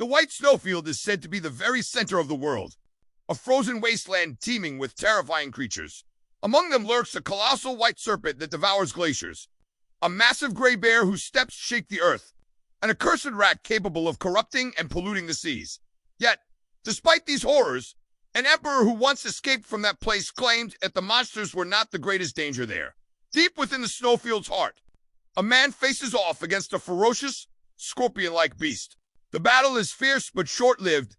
The white snowfield is said to be the very center of the world, a frozen wasteland teeming with terrifying creatures. Among them lurks a colossal white serpent that devours glaciers, a massive gray bear whose steps shake the earth, an accursed rat capable of corrupting and polluting the seas. Yet, despite these horrors, an emperor who once escaped from that place claimed that the monsters were not the greatest danger there. Deep within the snowfield's heart, a man faces off against a ferocious, scorpion-like beast. The battle is fierce but short-lived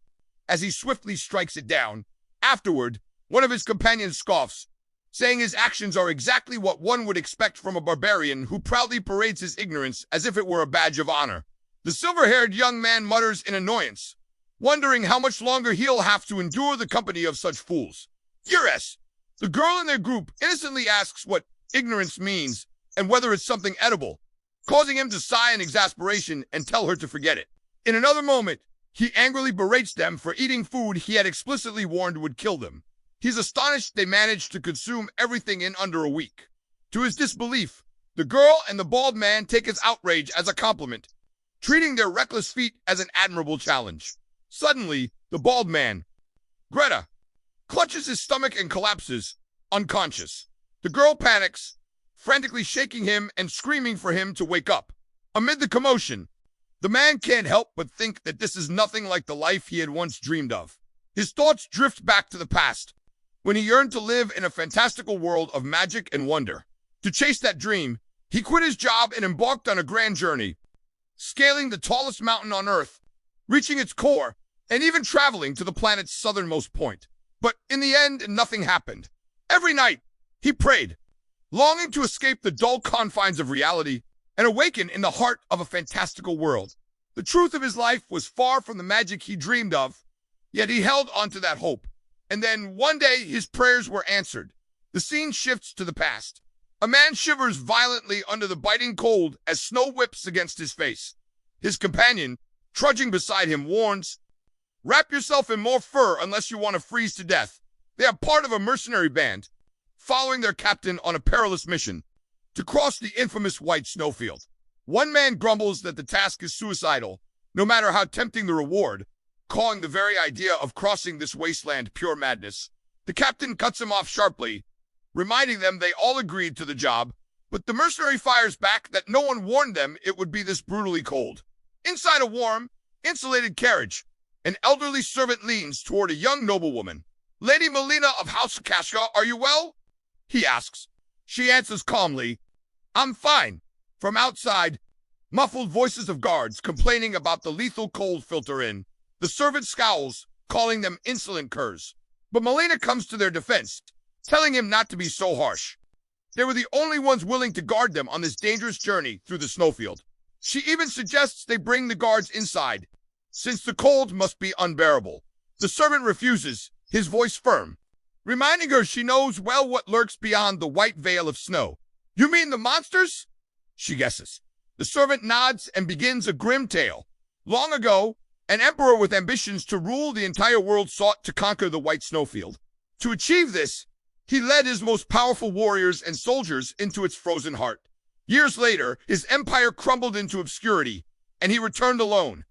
as he swiftly strikes it down. Afterward, one of his companions scoffs, saying his actions are exactly what one would expect from a barbarian who proudly parades his ignorance as if it were a badge of honor. The silver-haired young man mutters in annoyance, wondering how much longer he'll have to endure the company of such fools. Furious, the girl in their group innocently asks what ignorance means and whether it's something edible, causing him to sigh in exasperation and tell her to forget it. In another moment, he angrily berates them for eating food he had explicitly warned would kill them. He's astonished they managed to consume everything in under a week. To his disbelief, the girl and the bald man take his outrage as a compliment, treating their reckless feat as an admirable challenge. Suddenly, the bald man, Greta, clutches his stomach and collapses, unconscious. The girl panics, frantically shaking him and screaming for him to wake up. Amid the commotion, the man can't help but think that this is nothing like the life he had once dreamed of. His thoughts drift back to the past, when he yearned to live in a fantastical world of magic and wonder. To chase that dream, he quit his job and embarked on a grand journey, scaling the tallest mountain on Earth, reaching its core, and even traveling to the planet's southernmost point. But in the end, nothing happened. Every night, he prayed, longing to escape the dull confines of reality and awaken in the heart of a fantastical world. The truth of his life was far from the magic he dreamed of, yet he held onto that hope. And then, one day, his prayers were answered. The scene shifts to the past. A man shivers violently under the biting cold as snow whips against his face. His companion, trudging beside him, warns, "Wrap yourself in more fur unless you want to freeze to death." They are part of a mercenary band, following their captain on a perilous mission to cross the infamous white snowfield. One man grumbles that the task is suicidal, no matter how tempting the reward, calling the very idea of crossing this wasteland pure madness. The captain cuts him off sharply, reminding them they all agreed to the job, but the mercenary fires back that no one warned them it would be this brutally cold. Inside a warm, insulated carriage, an elderly servant leans toward a young noblewoman. "Lady Melina of House Kashka, are you well?" he asks. She answers calmly, "I'm fine." From outside, muffled voices of guards complaining about the lethal cold filter in. The servant scowls, calling them insolent curs. But Melina comes to their defense, telling him not to be so harsh. They were the only ones willing to guard them on this dangerous journey through the snowfield. She even suggests they bring the guards inside, since the cold must be unbearable. The servant refuses, his voice firm, reminding her she knows well what lurks beyond the white veil of snow. "You mean the monsters?" she guesses. The servant nods and begins a grim tale. Long ago, an emperor with ambitions to rule the entire world sought to conquer the white snowfield. To achieve this, he led his most powerful warriors and soldiers into its frozen heart. Years later, his empire crumbled into obscurity, and he returned alone.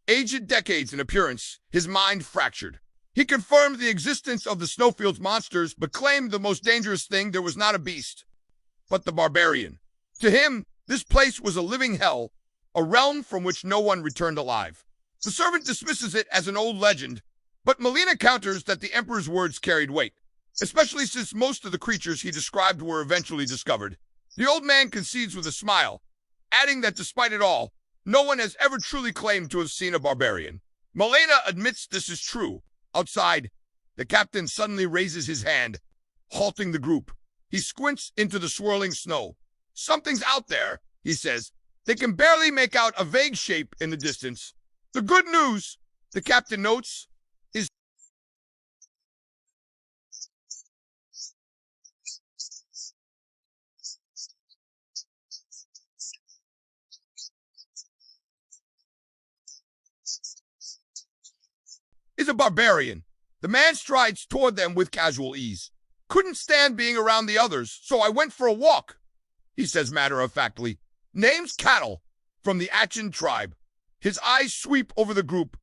Aged decades in appearance, his mind fractured. He confirmed the existence of the snowfield's monsters, but claimed the most dangerous thing there was not a beast, but the barbarian. To him, this place was a living hell, a realm from which no one returned alive. The servant dismisses it as an old legend, but Melina counters that the emperor's words carried weight, especially since most of the creatures he described were eventually discovered. The old man concedes with a smile, adding that despite it all, no one has ever truly claimed to have seen a barbarian. Melina admits this is true. Outside, the captain suddenly raises his hand, halting the group. He squints into the swirling snow. "Something's out there," he says. They can barely make out a vague shape in the distance. The good news, the captain notes, is a barbarian. The man strides toward them with casual ease. "Couldn't stand being around the others, so I went for a walk," he says matter-of-factly. "Name's Cattle, from the Achin tribe. His eyes sweep over the group,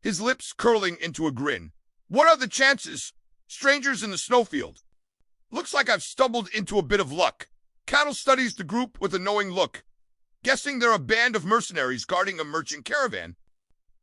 his lips curling into a grin. What are the chances? Strangers in the snowfield. Looks like I've stumbled into a bit of luck. Cattle studies the group with a knowing look, guessing they're a band of mercenaries guarding a merchant caravan.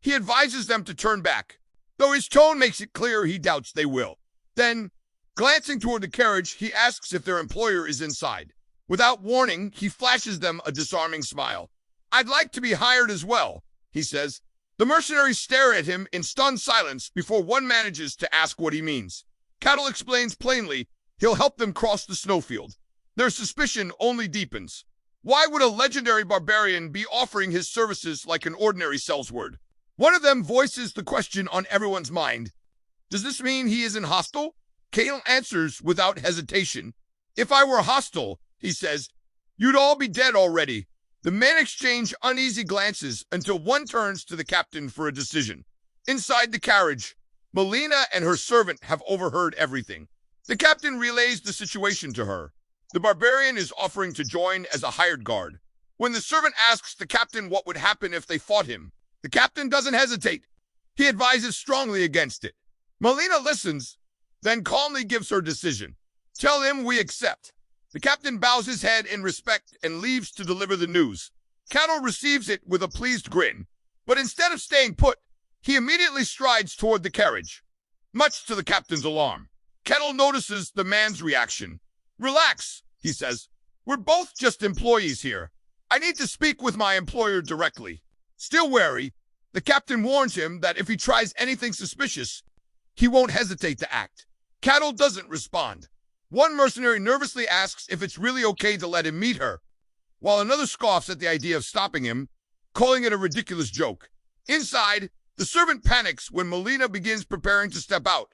He advises them to turn back, though his tone makes it clear he doubts they will. Then, glancing toward the carriage, he asks if their employer is inside. Without warning, he flashes them a disarming smile. I'd like to be hired as well, he says. The mercenaries stare at him in stunned silence before one manages to ask what he means. Cattle explains plainly he'll help them cross the snowfield. Their suspicion only deepens. Why would a legendary barbarian be offering his services like an ordinary sellsword? One of them voices the question on everyone's mind. Does this mean he isn't hostile? Kale answers without hesitation. If I were hostile, he says, you'd all be dead already. The men exchange uneasy glances until one turns to the captain for a decision. Inside the carriage, Melina and her servant have overheard everything. The captain relays the situation to her. The barbarian is offering to join as a hired guard. When the servant asks the captain what would happen if they fought him, the captain doesn't hesitate. He advises strongly against it. Melina listens, then calmly gives her decision. Tell him we accept. The captain bows his head in respect and leaves to deliver the news. Cattle receives it with a pleased grin, but instead of staying put, he immediately strides toward the carriage. Much to the captain's alarm, Kettle notices the man's reaction. Relax, he says. We're both just employees here. I need to speak with my employer directly. Still wary, the captain warns him that if he tries anything suspicious, he won't hesitate to act. Cattle doesn't respond. One mercenary nervously asks if it's really okay to let him meet her, while another scoffs at the idea of stopping him, calling it a ridiculous joke. Inside, the servant panics when Melina begins preparing to step out,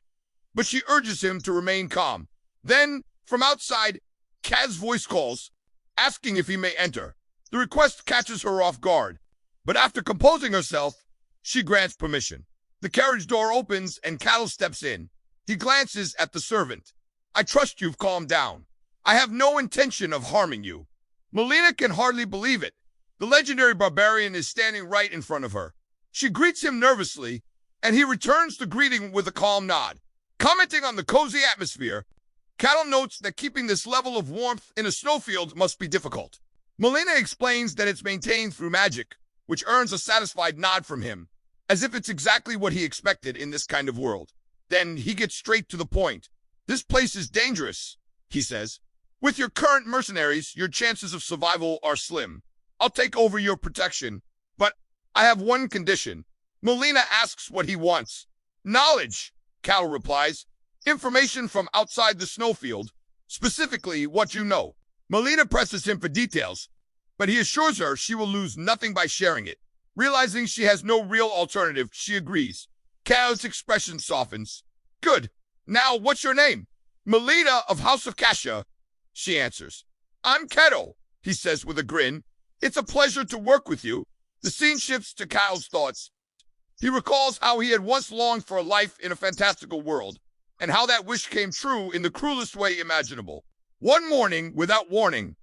but she urges him to remain calm. Then, from outside, Kaz's voice calls, asking if he may enter. The request catches her off guard, but after composing herself, she grants permission. The carriage door opens and Cattle steps in. He glances at the servant. I trust you've calmed down. I have no intention of harming you. Melina can hardly believe it. The legendary barbarian is standing right in front of her. She greets him nervously, and he returns the greeting with a calm nod. Commenting on the cozy atmosphere, Cattle notes that keeping this level of warmth in a snowfield must be difficult. Melina explains that it's maintained through magic, which earns a satisfied nod from him, as if it's exactly what he expected in this kind of world. Then he gets straight to the point. This place is dangerous, he says. With your current mercenaries, your chances of survival are slim. I'll take over your protection, but I have one condition. Melina asks what he wants. Knowledge, Cattle replies. Information from outside the snowfield, specifically what you know. Melina presses him for details, but he assures her she will lose nothing by sharing it. Realizing she has no real alternative, she agrees. Cattle's expression softens. Good. Now, what's your name? Melina of House of Kasha, she answers. I'm Kettle, he says with a grin. It's a pleasure to work with you. The scene shifts to Kyle's thoughts. He recalls how he had once longed for a life in a fantastical world, and how that wish came true in the cruelest way imaginable. One morning, without warning,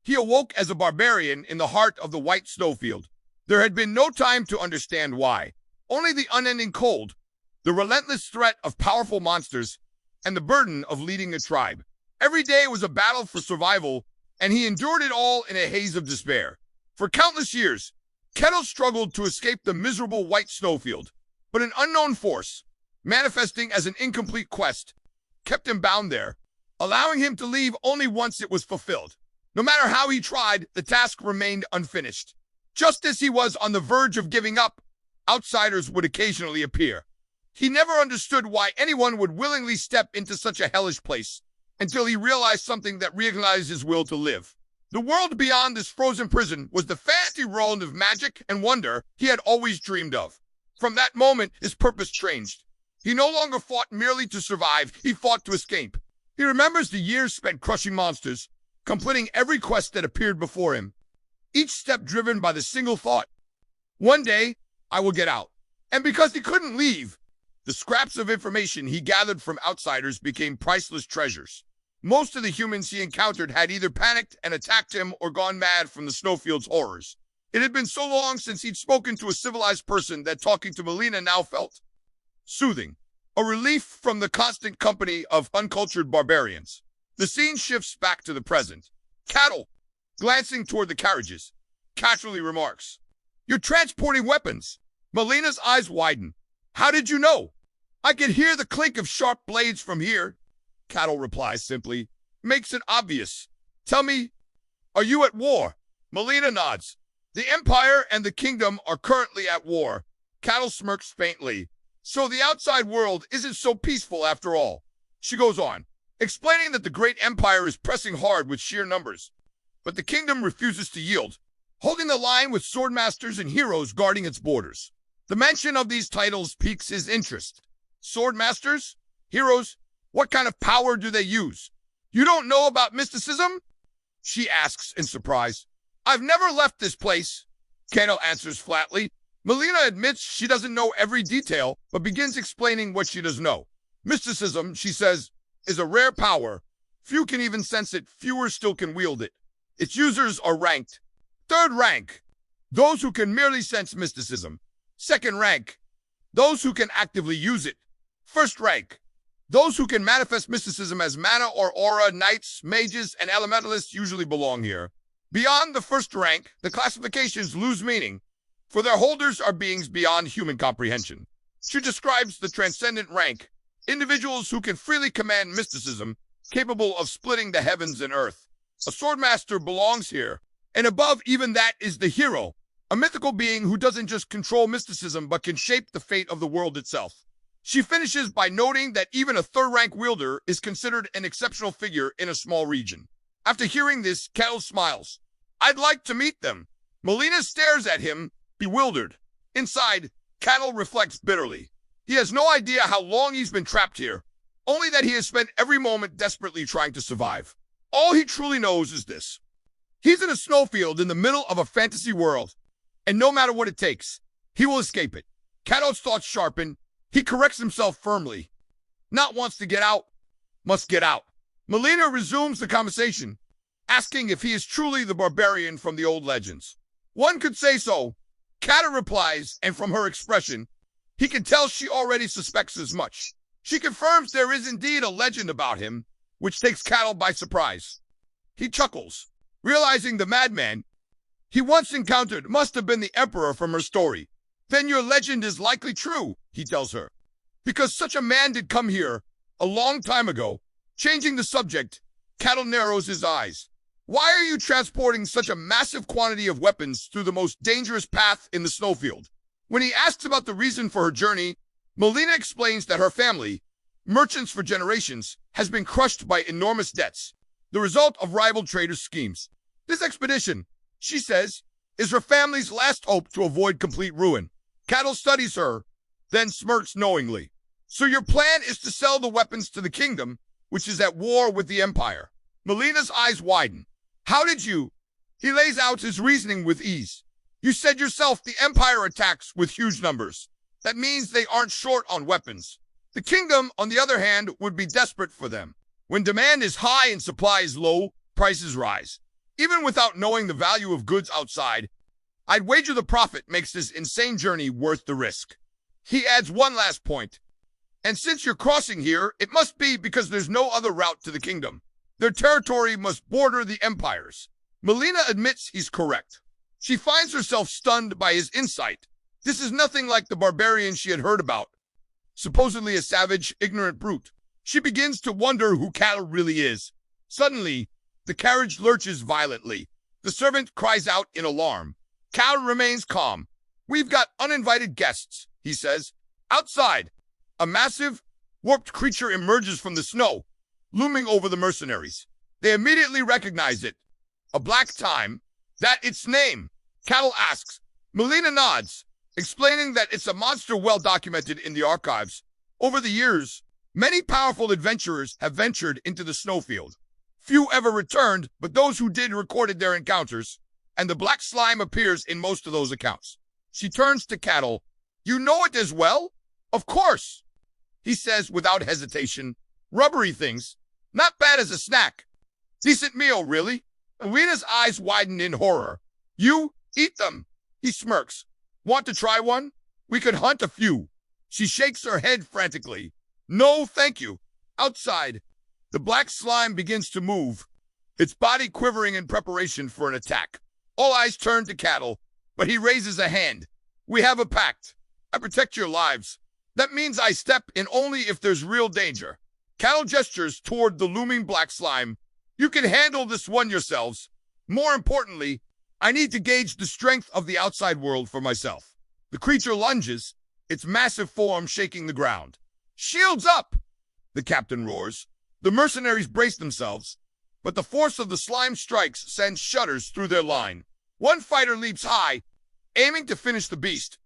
he awoke as a barbarian in the heart of the white snowfield. There had been no time to understand why. Only the unending cold, the relentless threat of powerful monsters, and the burden of leading a tribe. Every day was a battle for survival, and he endured it all in a haze of despair. For countless years, Kettle struggled to escape the miserable white snowfield, but an unknown force, manifesting as an incomplete quest, kept him bound there, allowing him to leave only once it was fulfilled. No matter how he tried, the task remained unfinished. Just as he was on the verge of giving up, outsiders would occasionally appear. He never understood why anyone would willingly step into such a hellish place until he realized something that reignited his will to live. The world beyond this frozen prison was the fantasy world of magic and wonder he had always dreamed of. From that moment, his purpose changed. He no longer fought merely to survive, he fought to escape. He remembers the years spent crushing monsters, completing every quest that appeared before him, each step driven by the single thought, one day, I will get out. And because he couldn't leave, the scraps of information he gathered from outsiders became priceless treasures. Most of the humans he encountered had either panicked and attacked him or gone mad from the snowfield's horrors. It had been so long since he'd spoken to a civilized person that talking to Melina now felt soothing, a relief from the constant company of uncultured barbarians. The scene shifts back to the present. Cattle, glancing toward the carriages, casually remarks, "You're transporting weapons." Melina's eyes widen. "How did you know?" "I could hear the clink of sharp blades from here." Cattle replies simply, "Makes it obvious. Tell me, are you at war?" Melina nods. "The Empire and the Kingdom are currently at war." Cattle smirks faintly. "So the outside world isn't so peaceful after all." She goes on, explaining that the great empire is pressing hard with sheer numbers, but the kingdom refuses to yield, holding the line with swordmasters and heroes guarding its borders. The mention of these titles piques his interest. Swordmasters? Heroes? What kind of power do they use? "You don't know about mysticism?" she asks in surprise. "I've never left this place," Kano answers flatly. Melina admits she doesn't know every detail, but begins explaining what she does know. Mysticism, she says, is a rare power. Few can even sense it, fewer still can wield it. Its users are ranked. Third rank, those who can merely sense mysticism. Second rank, those who can actively use it. First rank, those who can manifest mysticism as mana or aura. Knights, mages, and elementalists usually belong here. Beyond the first rank, the classifications lose meaning, for their holders are beings beyond human comprehension. She describes the transcendent rank, individuals who can freely command mysticism, capable of splitting the heavens and earth. A swordmaster belongs here, and above even that is the hero, a mythical being who doesn't just control mysticism but can shape the fate of the world itself. She finishes by noting that even a third-rank wielder is considered an exceptional figure in a small region. After hearing this, Kettle smiles. "I'd like to meet them." Melina stares at him, bewildered. Inside, Cattle reflects bitterly. He has no idea how long he's been trapped here, only that he has spent every moment desperately trying to survive. All he truly knows is this. He's in a snowfield in the middle of a fantasy world, and no matter what it takes, he will escape it. Cattle's thoughts sharpen. He corrects himself firmly. Not wants to get out, must get out. Melina resumes the conversation, asking if he is truly the barbarian from the old legends. "One could say so," Kata replies, and from her expression, he can tell she already suspects as much. She confirms there is indeed a legend about him, which takes Cattle by surprise. He chuckles, realizing the madman he once encountered must have been the emperor from her story. "Then your legend is likely true," he tells her, "because such a man did come here a long time ago." Changing the subject, Cattle narrows his eyes. "Why are you transporting such a massive quantity of weapons through the most dangerous path in the snowfield?" When he asks about the reason for her journey, Melina explains that her family, merchants for generations, has been crushed by enormous debts, the result of rival traders' schemes. This expedition, she says, is her family's last hope to avoid complete ruin. Cattle studies her, then smirks knowingly. "So your plan is to sell the weapons to the kingdom, which is at war with the empire." Melina's eyes widen. "How did you?" He lays out his reasoning with ease. "You said yourself the empire attacks with huge numbers. That means they aren't short on weapons. The kingdom, on the other hand, would be desperate for them. When demand is high and supply is low, prices rise. Even without knowing the value of goods outside, I'd wager the profit makes this insane journey worth the risk." He adds one last point. "And since you're crossing here, it must be because there's no other route to the kingdom. Their territory must border the empire's." Melina admits he's correct. She finds herself stunned by his insight. This is nothing like the barbarian she had heard about, supposedly a savage, ignorant brute. She begins to wonder who Cattle really is. Suddenly, the carriage lurches violently. The servant cries out in alarm. Cattle remains calm. "We've got uninvited guests," he says. Outside, a massive, warped creature emerges from the snow, looming over the mercenaries. They immediately recognize it. A black time. That its name? Cattle asks. Melina nods, explaining that it's a monster well documented in the archives. Over the years, many powerful adventurers have ventured into the snowfield. Few ever returned, but those who did recorded their encounters, and the black slime appears in most of those accounts. She turns to Cattle. "You know it as well?" "Of course," he says without hesitation. "Rubbery things. Not bad as a snack. Decent meal, really." Alina's eyes widen in horror. "You, Eat them, he smirks. Want to try one? We could hunt a few. She shakes her head frantically. No, thank you. Outside, the black slime begins to move, its body quivering in preparation for an attack. All eyes turn to Cattle, but he raises a hand. We have a pact. I protect your lives. That means I step in only if there's real danger. Cattle gestures toward the looming black slime. You can handle this one yourselves. More importantly, I need to gauge the strength of the outside world for myself. The creature lunges, its massive form shaking the ground. Shields up! The captain roars. The mercenaries brace themselves, but the force of the slime strikes sends shudders through their line. One fighter leaps high, aiming to finish the beast,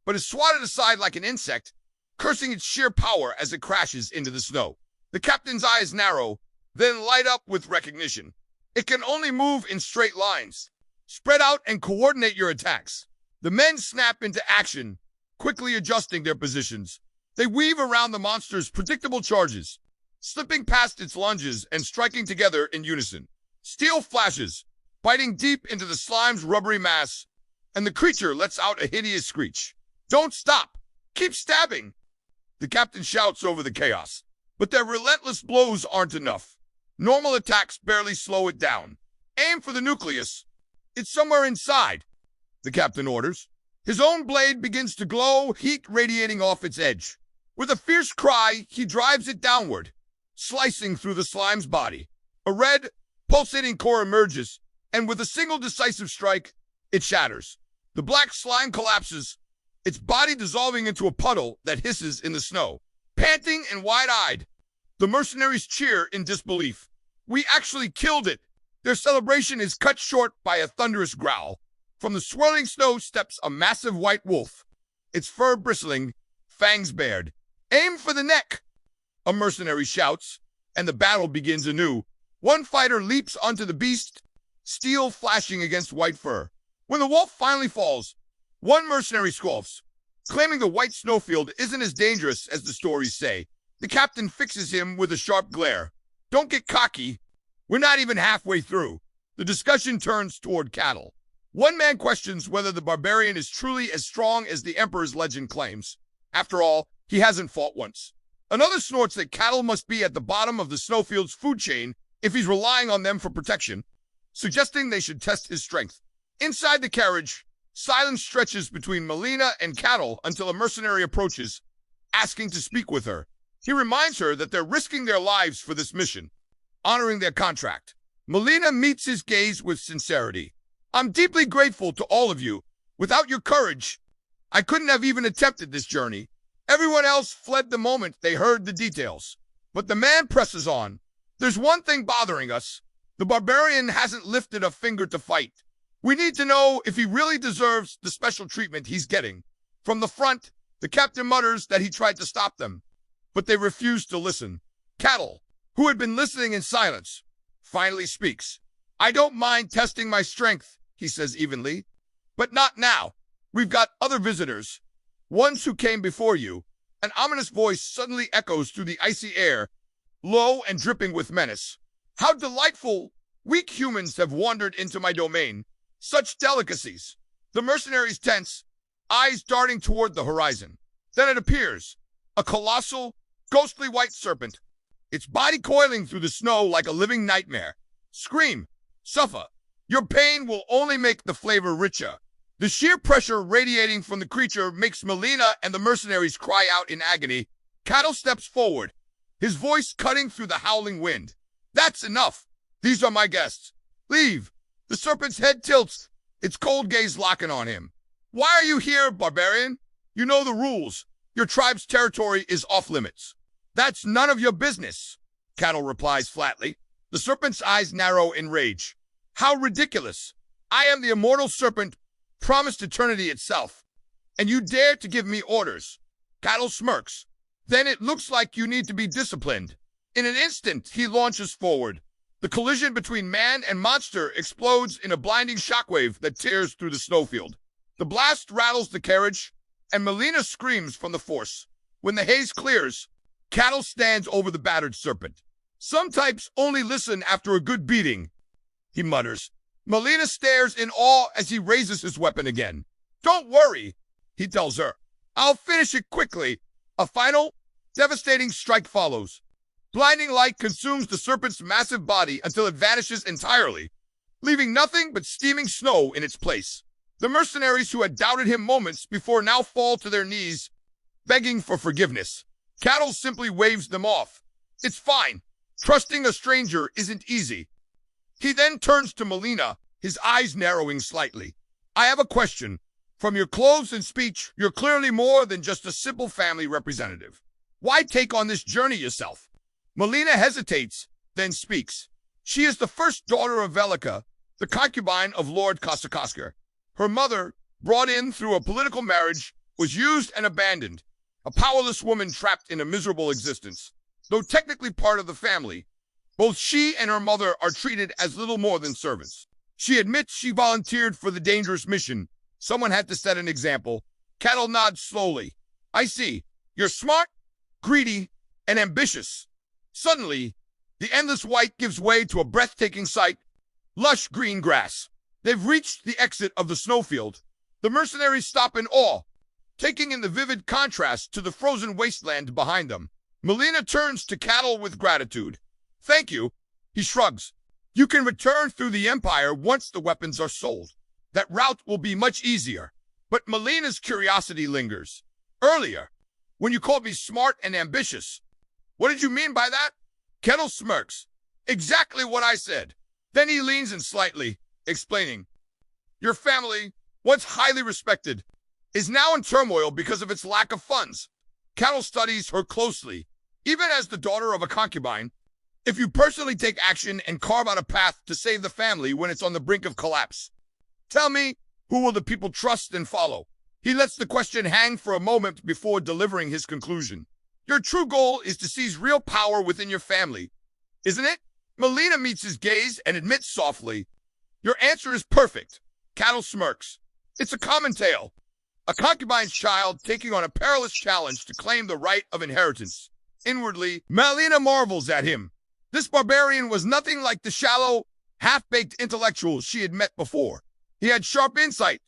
but is swatted aside like an insect, cursing its sheer power as it crashes into the snow. The captain's eyes narrow, then light up with recognition. It can only move in straight lines. Spread out and coordinate your attacks. The men snap into action, quickly adjusting their positions. They weave around the monster's predictable charges, slipping past its lunges and striking together in unison. Steel flashes, biting deep into the slime's rubbery mass, and the creature lets out a hideous screech. Don't stop! Keep stabbing! The captain shouts over the chaos, but their relentless blows aren't enough. Normal attacks barely slow it down. Aim for the nucleus. It's somewhere inside, the captain orders. His own blade begins to glow, heat radiating off its edge. With a fierce cry, he drives it downward, slicing through the slime's body. A red, pulsating core emerges, and with a single decisive strike, it shatters. The black slime collapses, its body dissolving into a puddle that hisses in the snow. Panting and wide-eyed, the mercenaries cheer in disbelief. We actually killed it! Their celebration is cut short by a thunderous growl. From the swirling snow steps a massive white wolf, its fur bristling, fangs bared. Aim for the neck! A mercenary shouts, and the battle begins anew. One fighter leaps onto the beast, steel flashing against white fur. When the wolf finally falls, one mercenary scoffs, claiming the white snowfield isn't as dangerous as the stories say. The captain fixes him with a sharp glare. Don't get cocky. We're not even halfway through. The discussion turns toward Cattle. One man questions whether the barbarian is truly as strong as the Emperor's legend claims. After all, he hasn't fought once. Another snorts that Cattle must be at the bottom of the snowfield's food chain if he's relying on them for protection, suggesting they should test his strength. Inside the carriage, silence stretches between Melina and Cattle until a mercenary approaches, asking to speak with her. He reminds her that they're risking their lives for this mission, honoring their contract. Melina meets his gaze with sincerity. I'm deeply grateful to all of you. Without your courage, I couldn't have even attempted this journey. Everyone else fled the moment they heard the details. But the man presses on. There's one thing bothering us. The barbarian hasn't lifted a finger to fight. We need to know if he really deserves the special treatment he's getting. From the front, the captain mutters that he tried to stop them, but they refuse to listen. Cattle, who had been listening in silence, finally speaks. I don't mind testing my strength, he says evenly, but not now. We've got other visitors, ones who came before you. An ominous voice suddenly echoes through the icy air, low and dripping with menace. How delightful! Weak humans have wandered into my domain. Such delicacies. The mercenaries tense, eyes darting toward the horizon. Then it appears, a colossal, ghostly white serpent, its body coiling through the snow like a living nightmare. Scream, suffer. Your pain will only make the flavor richer. The sheer pressure radiating from the creature makes Melina and the mercenaries cry out in agony. Cattle steps forward, his voice cutting through the howling wind. That's enough. These are my guests. Leave. The serpent's head tilts, its cold gaze locking on him. Why are you here, barbarian? You know the rules. Your tribe's territory is off limits. That's none of your business, Cattle replies flatly. The serpent's eyes narrow in rage. How ridiculous. I am the immortal serpent, promised eternity itself, and you dare to give me orders. Cattle smirks. Then it looks like you need to be disciplined. In an instant, he launches forward. The collision between man and monster explodes in a blinding shockwave that tears through the snowfield. The blast rattles the carriage, and Melina screams from the force. When the haze clears, Cattle stands over the battered serpent. Some types only listen after a good beating, he mutters. Melina stares in awe as he raises his weapon again. Don't worry, he tells her. I'll finish it quickly. A final, devastating strike follows. Blinding light consumes the serpent's massive body until it vanishes entirely, leaving nothing but steaming snow in its place. The mercenaries who had doubted him moments before now fall to their knees, begging for forgiveness. Cattle simply waves them off. It's fine. Trusting a stranger isn't easy. He then turns to Melina, his eyes narrowing slightly. I have a question. From your clothes and speech, you're clearly more than just a simple family representative. Why take on this journey yourself? Melina hesitates, then speaks. She is the first daughter of Velika, the concubine of Lord Kasakasker. Her mother, brought in through a political marriage, was used and abandoned, a powerless woman trapped in a miserable existence. Though technically part of the family, both she and her mother are treated as little more than servants. She admits she volunteered for the dangerous mission. Someone had to set an example. Cattle nods slowly. I see. You're smart, greedy, and ambitious. Suddenly, the endless white gives way to a breathtaking sight. Lush green grass. They've reached the exit of the snowfield. The mercenaries stop in awe, taking in the vivid contrast to the frozen wasteland behind them. Melina turns to Cattle with gratitude. Thank you, he shrugs. You can return through the Empire once the weapons are sold. That route will be much easier. But Melina's curiosity lingers. Earlier, when you called me smart and ambitious, what did you mean by that? Kettle smirks. Exactly what I said. Then he leans in slightly, explaining. Your family, once highly respected, is now in turmoil because of its lack of funds. Cattle studies her closely. Even as the daughter of a concubine, if you personally take action and carve out a path to save the family when it's on the brink of collapse, tell me, who will the people trust and follow? He lets the question hang for a moment before delivering his conclusion. Your true goal is to seize real power within your family, isn't it? Melina meets his gaze and admits softly, your answer is perfect. Cattle smirks. It's a common tale. A concubine's child taking on a perilous challenge to claim the right of inheritance. Inwardly, Melina marvels at him. This barbarian was nothing like the shallow, half-baked intellectual she had met before. He had sharp insight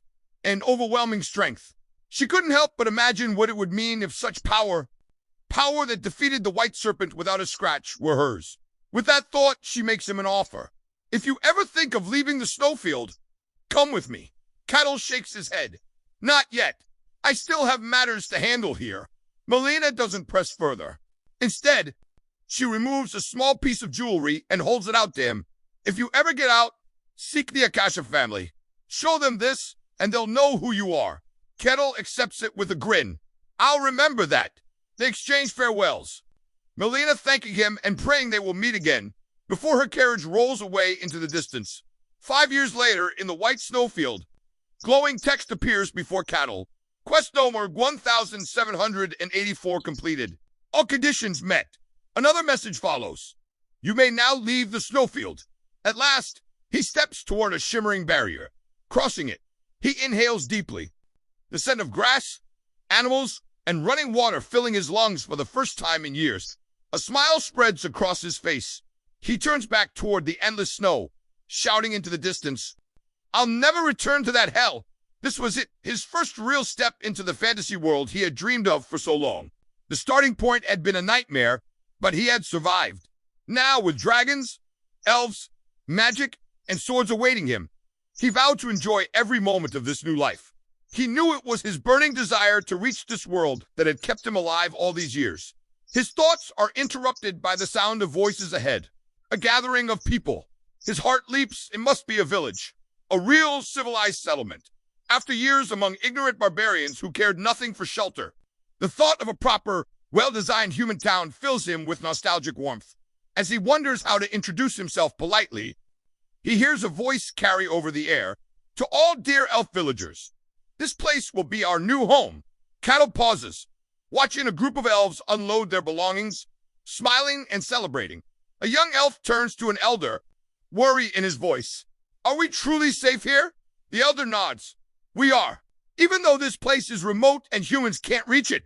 and overwhelming strength. She couldn't help but imagine what it would mean if such power that defeated the white serpent without a scratch, were hers. With that thought, she makes him an offer. If you ever think of leaving the snowfield, come with me. Cattle shakes his head. Not yet. I still have matters to handle here. Melina doesn't press further. Instead, she removes a small piece of jewelry and holds it out to him. If you ever get out, seek the Akasha family. Show them this, and they'll know who you are. Kettle accepts it with a grin. I'll remember that. They exchange farewells. Melina thanking him and praying they will meet again before her carriage rolls away into the distance. 5 years later, in the white snowfield, glowing text appears before Cattle. Quest number 1784 completed. All conditions met. Another message follows. You may now leave the snowfield. At last, he steps toward a shimmering barrier. Crossing it, he inhales deeply. The scent of grass, animals, and running water filling his lungs for the first time in years. A smile spreads across his face. He turns back toward the endless snow, shouting into the distance, I'll never return to that hell. This was it, his first real step into the fantasy world he had dreamed of for so long. The starting point had been a nightmare, but he had survived. Now, with dragons, elves, magic, and swords awaiting him, he vowed to enjoy every moment of this new life. He knew it was his burning desire to reach this world that had kept him alive all these years. His thoughts are interrupted by the sound of voices ahead. A gathering of people. His heart leaps. It must be a village. A real civilized settlement. After years among ignorant barbarians who cared nothing for shelter, the thought of a proper, well-designed human town fills him with nostalgic warmth. As he wonders how to introduce himself politely, he hears a voice carry over the air. To all dear elf villagers, this place will be our new home. Cattle pauses, watching a group of elves unload their belongings, smiling and celebrating. A young elf turns to an elder, worry in his voice. Are we truly safe here? The elder nods. We are, even though this place is remote and humans can't reach it.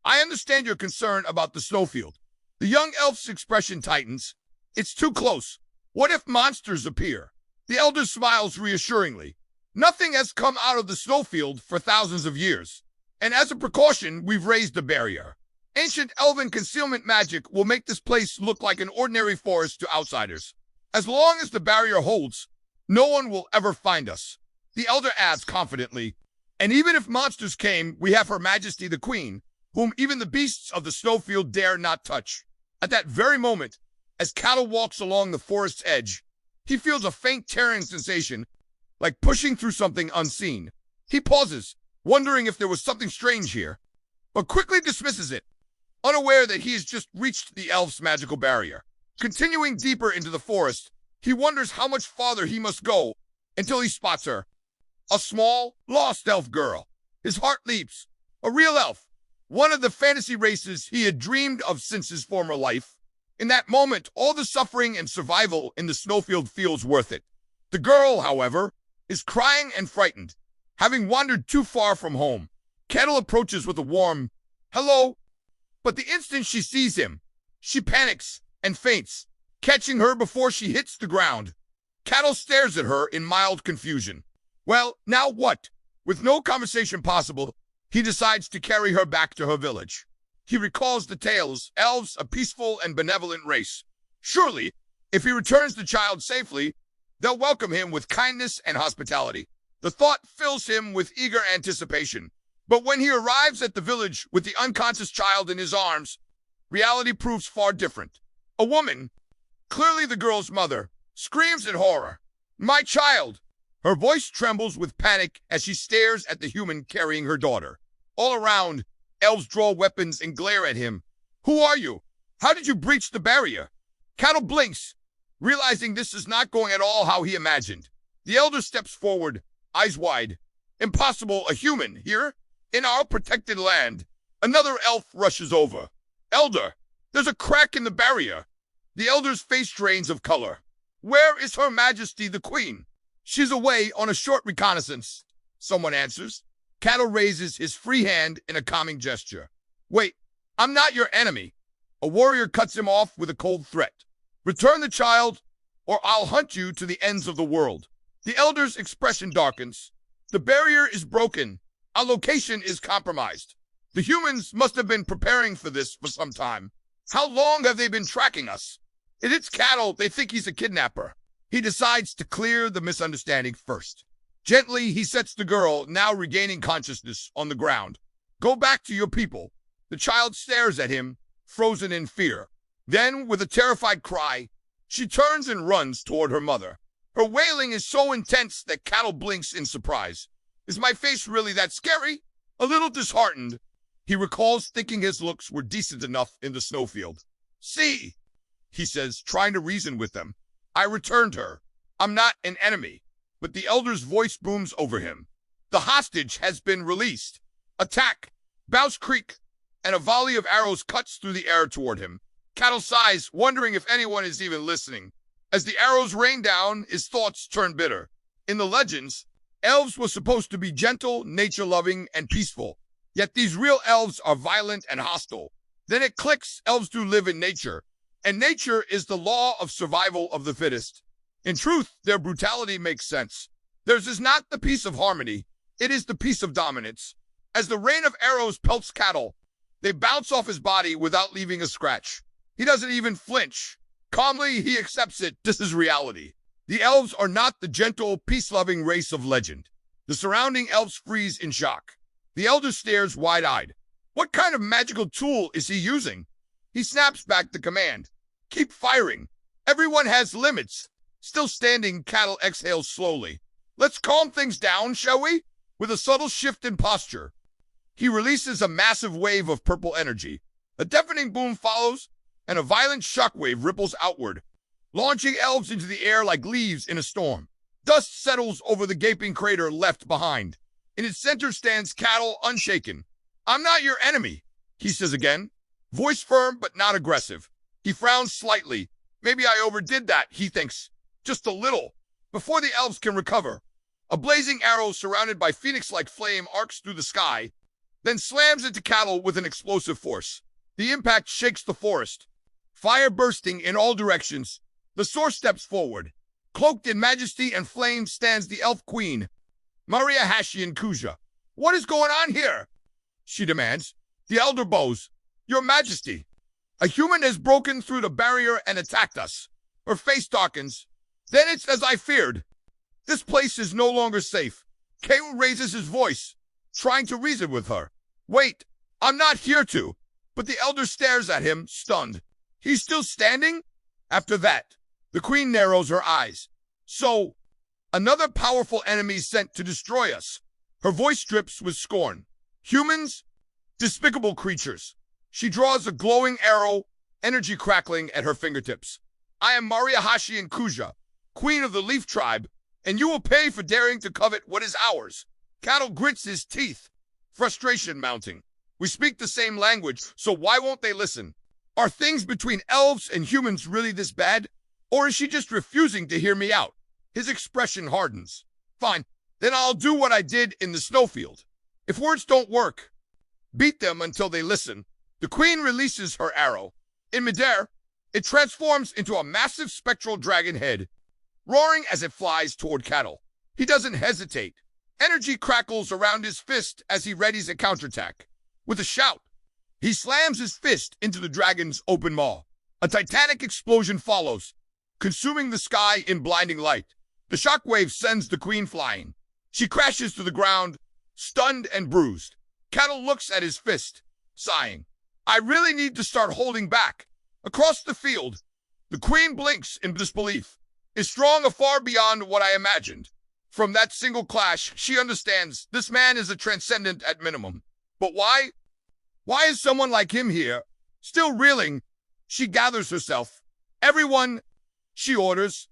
I understand your concern about the snowfield. The young elf's expression tightens. It's too close. What if monsters appear? The elder smiles reassuringly. Nothing has come out of the snowfield for thousands of years, and as a precaution, we've raised a barrier. Ancient elven concealment magic will make this place look like an ordinary forest to outsiders. As long as the barrier holds, no one will ever find us. The elder adds confidently, and even if monsters came, we have Her Majesty the Queen, whom even the beasts of the snowfield dare not touch. At that very moment, as Cattle walks along the forest's edge, he feels a faint tearing sensation, like pushing through something unseen. He pauses, wondering if there was something strange here, but quickly dismisses it, unaware that he has just reached the elf's magical barrier. Continuing deeper into the forest, he wonders how much farther he must go until he spots her. A small, lost elf girl. His heart leaps. A real elf. One of the fantasy races he had dreamed of since his former life. In that moment, all the suffering and survival in the snowfield feels worth it. The girl, however, is crying and frightened, having wandered too far from home. Kettle approaches with a warm, "Hello," but the instant she sees him, she panics and faints, catching her before she hits the ground. Cattle stares at her in mild confusion. Well, now what? With no conversation possible, he decides to carry her back to her village. He recalls the tales, elves, a peaceful and benevolent race. Surely, if he returns the child safely, they'll welcome him with kindness and hospitality. The thought fills him with eager anticipation. But when he arrives at the village with the unconscious child in his arms, reality proves far different. A woman, clearly the girl's mother, screams in horror. "My child!" Her voice trembles with panic as she stares at the human carrying her daughter. All around, elves draw weapons and glare at him. "Who are you? How did you breach the barrier?" Cattle blinks, realizing this is not going at all how he imagined. The elder steps forward, eyes wide. "Impossible, a human here? In our protected land." Another elf rushes over. "Elder, there's a crack in the barrier." The elder's face drains of color. "Where is Her Majesty the Queen?" "She's away on a short reconnaissance," someone answers. Cattle raises his free hand in a calming gesture. "Wait, I'm not your enemy." A warrior cuts him off with a cold threat. "Return the child, or I'll hunt you to the ends of the world." The elder's expression darkens. The barrier is broken. Our location is compromised. The humans must have been preparing for this for some time. How long have they been tracking us? It hits Cattle, they think he's a kidnapper. He decides to clear the misunderstanding first. Gently, he sets the girl, now regaining consciousness, on the ground. "Go back to your people." The child stares at him, frozen in fear. Then, with a terrified cry, she turns and runs toward her mother. Her wailing is so intense that Cattle blinks in surprise. Is my face really that scary? A little disheartened, he recalls thinking his looks were decent enough in the snowfield. "See," he says, trying to reason with them. "I returned her. I'm not an enemy." But the elder's voice booms over him. "The hostage has been released." Attack! Bows creak, and a volley of arrows cuts through the air toward him. Cattle sighs, wondering if anyone is even listening. As the arrows rain down, his thoughts turn bitter. In the legends, elves were supposed to be gentle, nature-loving, and peaceful. Yet these real elves are violent and hostile. Then it clicks, elves do live in nature, and nature is the law of survival of the fittest. In truth, their brutality makes sense. Theirs is not the peace of harmony, it is the peace of dominance. As the rain of arrows pelts Cattle, they bounce off his body without leaving a scratch. He doesn't even flinch. Calmly, he accepts it. This is reality. The elves are not the gentle, peace-loving race of legend. The surrounding elves freeze in shock. The elder stares wide-eyed. What kind of magical tool is he using? He snaps back the command. "Keep firing. Everyone has limits." Still standing, Cattle exhales slowly. "Let's calm things down, shall we?" With a subtle shift in posture, he releases a massive wave of purple energy. A deafening boom follows, and a violent shockwave ripples outward, launching elves into the air like leaves in a storm. Dust settles over the gaping crater left behind. In its center stands Cattle, unshaken. "I'm not your enemy," he says again, voice firm but not aggressive. He frowns slightly. Maybe I overdid that, he thinks. Just a little. Before the elves can recover, a blazing arrow surrounded by phoenix-like flame arcs through the sky, then slams into Cattle with an explosive force. The impact shakes the forest, fire bursting in all directions. The source steps forward, Cloaked in majesty and flame stands the elf queen, Maria Hashian Kuja. What is going on here? She demands. The elder bows. Your majesty. A human has broken through the barrier and attacked us. Her face darkens. Then it's as I feared. This place is no longer safe. Keu raises his voice, trying to reason with her. Wait, I'm not here to. But the elder stares at him, stunned. He's still standing? After that, the queen narrows her eyes. So, another powerful enemy sent to destroy us. Her voice drips with scorn. Humans? Despicable creatures. She draws a glowing arrow, energy crackling at her fingertips. I am Maria Hashian Kuja, queen of the Leaf Tribe, and you will pay for daring to covet what is ours. Cattle grits his teeth, frustration mounting. We speak the same language, so why won't they listen? Are things between elves and humans really this bad? Or is she just refusing to hear me out? His expression hardens. Fine, then I'll do what I did in the snowfield. If words don't work, beat them until they listen. The queen releases her arrow. In midair, it transforms into a massive spectral dragon head, roaring as it flies toward Cattle. He doesn't hesitate. Energy crackles around his fist as he readies a counterattack. With a shout, he slams his fist into the dragon's open maw. A titanic explosion follows, consuming the sky in blinding light. The shockwave sends the queen flying. She crashes to the ground, stunned and bruised. Cattle looks at his fist, sighing. I really need to start holding back. Across the field, the queen blinks in disbelief. Is strong far beyond what I imagined. From that single clash, she understands this man is a transcendent at minimum. But why? Why is someone like him here? Still reeling, she gathers herself. Everyone, she orders,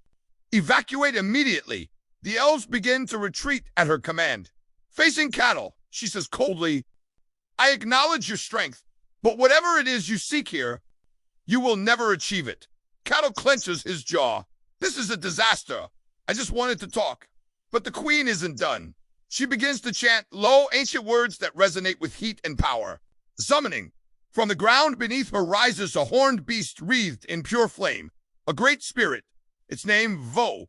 evacuate immediately. The elves begin to retreat at her command. Facing Cattle, she says coldly, I acknowledge your strength, but whatever it is you seek here, you will never achieve it. Cattle clenches his jaw. This is a disaster. I just wanted to talk. But the queen isn't done. She begins to chant low, ancient words that resonate with heat and power. Summoning. From the ground beneath her rises a horned beast wreathed in pure flame. A great spirit. Its name, Vo.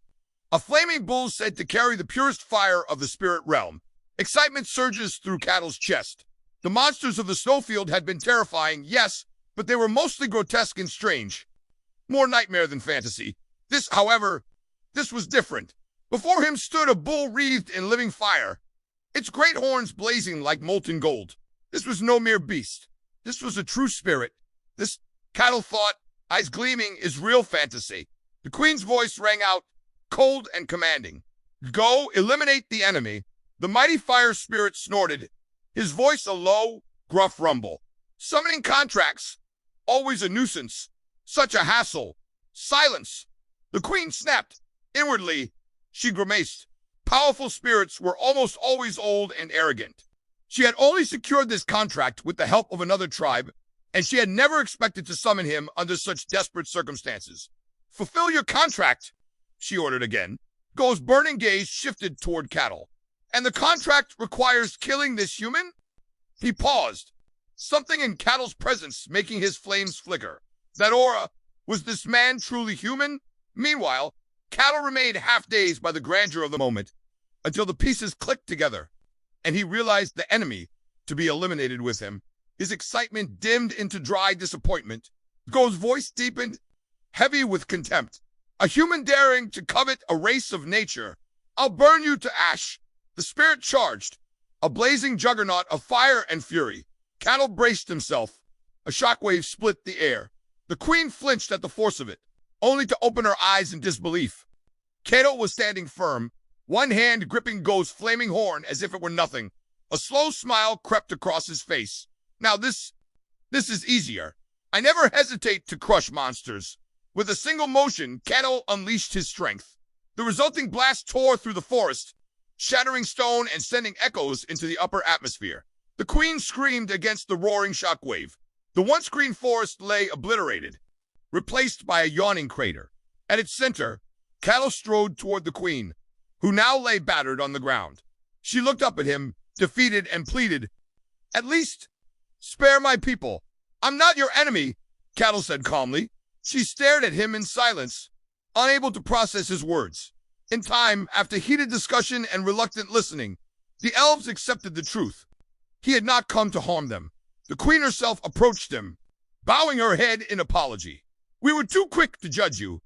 A flaming bull said to carry the purest fire of the spirit realm. Excitement surges through Cattle's chest. The monsters of the snowfield had been terrifying, yes, but they were mostly grotesque and strange. More nightmare than fantasy. However, this was different. Before him stood a bull wreathed in living fire, its great horns blazing like molten gold. This was no mere beast. This was a true spirit. This, Cattle thought, eyes gleaming, is real fantasy. The queen's voice rang out, cold and commanding. Go, eliminate the enemy. The mighty fire spirit snorted, his voice a low, gruff rumble. Summoning contracts, always a nuisance. Such a hassle. Silence. The queen snapped. Inwardly, she grimaced. Powerful spirits were almost always old and arrogant. She had only secured this contract with the help of another tribe, and she had never expected to summon him under such desperate circumstances. Fulfill your contract, she ordered again. Go's burning gaze shifted toward Cattle. And the contract requires killing this human? He paused, something in Cattle's presence making his flames flicker. That aura, was this man truly human? Meanwhile, Cattle remained half-dazed by the grandeur of the moment, until the pieces clicked together, and he realized the enemy to be eliminated with him. His excitement dimmed into dry disappointment. Go's voice deepened, heavy with contempt. A human daring to covet a race of nature. I'll burn you to ash. The spirit charged, a blazing juggernaut of fire and fury. Cattle braced himself. A shockwave split the air. The queen flinched at the force of it, only to open her eyes in disbelief. Kato was standing firm, one hand gripping Go's flaming horn as if it were nothing. A slow smile crept across his face. Now this is easier. I never hesitate to crush monsters. With a single motion, Kato unleashed his strength. The resulting blast tore through the forest, shattering stone and sending echoes into the upper atmosphere. The queen screamed against the roaring shockwave. The once green forest lay obliterated, replaced by a yawning crater. At its center, Cattle strode toward the queen, who now lay battered on the ground. She looked up at him, defeated, and pleaded, At least, spare my people. I'm not your enemy, Cattle said calmly. She stared at him in silence, unable to process his words. In time, after heated discussion and reluctant listening, the elves accepted the truth. He had not come to harm them. The queen herself approached him, bowing her head in apology. We were too quick to judge you,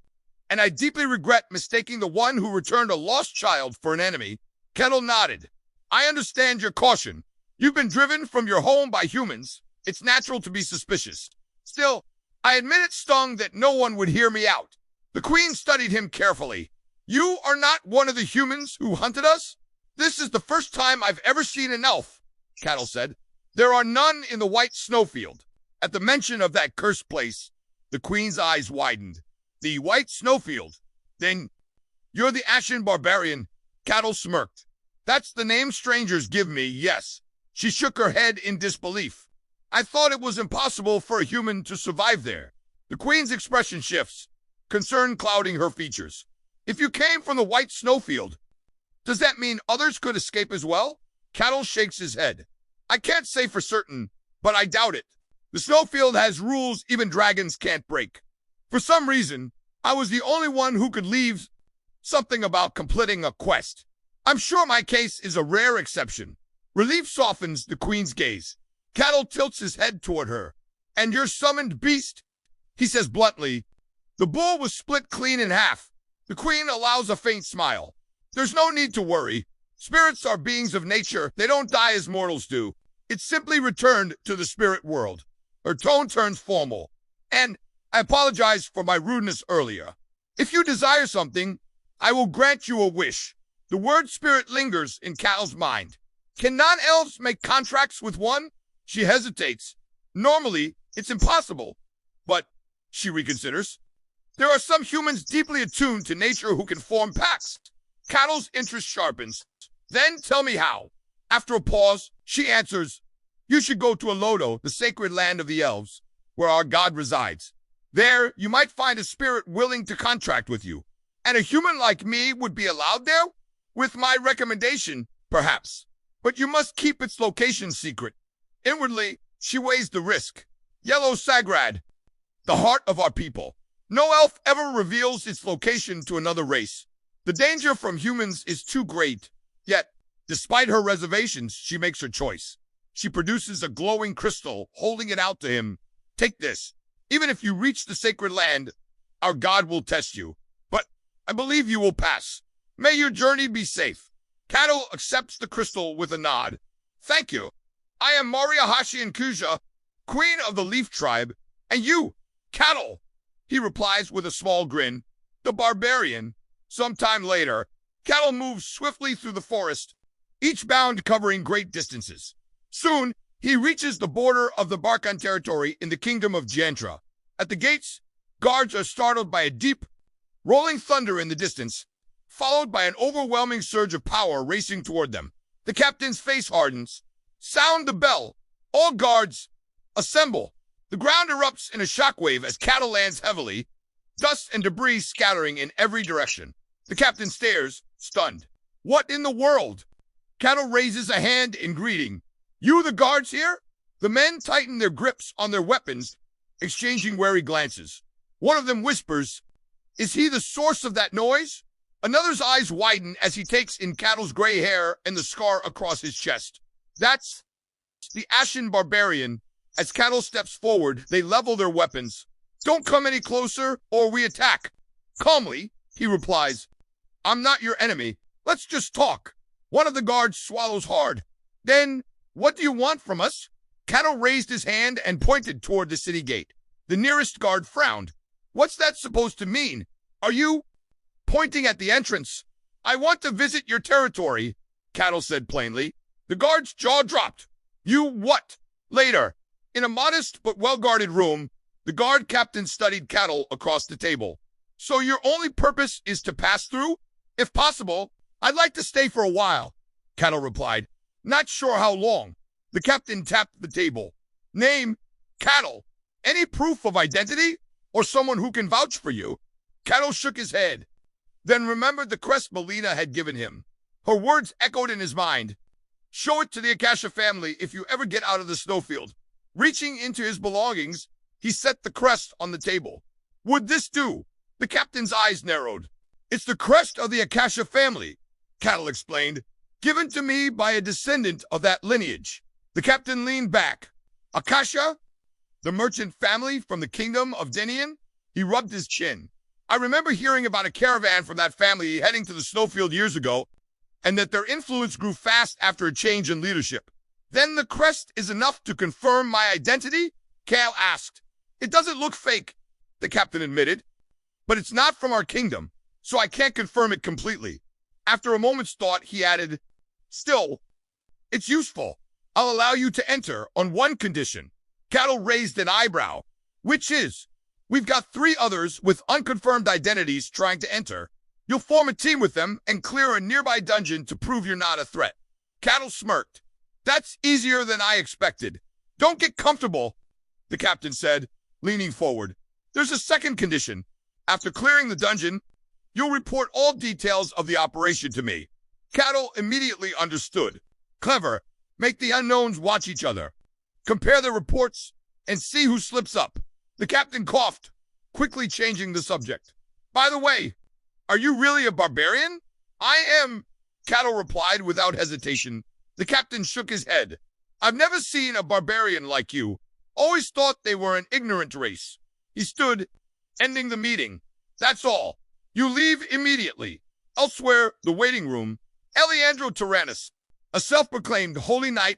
and I deeply regret mistaking the one who returned a lost child for an enemy. Kettle nodded. I understand your caution. You've been driven from your home by humans. It's natural to be suspicious. Still, I admit it stung that no one would hear me out. The queen studied him carefully. You are not one of the humans who hunted us? This is the first time I've ever seen an elf, Cattle said. There are none in the white snowfield. At the mention of that cursed place, the queen's eyes widened. The white snowfield? Then you're the ashen barbarian, Cattle smirked. That's the name strangers give me, yes. She shook her head in disbelief. I thought it was impossible for a human to survive there. The queen's expression shifts, concern clouding her features. If you came from the white snowfield, does that mean others could escape as well? Cattle shakes his head. I can't say for certain, but I doubt it. The snowfield has rules even dragons can't break. For some reason, I was the only one who could leave something about completing a quest. I'm sure my case is a rare exception. Relief softens the queen's gaze. Cattle tilts his head toward her. And your summoned beast? He says bluntly. The bull was split clean in half. The queen allows a faint smile. There's no need to worry. Spirits are beings of nature. They don't die as mortals do. It's simply returned to the spirit world. Her tone turns formal. And I apologize for my rudeness earlier. If you desire something, I will grant you a wish. The word spirit lingers in Cattle's mind. Can non-elves make contracts with one? She hesitates. Normally, it's impossible. But she reconsiders. There are some humans deeply attuned to nature who can form pacts. Cattle's interest sharpens. Then tell me how. After a pause, she answers, you should go to Alodo, the sacred land of the elves, where our god resides. There, you might find a spirit willing to contract with you. And a human like me would be allowed there? With my recommendation, perhaps. But you must keep its location secret. Inwardly, she weighs the risk. Yellow Sagrad, the heart of our people. No elf ever reveals its location to another race. The danger from humans is too great. Yet, despite her reservations, she makes her choice. She produces a glowing crystal, holding it out to him. Take this. Even if you reach the sacred land, our god will test you. But I believe you will pass. May your journey be safe. Cattle accepts the crystal with a nod. Thank you. I am Mariahashi and Kuja, queen of the Leaf Tribe, and you, Cattle, he replies with a small grin. The barbarian. Sometime later, Cattle moves swiftly through the forest, each bound covering great distances. Soon, he reaches the border of the Barkan territory in the kingdom of Jantra. At the gates, guards are startled by a deep, rolling thunder in the distance, followed by an overwhelming surge of power racing toward them. The captain's face hardens. Sound the bell. All guards, assemble. The ground erupts in a shockwave as Cattle lands heavily, dust and debris scattering in every direction. The captain stares, stunned. What in the world? Cattle raises a hand in greeting. You the guards here? The men tighten their grips on their weapons, exchanging wary glances. One of them whispers, is he the source of that noise? Another's eyes widen as he takes in Cattle's gray hair and the scar across his chest. That's the Ashen Barbarian. As Cattle steps forward, they level their weapons. Don't come any closer, or we attack. Calmly, he replies, I'm not your enemy. Let's just talk. One of the guards swallows hard. Then, what do you want from us? Cattle raised his hand and pointed toward the city gate. The nearest guard frowned. What's that supposed to mean? Are you pointing at the entrance? I want to visit your territory, Cattle said plainly. The guard's jaw dropped. You what? Later, in a modest but well-guarded room, the guard captain studied Cattle across the table. So your only purpose is to pass through? If possible, I'd like to stay for a while, Cattle replied. Not sure how long. The captain tapped the table. Name, Cattle. Any proof of identity? Or someone who can vouch for you? Cattle shook his head, then remembered the crest Melina had given him. Her words echoed in his mind. Show it to the Akasha family if you ever get out of the snowfield. Reaching into his belongings, he set the crest on the table. Would this do? The captain's eyes narrowed. It's the crest of the Akasha family, Cattle explained, given to me by a descendant of that lineage. The captain leaned back. Akasha? The merchant family from the kingdom of Denian? He rubbed his chin. I remember hearing about a caravan from that family heading to the snowfield years ago, and that their influence grew fast after a change in leadership. Then the crest is enough to confirm my identity? Cal asked. It doesn't look fake, the captain admitted, but it's not from our kingdom, so I can't confirm it completely. After a moment's thought, he added, Still, it's useful. I'll allow you to enter on one condition. Cattle raised an eyebrow. Which is? We've got 3 others with unconfirmed identities trying to enter. You'll form a team with them and clear a nearby dungeon to prove you're not a threat. Cattle smirked. That's easier than I expected. Don't get comfortable, the captain said, leaning forward. There's a second condition. After clearing the dungeon, you'll report all details of the operation to me. Cattle immediately understood. Clever. Make the unknowns watch each other. Compare the reports and see who slips up. The captain coughed, quickly changing the subject. By the way, are you really a barbarian? I am, Cattle replied without hesitation. The captain shook his head. I've never seen a barbarian like you. Always thought they were an ignorant race. He stood, ending the meeting. That's all. You leave immediately. Elsewhere, the waiting room, Eliandro Tyrannus, a self-proclaimed holy knight,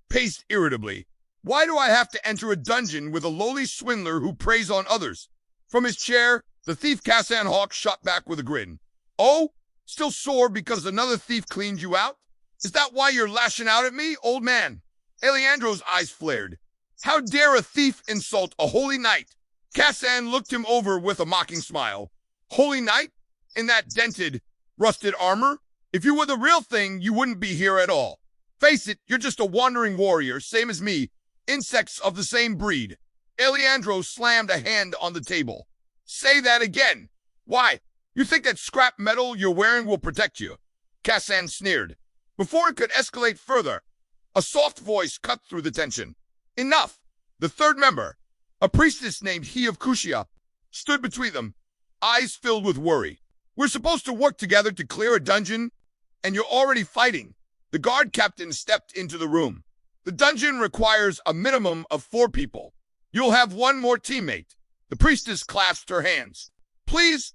paced irritably. Why do I have to enter a dungeon with a lowly swindler who preys on others? From his chair, the thief Kassan Hawk shot back with a grin. Oh, still sore because another thief cleaned you out? Is that why you're lashing out at me, old man? Eliandro's eyes flared. How dare a thief insult a holy knight? Kassan looked him over with a mocking smile. Holy knight? In that dented, rusted armor? If you were the real thing, you wouldn't be here at all. Face it, you're just a wandering warrior, same as me. Insects of the same breed. Eliandro slammed a hand on the table. Say that again. Why? You think that scrap metal you're wearing will protect you? Kassan sneered. Before it could escalate further, a soft voice cut through the tension. Enough! The third member, a priestess named He of Kushia, stood between them, eyes filled with worry. We're supposed to work together to clear a dungeon, and you're already fighting. The guard captain stepped into the room. The dungeon requires a minimum of 4 people. You'll have 1 more teammate. The priestess clasped her hands. Please,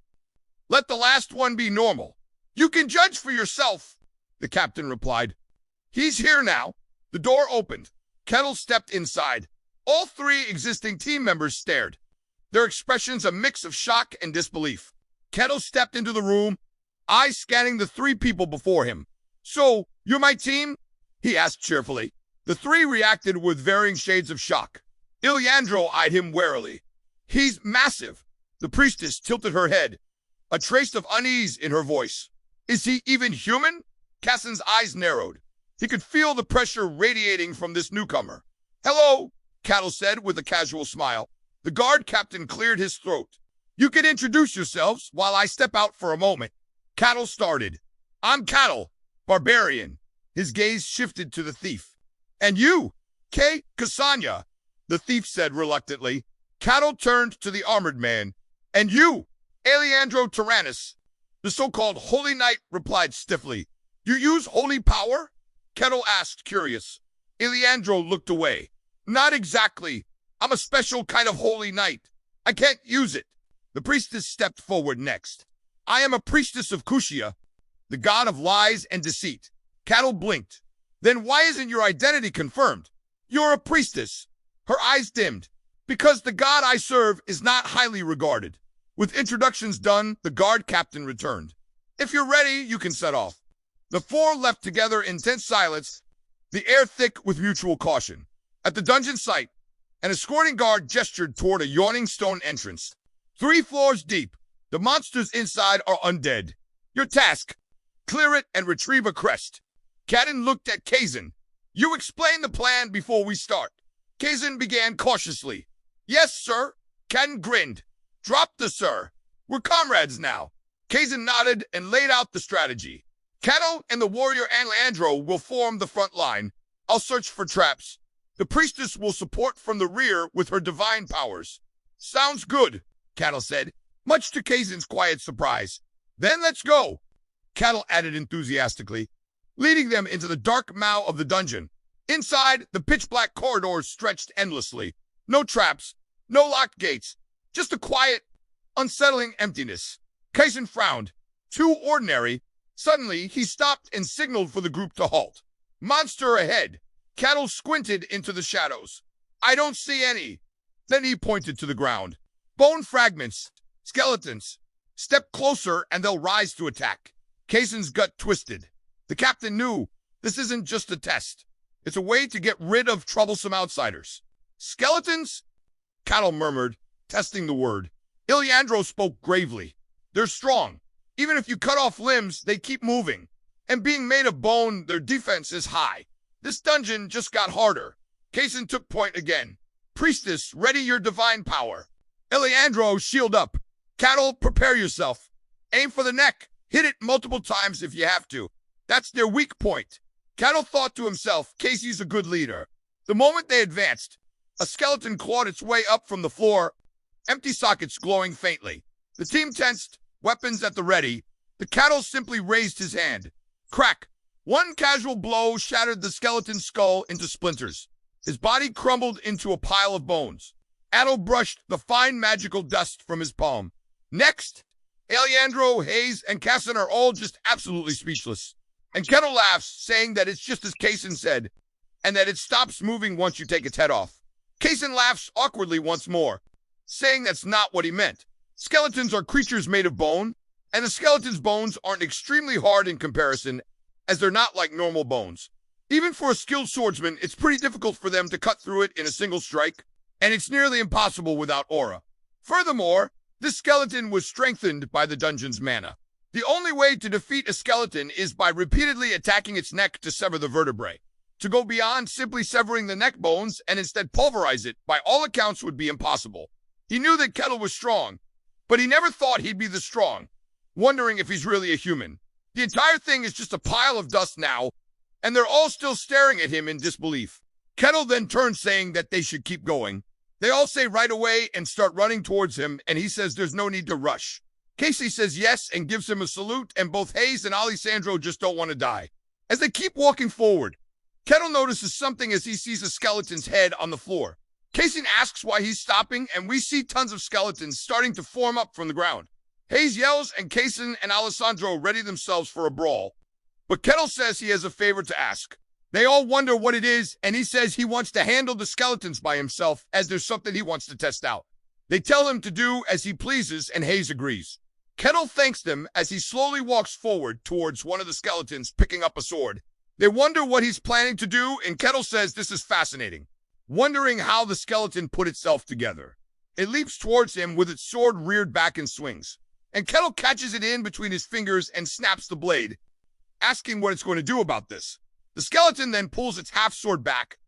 let the last one be normal. You can judge for yourself, the captain replied. He's here now. The door opened. Kettle stepped inside. All 3 existing team members stared, their expressions a mix of shock and disbelief. Kettle stepped into the room, eyes scanning the 3 people before him. So, you're my team? He asked cheerfully. The 3 reacted with varying shades of shock. Eliandro eyed him warily. He's massive. The priestess tilted her head, a trace of unease in her voice. Is he even human? Kassan's eyes narrowed. He could feel the pressure radiating from this newcomer. Hello, Cattle said with a casual smile. The guard captain cleared his throat. You can introduce yourselves while I step out for a moment. Cattle started. I'm Cattle, barbarian. His gaze shifted to the thief. And you, Kay Kasanya, the thief said reluctantly. Cattle turned to the armored man. And you, Eliandro Tyrannus, the so-called holy knight replied stiffly. You use holy power? Kettle asked, curious. Eliandro looked away. Not exactly. I'm a special kind of holy knight. I can't use it. The priestess stepped forward next. I am a priestess of Kushia, the god of lies and deceit. Cattle blinked. Then why isn't your identity confirmed? You're a priestess. Her eyes dimmed. Because the god I serve is not highly regarded. With introductions done, the guard captain returned. If you're ready, you can set off. The 4 left together in tense silence, the air thick with mutual caution. At the dungeon site, an escorting guard gestured toward a yawning stone entrance. 3 floors deep, the monsters inside are undead. Your task, clear it and retrieve a crest. Cadden looked at Kazan. You explain the plan before we start. Kazan began cautiously. Yes, sir. Cadden grinned. Drop the sir. We're comrades now. Kazan nodded and laid out the strategy. Cattle and the warrior Eliandro will form the front line. I'll search for traps. The priestess will support from the rear with her divine powers. Sounds good, Cattle said. much to Kaizen's quiet surprise. Then let's go, Cattle added enthusiastically, leading them into the dark maw of the dungeon. Inside, the pitch-black corridors stretched endlessly. No traps, no locked gates, just a quiet, unsettling emptiness. Kaizen frowned. Too ordinary. Suddenly, he stopped and signaled for the group to halt. Monster ahead. Cattle squinted into the shadows. I don't see any. Then he pointed to the ground. Bone fragments. Skeletons. Step closer and they'll rise to attack. Kaizen's gut twisted. The captain knew this isn't just a test. It's a way to get rid of troublesome outsiders. Skeletons? Cattle murmured, testing the word. Ileandro spoke gravely. They're strong. Even if you cut off limbs, they keep moving. And being made of bone, their defense is high. This dungeon just got harder. Kaizen took point again. Priestess, ready your divine power. Ileandro, shield up. Cattle, prepare yourself. Aim for the neck. Hit it multiple times if you have to. That's their weak point. Cattle thought to himself, Casey's a good leader. The moment they advanced, a skeleton clawed its way up from the floor, empty sockets glowing faintly. The team tensed, weapons at the ready. The cattle simply raised his hand. Crack! One casual blow shattered the skeleton's skull into splinters. His body crumbled into a pile of bones. Addo brushed the fine magical dust from his palm. Next, Ileandro, Hayes, and Casson are all just absolutely speechless. And Kettle laughs, saying that it's just as Kaizen said, and that it stops moving once you take its head off. Kaizen laughs awkwardly once more, saying that's not what he meant. Skeletons are creatures made of bone, and the skeleton's bones aren't extremely hard in comparison, as they're not like normal bones. Even for a skilled swordsman, it's pretty difficult for them to cut through it in a single strike, and it's nearly impossible without aura. Furthermore, this skeleton was strengthened by the dungeon's mana. The only way to defeat a skeleton is by repeatedly attacking its neck to sever the vertebrae. To go beyond simply severing the neck bones and instead pulverize it, by all accounts, would be impossible. He knew that Kettle was strong, but he never thought he'd be this strong, wondering if he's really a human. The entire thing is just a pile of dust now, and they're all still staring at him in disbelief. Kettle then turns, saying that they should keep going. They all say right away and start running towards him, and he says there's no need to rush. Casey says yes and gives him a salute, and both Hayes and Alessandro just don't want to die. As they keep walking forward, Kettle notices something as he sees a skeleton's head on the floor. Casey asks why he's stopping, and we see tons of skeletons starting to form up from the ground. Hayes yells, and Casey and Alessandro ready themselves for a brawl. But Kettle says he has a favor to ask. They all wonder what it is, and he says he wants to handle the skeletons by himself, as there's something he wants to test out. They tell him to do as he pleases, and Hayes agrees. Kettle thanks them as he slowly walks forward towards one of the skeletons, picking up a sword. They wonder what he's planning to do, and Kettle says this is fascinating, wondering how the skeleton put itself together. It leaps towards him with its sword reared back and swings, and Kettle catches it in between his fingers and snaps the blade, asking what it's going to do about this. The skeleton then pulls its half-sword back,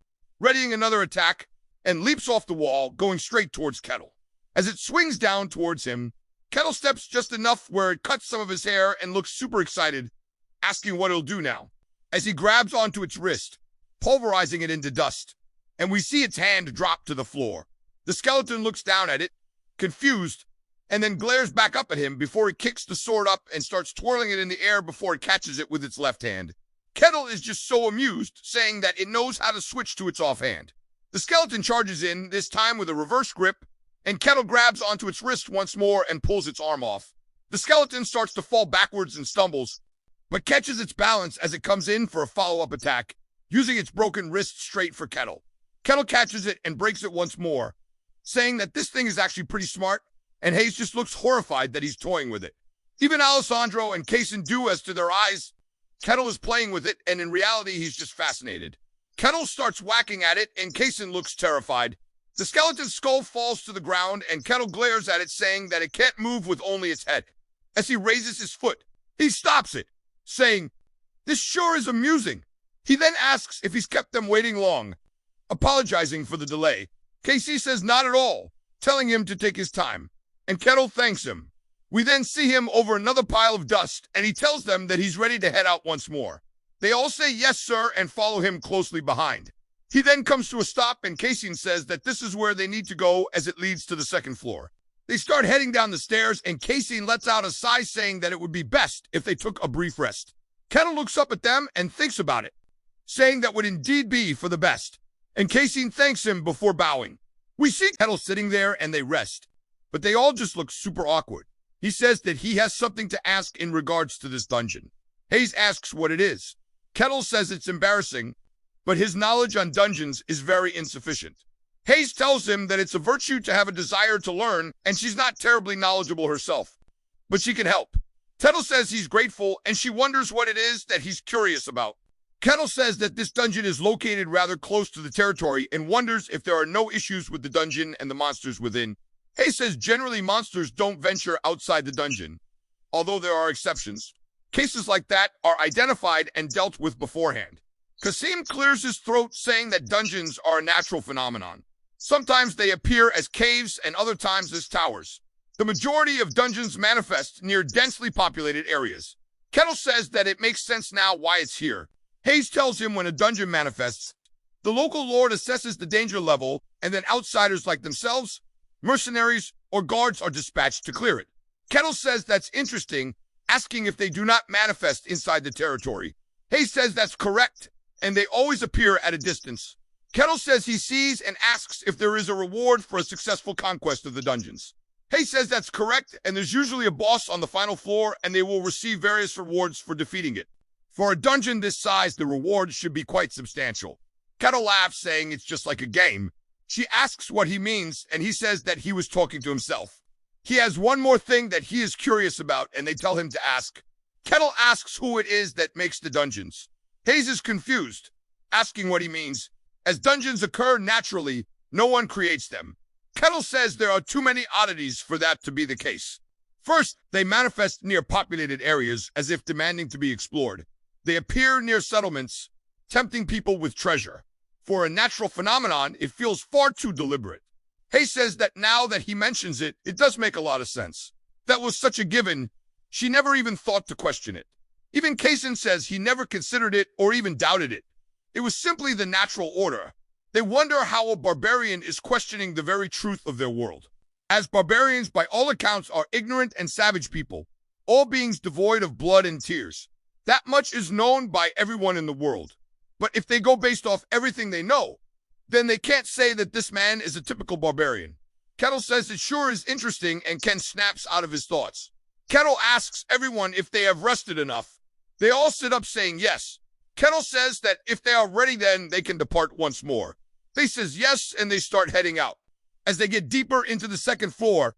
readying another attack, and leaps off the wall, going straight towards Kettle. As it swings down towards him, Kettle steps just enough where it cuts some of his hair and looks super excited, asking what it'll do now, as he grabs onto its wrist, pulverizing it into dust, and we see its hand drop to the floor. The skeleton looks down at it, confused, and then glares back up at him before he kicks the sword up and starts twirling it in the air before it catches it with its left hand. Kettle is just so amused, saying that it knows how to switch to its offhand. The skeleton charges in, this time with a reverse grip, and Kettle grabs onto its wrist once more and pulls its arm off. The skeleton starts to fall backwards and stumbles, but catches its balance as it comes in for a follow-up attack, using its broken wrist straight for Kettle. Kettle catches it and breaks it once more, saying that this thing is actually pretty smart, and Hayes just looks horrified that he's toying with it. Even Alessandro and Kaysen do as to their eyes. Kettle is playing with it, and in reality, he's just fascinated. Kettle starts whacking at it, and Kaysen looks terrified. The skeleton's skull falls to the ground, and Kettle glares at it, saying that it can't move with only its head. As he raises his foot, he stops it, saying, "This sure is amusing." He then asks if he's kept them waiting long, apologizing for the delay. Casey says not at all, telling him to take his time, and Kettle thanks him. We then see him over another pile of dust, and he tells them that he's ready to head out once more. They all say yes, sir, and follow him closely behind. He then comes to a stop, and Casey says that this is where they need to go as it leads to the second floor. They start heading down the stairs, and Casey lets out a sigh saying that it would be best if they took a brief rest. Kettle looks up at them and thinks about it, saying that would indeed be for the best, and Casey thanks him before bowing. We see Kettle sitting there and they rest, but they all just look super awkward. He says that he has something to ask in regards to this dungeon. Hayes asks what it is. Kettle says it's embarrassing, but his knowledge on dungeons is very insufficient. Hayes tells him that it's a virtue to have a desire to learn, and she's not terribly knowledgeable herself, but she can help. Kettle says he's grateful, and she wonders what it is that he's curious about. Kettle says that this dungeon is located rather close to the territory and wonders if there are no issues with the dungeon and the monsters within. Hayes says generally monsters don't venture outside the dungeon, although there are exceptions. Cases like that are identified and dealt with beforehand. Kasim clears his throat, saying that dungeons are a natural phenomenon. Sometimes they appear as caves and other times as towers. The majority of dungeons manifest near densely populated areas. Kettle says that it makes sense now why it's here. Hayes tells him when a dungeon manifests, the local lord assesses the danger level, and then outsiders like themselves, mercenaries, or guards are dispatched to clear it. Kettle says that's interesting, asking if they do not manifest inside the territory. Hayes says that's correct, and they always appear at a distance. Kettle says he sees and asks if there is a reward for a successful conquest of the dungeons. Hayes says that's correct, and there's usually a boss on the final floor, and they will receive various rewards for defeating it. For a dungeon this size, the reward should be quite substantial. Kettle laughs, saying it's just like a game. She asks what he means, and he says that he was talking to himself. He has one more thing that he is curious about, and they tell him to ask. Kettle asks who it is that makes the dungeons. Hayes is confused, asking what he means. As dungeons occur naturally, no one creates them. Kettle says there are too many oddities for that to be the case. First, they manifest near populated areas as if demanding to be explored. They appear near settlements, tempting people with treasure. For a natural phenomenon, it feels far too deliberate. Hayes says that now that he mentions it, it does make a lot of sense. That was such a given, she never even thought to question it. Even Kaysen says he never considered it or even doubted it. It was simply the natural order. They wonder how a barbarian is questioning the very truth of their world. As barbarians, by all accounts, are ignorant and savage people, all beings devoid of blood and tears. That much is known by everyone in the world. But if they go based off everything they know, then they can't say that this man is a typical barbarian. Kettle says it sure is interesting, and Ken snaps out of his thoughts. Kettle asks everyone if they have rested enough. They all sit up saying yes. Kettle says that if they are ready, then they can depart once more. They says yes, and they start heading out. As they get deeper into the second floor,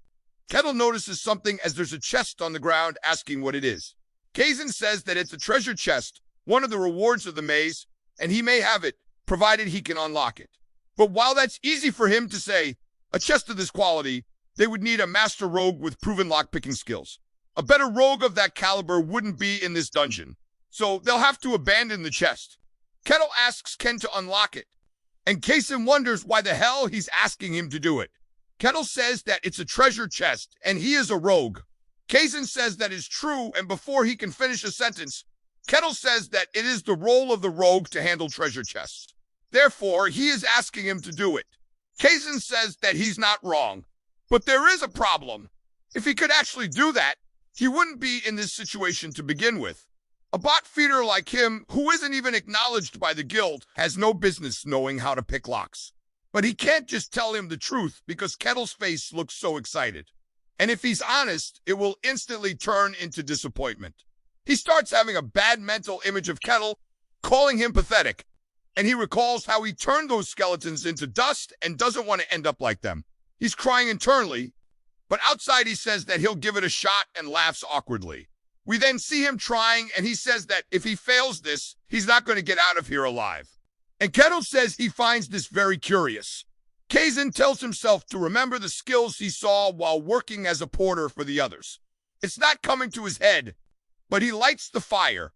Kettle notices something as there's a chest on the ground, asking what it is. Kazan says that it's a treasure chest, one of the rewards of the maze, and he may have it, provided he can unlock it. But while that's easy for him to say, a chest of this quality, they would need a master rogue with proven lockpicking skills. A better rogue of that caliber wouldn't be in this dungeon, so they'll have to abandon the chest. Kettle asks Ken to unlock it, and Kaysen wonders why the hell he's asking him to do it. Kettle says that it's a treasure chest, and he is a rogue. Kaysen says that is true, and before he can finish a sentence, Kettle says that it is the role of the rogue to handle treasure chests. Therefore, he is asking him to do it. Kaysen says that he's not wrong, but there is a problem. If he could actually do that, he wouldn't be in this situation to begin with. A bot feeder like him, who isn't even acknowledged by the guild, has no business knowing how to pick locks. But he can't just tell him the truth because Kettle's face looks so excited. And if he's honest, it will instantly turn into disappointment. He starts having a bad mental image of Kettle, calling him pathetic, and he recalls how he turned those skeletons into dust and doesn't want to end up like them. He's crying internally, but outside he says that he'll give it a shot and laughs awkwardly. We then see him trying, and he says that if he fails this, he's not going to get out of here alive. And Kettle says he finds this very curious. Kazan tells himself to remember the skills he saw while working as a porter for the others. It's not coming to his head, but he lights the fire,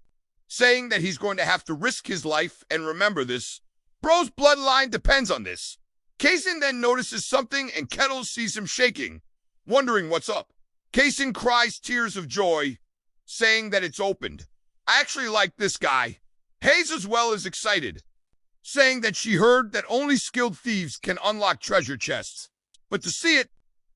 saying that he's going to have to risk his life and remember this. Bro's bloodline depends on this. Kazan then notices something, and Kettle sees him shaking, wondering what's up. Kazan cries tears of joy, saying that it's opened. I actually like this guy. Hayes as well is excited, saying that she heard that only skilled thieves can unlock treasure chests. But to see it,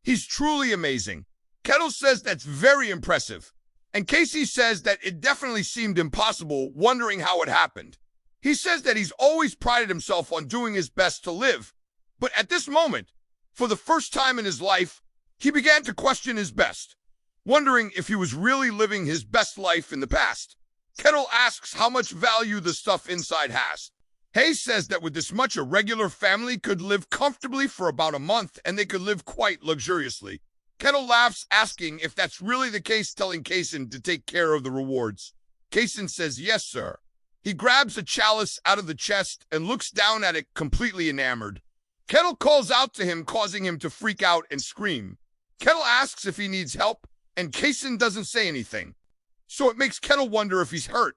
He's truly amazing. Kettle says that's very impressive. And Casey says that it definitely seemed impossible, wondering how it happened. He says that he's always prided himself on doing his best to live. But at this moment, for the first time in his life, he began to question his best, wondering if he was really living his best life in the past. Kettle asks how much value the stuff inside has. Hayes says that with this much, a regular family could live comfortably for about a month, and they could live quite luxuriously. Kettle laughs, asking if that's really the case, telling Kaysen to take care of the rewards. Kaysen says, yes, sir. He grabs a chalice out of the chest and looks down at it, completely enamored. Kettle calls out to him, causing him to freak out and scream. Kettle asks if he needs help, and Kaysen doesn't say anything. So it makes Kettle wonder if he's hurt.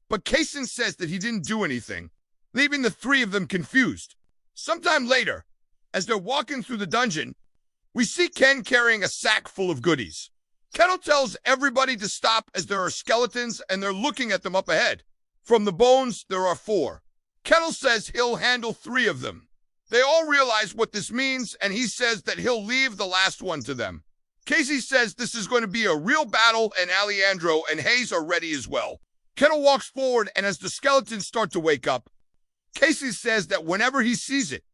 But Kaysen says that he didn't do anything, leaving the three of them confused. Sometime later, as they're walking through the dungeon, we see Ken carrying a sack full of goodies. Kettle tells everybody to stop as there are skeletons and they're looking at them up ahead. From the bones, there are 4. Kettle says he'll handle 3 of them. They all realize what this means, and he says that he'll leave the last one to them. Casey says this is going to be a real battle, and Alejandro and Hayes are ready as well. Kettle walks forward, and as the skeletons start to wake up, Casey says that whenever he sees it,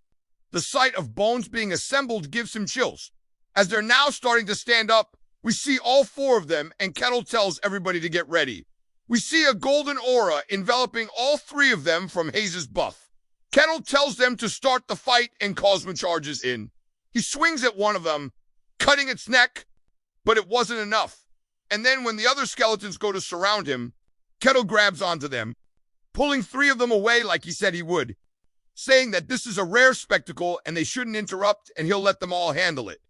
the sight of bones being assembled gives him chills. As they're now starting to stand up, we see all 4 of them, and Kettle tells everybody to get ready. We see a golden aura enveloping all 3 of them from Hayes' buff. Kettle tells them to start the fight, and Cosmo charges in. He swings at one of them, cutting its neck, but it wasn't enough. And then when the other skeletons go to surround him, Kettle grabs onto them, pulling 3 of them away like he said he would, saying that this is a rare spectacle and they shouldn't interrupt and he'll let them all handle it.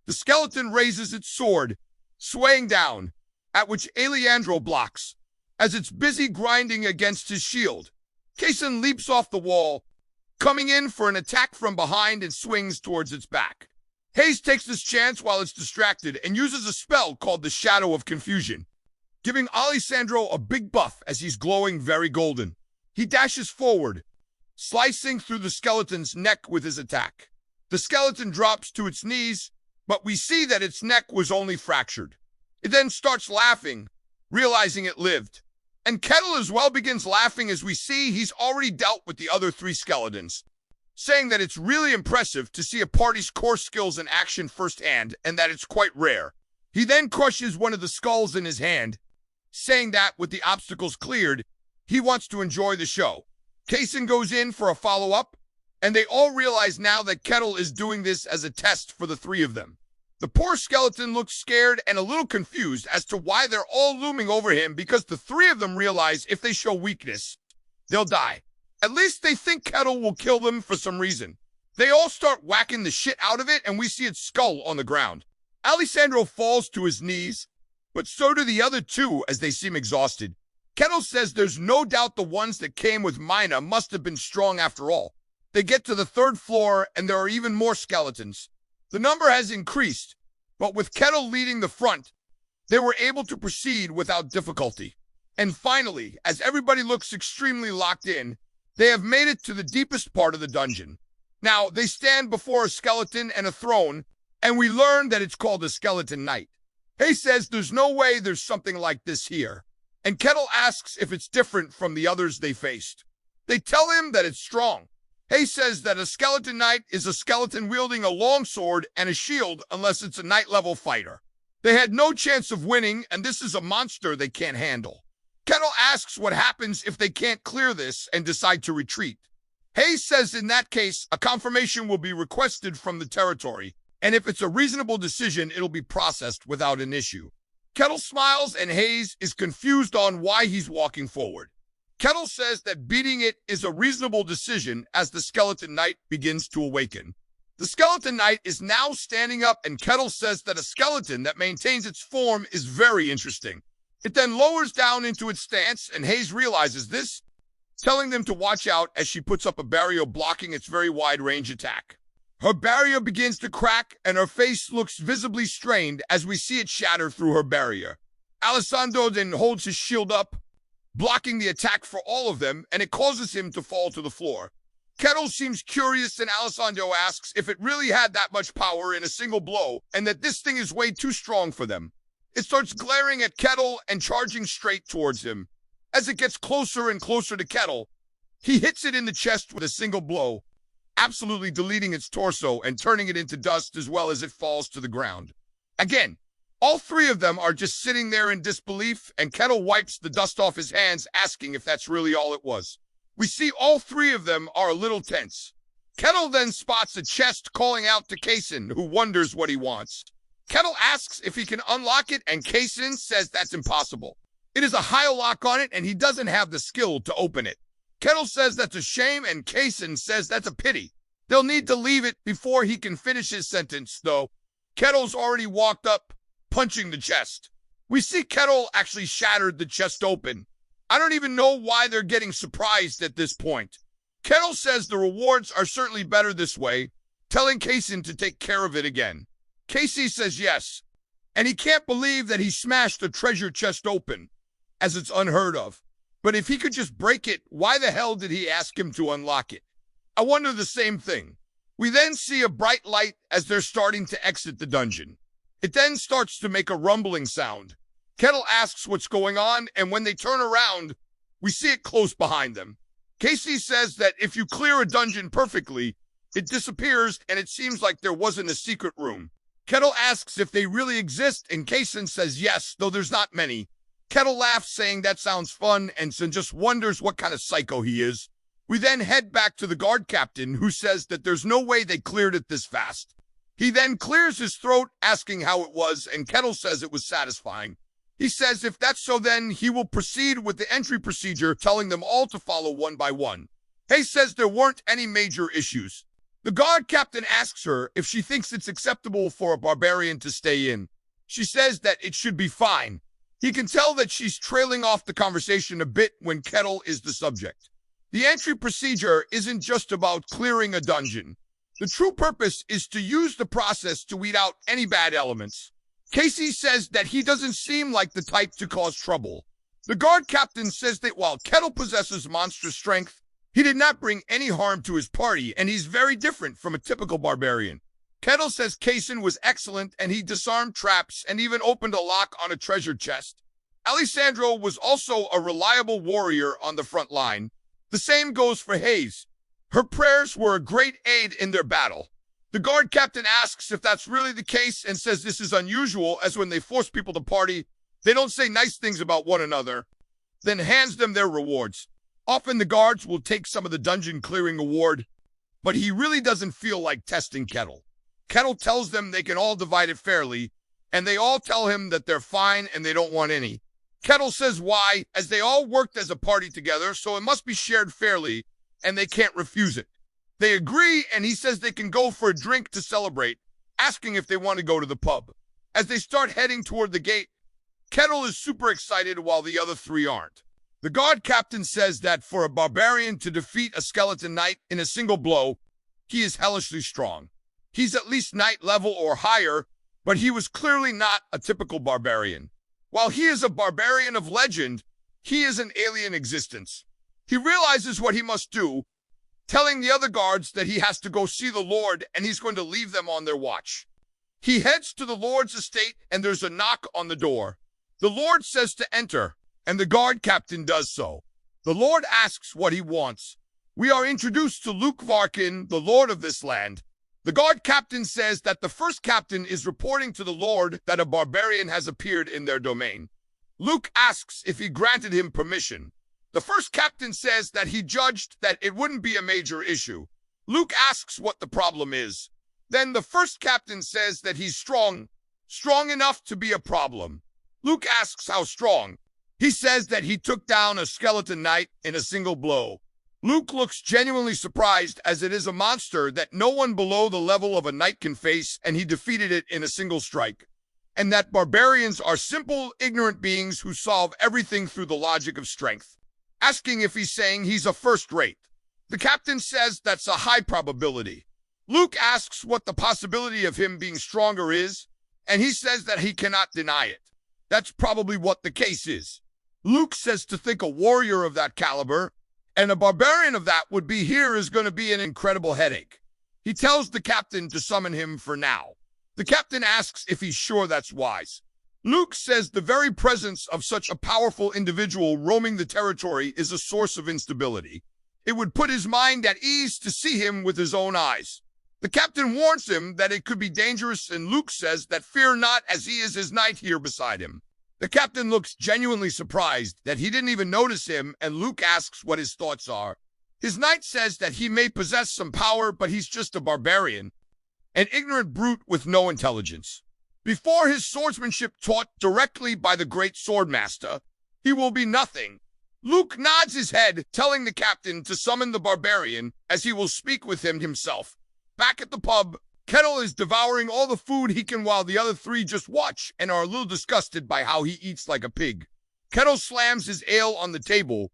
The skeleton raises its sword, swaying down, at which Alejandro blocks, as it's busy grinding against his shield. Kaysen leaps off the wall, coming in for an attack from behind and swings towards its back. Hayes takes this chance while it's distracted and uses a spell called the Shadow of Confusion, giving Alessandro a big buff as he's glowing very golden. He dashes forward, slicing through the skeleton's neck with his attack. The skeleton drops to its knees, but we see that its neck was only fractured. It then starts laughing, realizing it lived. And Kettle as well begins laughing as we see he's already dealt with the other 3 skeletons, saying that it's really impressive to see a party's core skills in action firsthand and that it's quite rare. He then crushes one of the skulls in his hand, saying that with the obstacles cleared, he wants to enjoy the show. Kaysen goes in for a follow-up, and they all realize now that Kettle is doing this as a test for the 3 of them. The poor skeleton looks scared and a little confused as to why they're all looming over him, because the 3 of them realize if they show weakness, they'll die. At least they think Kettle will kill them for some reason. They all start whacking the shit out of it, and we see its skull on the ground. Alessandro falls to his knees, but so do the other 2 as they seem exhausted. Kettle says there's no doubt the ones that came with Mina must have been strong after all. They get to the 3rd floor, and there are even more skeletons. The number has increased, but with Kettle leading the front, they were able to proceed without difficulty. And finally, as everybody looks extremely locked in, they have made it to the deepest part of the dungeon. Now, they stand before a skeleton and a throne, and we learn that it's called a skeleton knight. Hay says there's no way there's something like this here, and Kettle asks if it's different from the others they faced. They tell him that it's strong. Hay says that a skeleton knight is a skeleton wielding a long sword and a shield unless it's a knight-level fighter. They had no chance of winning, and this is a monster they can't handle. Kettle asks what happens if they can't clear this and decide to retreat. Hay says in that case, a confirmation will be requested from the territory, and if it's a reasonable decision, it'll be processed without an issue. Kettle smiles, and Hayes is confused on why he's walking forward. Kettle says that beating it is a reasonable decision as the skeleton knight begins to awaken. The skeleton knight is now standing up, and Kettle says that a skeleton that maintains its form is very interesting. It then lowers down into its stance, and Hayes realizes this, telling them to watch out as she puts up a barrier blocking its very wide-range attack. Her barrier begins to crack, and her face looks visibly strained as we see it shatter through her barrier. Alessandro then holds his shield up, blocking the attack for all of them, and it causes him to fall to the floor. Kettle seems curious and Alessandro asks if it really had that much power in a single blow and that this thing is way too strong for them. It starts glaring at Kettle and charging straight towards him. As it gets closer and closer to Kettle, he hits it in the chest with a single blow, absolutely deleting its torso and turning it into dust as well as it falls to the ground. Again, all three of them are just sitting there in disbelief, and Kettle wipes the dust off his hands, asking if that's really all it was. We see all three of them are a little tense. Kettle then spots a chest calling out to Kaysen, who wonders what he wants. Kettle asks if he can unlock it, and Kaysen says that's impossible. It is a high lock on it, and he doesn't have the skill to open it. Kettle says that's a shame, and Kaysen says that's a pity. They'll need to leave it before he can finish his sentence, though. Kettle's already walked up, punching the chest. We see Kettle actually shattered the chest open. I don't even know why they're getting surprised at this point. Kettle says the rewards are certainly better this way, telling Kaysen to take care of it again. Casey says yes, and he can't believe that he smashed a treasure chest open, as it's unheard of. But if he could just break it, why the hell did he ask him to unlock it? I wonder the same thing. We then see a bright light as they're starting to exit the dungeon. It then starts to make a rumbling sound. Kettle asks what's going on, and when they turn around, we see it close behind them. Casey says that if you clear a dungeon perfectly, it disappears, and it seems like there wasn't a secret room. Kettle asks if they really exist, and Kaysen says yes, though there's not many. Kettle laughs, saying that sounds fun, and just wonders what kind of psycho he is. We then head back to the guard captain, who says that there's no way they cleared it this fast. He then clears his throat, asking how it was, and Kettle says it was satisfying. He says if that's so, then he will proceed with the entry procedure, telling them all to follow one by one. Hay says there weren't any major issues. The guard captain asks her if she thinks it's acceptable for a barbarian to stay in. She says that it should be fine. He can tell that she's trailing off the conversation a bit when Kettle is the subject. The entry procedure isn't just about clearing a dungeon. The true purpose is to use the process to weed out any bad elements. Casey says that he doesn't seem like the type to cause trouble. The guard captain says that while Kettle possesses monstrous strength, he did not bring any harm to his party, and he's very different from a typical barbarian. Kettle says Kaysen was excellent, and he disarmed traps and even opened a lock on a treasure chest. Alessandro was also a reliable warrior on the front line. The same goes for Hayes. Her prayers were a great aid in their battle. The guard captain asks if that's really the case and says this is unusual, as when they force people to party, they don't say nice things about one another, then hands them their rewards. Often the guards will take some of the dungeon clearing award, but he really doesn't feel like testing Kettle. Kettle tells them they can all divide it fairly, and they all tell him that they're fine and they don't want any. Kettle says why, as they all worked as a party together, so it must be shared fairly, and they can't refuse it. They agree, and he says they can go for a drink to celebrate, asking if they want to go to the pub. As they start heading toward the gate, Kettle is super excited while the other three aren't. The guard captain says that for a barbarian to defeat a skeleton knight in a single blow, he is hellishly strong. He's at least knight level or higher, but he was clearly not a typical barbarian. While he is a barbarian of legend, he is an alien existence. He realizes what he must do, telling the other guards that he has to go see the Lord and he's going to leave them on their watch. He heads to the Lord's estate and there's a knock on the door. The Lord says to enter, and the guard captain does so. The Lord asks what he wants. We are introduced to Luke Varkin, the Lord of this land. The guard captain says that the first captain is reporting to the Lord that a barbarian has appeared in their domain. Luke asks if he granted him permission. The first captain says that he judged that it wouldn't be a major issue. Luke asks what the problem is. Then the first captain says that he's strong enough to be a problem. Luke asks how strong. He says that he took down a skeleton knight in a single blow. Luke looks genuinely surprised, as it is a monster that no one below the level of a knight can face, and he defeated it in a single strike. And that barbarians are simple, ignorant beings who solve everything through the logic of strength. Asking if he's saying he's a first rate. The captain says that's a high probability. Luke asks what the possibility of him being stronger is, and he says that he cannot deny it. That's probably what the case is. Luke says to think a warrior of that caliber, And a barbarian of that would be here is going to be an incredible headache. He tells the captain to summon him for now. The captain asks if he's sure that's wise. Luke says the very presence of such a powerful individual roaming the territory is a source of instability. It would put his mind at ease to see him with his own eyes. The captain warns him that it could be dangerous, and Luke says that fear not, as he is his knight here beside him. The captain looks genuinely surprised that he didn't even notice him, and Luke asks what his thoughts are. His knight says that he may possess some power, but he's just a barbarian, an ignorant brute with no intelligence. Before his swordsmanship taught directly by the great swordmaster, he will be nothing. Luke nods his head, telling the captain to summon the barbarian, as he will speak with him himself. Back at the pub, Kettle is devouring all the food he can while the other three just watch and are a little disgusted by how he eats like a pig. Kettle slams his ale on the table,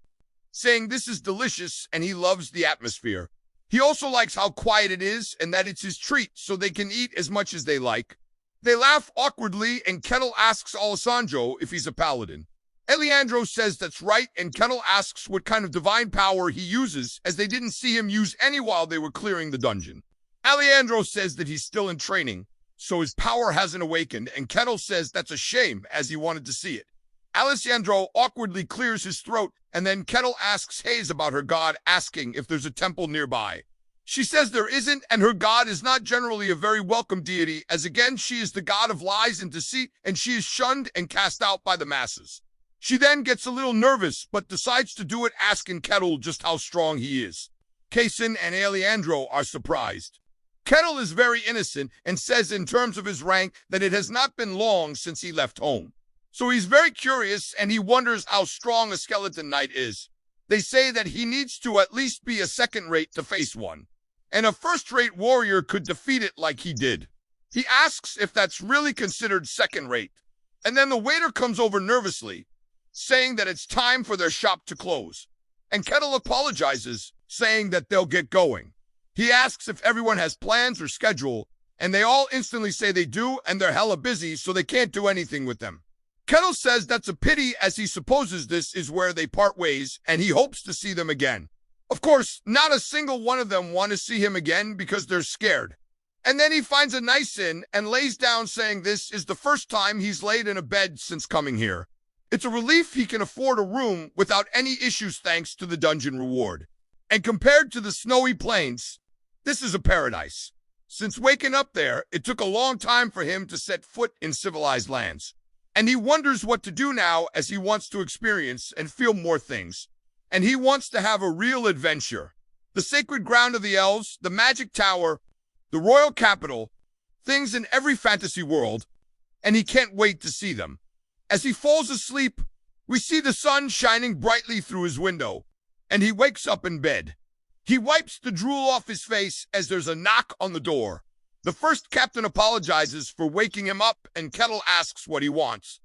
saying this is delicious and he loves the atmosphere. He also likes how quiet it is and that it's his treat so they can eat as much as they like. They laugh awkwardly and Kettle asks Alessandro if he's a paladin. Eliandro says that's right, and Kettle asks what kind of divine power he uses, as they didn't see him use any while they were clearing the dungeon. Alejandro says that he's still in training, so his power hasn't awakened, and Kettle says that's a shame, as he wanted to see it. Alessandro awkwardly clears his throat, and then Kettle asks Hayes about her god, asking if there's a temple nearby. She says there isn't, and her god is not generally a very welcome deity, as again she is the god of lies and deceit, and she is shunned and cast out by the masses. She then gets a little nervous, but decides to do it, asking Kettle just how strong he is. Kaysen and Alejandro are surprised. Kettle is very innocent and says in terms of his rank that it has not been long since he left home. So he's very curious and he wonders how strong a skeleton knight is. They say that he needs to at least be a second-rate to face one, and a first-rate warrior could defeat it like he did. He asks if that's really considered second-rate, and then the waiter comes over nervously, saying that it's time for their shop to close, and Kettle apologizes, saying that they'll get going. He asks if everyone has plans or schedule, and they all instantly say they do, and they're hella busy, so they can't do anything with them. Kettle says that's a pity, as he supposes this is where they part ways, and he hopes to see them again. Of course, not a single one of them want to see him again because they're scared. And then he finds a nice inn and lays down, saying this is the first time he's laid in a bed since coming here. It's a relief he can afford a room without any issues thanks to the dungeon reward. And compared to the snowy plains, this is a paradise. Since waking up there, it took a long time for him to set foot in civilized lands. And he wonders what to do now, as he wants to experience and feel more things. And he wants to have a real adventure. The sacred ground of the elves, the magic tower, the royal capital, things in every fantasy world, and he can't wait to see them. As he falls asleep, we see the sun shining brightly through his window, and he wakes up in bed. He wipes the drool off his face as there's a knock on the door. The first captain apologizes for waking him up, and Kettle asks what he wants.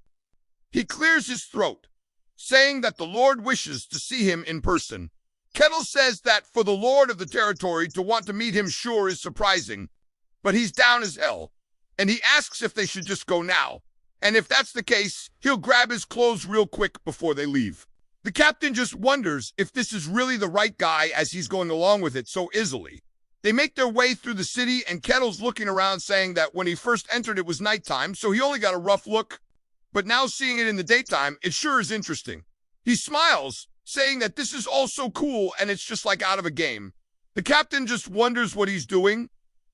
He clears his throat, saying that the Lord wishes to see him in person. Kettle says that for the Lord of the territory to want to meet him sure is surprising, but he's down as hell, and he asks if they should just go now. And if that's the case, he'll grab his clothes real quick before they leave. The captain just wonders if this is really the right guy, as he's going along with it so easily. They make their way through the city, and Kettle's looking around, saying that when he first entered it was nighttime, so he only got a rough look. But now seeing it in the daytime, it sure is interesting. He smiles, saying that this is all so cool and it's just like out of a game. The captain just wonders what he's doing,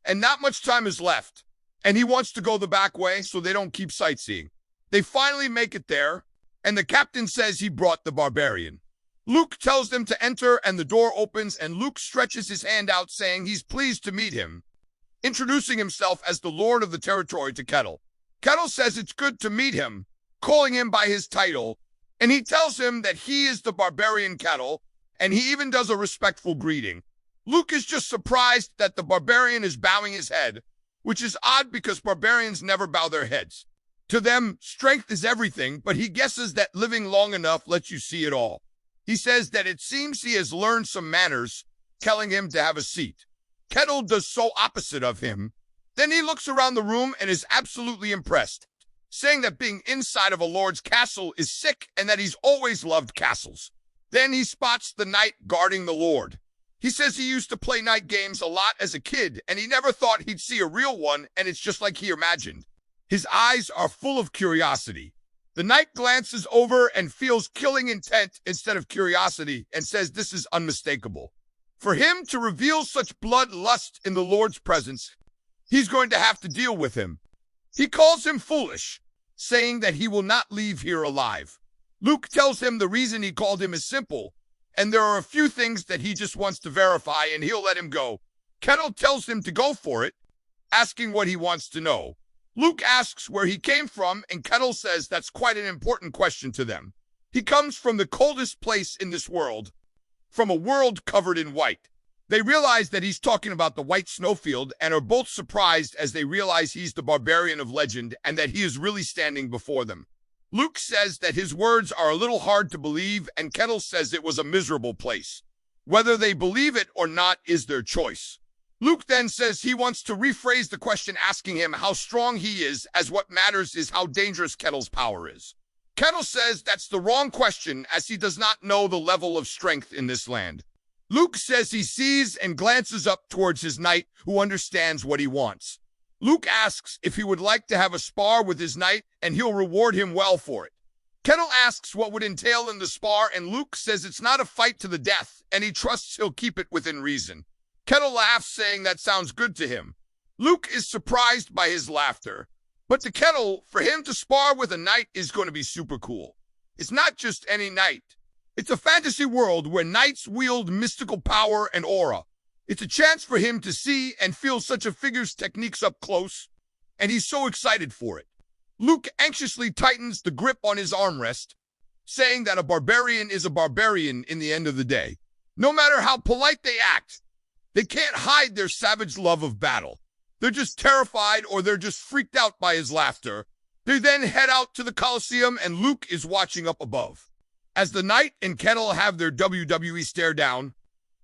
and not much time is left. And he wants to go the back way so they don't keep sightseeing. They finally make it there, and the captain says he brought the barbarian. Luke tells them to enter, and the door opens, and Luke stretches his hand out, saying he's pleased to meet him, introducing himself as the Lord of the territory to Kettle. Kettle says it's good to meet him, calling him by his title, and he tells him that he is the barbarian Kettle, and he even does a respectful greeting. Luke is just surprised that the barbarian is bowing his head, which is odd because barbarians never bow their heads. To them, strength is everything, but he guesses that living long enough lets you see it all. He says that it seems he has learned some manners, telling him to have a seat. Kettle does so opposite of him. Then he looks around the room and is absolutely impressed, saying that being inside of a lord's castle is sick and that he's always loved castles. Then he spots the knight guarding the Lord. He says he used to play night games a lot as a kid, and he never thought he'd see a real one, and it's just like he imagined. His eyes are full of curiosity. The knight glances over and feels killing intent instead of curiosity and says this is unmistakable. For him to reveal such bloodlust in the Lord's presence, he's going to have to deal with him. He calls him foolish, saying that he will not leave here alive. Luke tells him the reason he called him is simple, and there are a few things that he just wants to verify, and he'll let him go. Kettle tells him to go for it, asking what he wants to know. Luke asks where he came from, and Kettle says that's quite an important question to them. He comes from the coldest place in this world, from a world covered in white. They realize that he's talking about the white snowfield and are both surprised as they realize he's the barbarian of legend and that he is really standing before them. Luke says that his words are a little hard to believe, and Kettle says it was a miserable place. Whether they believe it or not is their choice. Luke then says he wants to rephrase the question, asking him how strong he is, as what matters is how dangerous Kettle's power is. Kettle says that's the wrong question, as he does not know the level of strength in this land. Luke says he sees and glances up towards his knight, who understands what he wants. Luke asks if he would like to have a spar with his knight, and he'll reward him well for it. Kettle asks what would entail in the spar, and Luke says it's not a fight to the death, and he trusts he'll keep it within reason. Kettle laughs, saying that sounds good to him. Luke is surprised by his laughter, but to Kettle, for him to spar with a knight is going to be super cool. It's not just any knight. It's a fantasy world where knights wield mystical power and aura. It's a chance for him to see and feel such a figure's techniques up close, and he's so excited for it. Luke anxiously tightens the grip on his armrest, saying that a barbarian is a barbarian in the end of the day. No matter how polite they act, they can't hide their savage love of battle. They're just terrified or they're just freaked out by his laughter. They then head out to the Colosseum, and Luke is watching up above. As the knight and Kettle have their WWE stare down,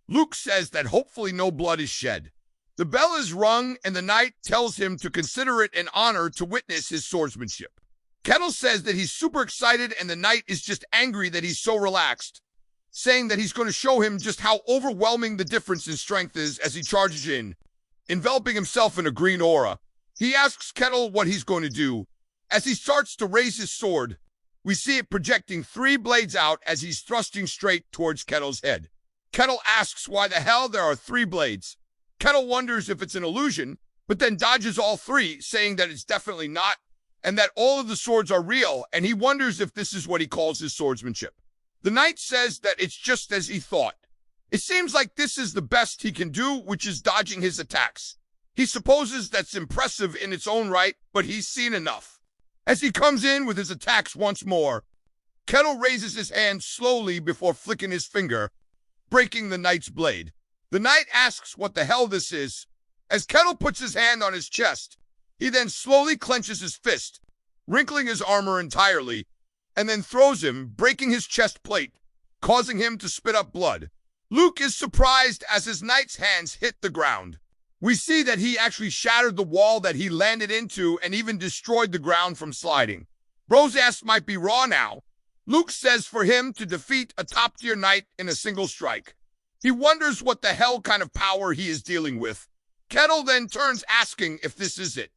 Luke says that hopefully no blood is shed. The bell is rung, and the knight tells him to consider it an honor to witness his swordsmanship. Kettle says that he's super excited, and the knight is just angry that he's so relaxed, saying that he's going to show him just how overwhelming the difference in strength is as he charges in, enveloping himself in a green aura. He asks Kettle what he's going to do. As he starts to raise his sword, we see it projecting 3 blades out as he's thrusting straight towards Kettle's head. Kettle asks why the hell there are 3 blades. Kettle wonders if it's an illusion, but then dodges all 3, saying that it's definitely not, and that all of the swords are real, and he wonders if this is what he calls his swordsmanship. The knight says that it's just as he thought. It seems like this is the best he can do, which is dodging his attacks. He supposes that's impressive in its own right, but he's seen enough. As he comes in with his attacks once more, Kettle raises his hand slowly before flicking his finger, breaking the knight's blade. The knight asks what the hell this is. As Kettle puts his hand on his chest, he then slowly clenches his fist, wrinkling his armor entirely, and then throws him, breaking his chest plate, causing him to spit up blood. Luke is surprised as his knight's hands hit the ground. We see that he actually shattered the wall that he landed into and even destroyed the ground from sliding. Bro's ass might be raw now. Luke says for him to defeat a top-tier knight in a single strike. He wonders what the hell kind of power he is dealing with. Kettle then turns, asking if this is it.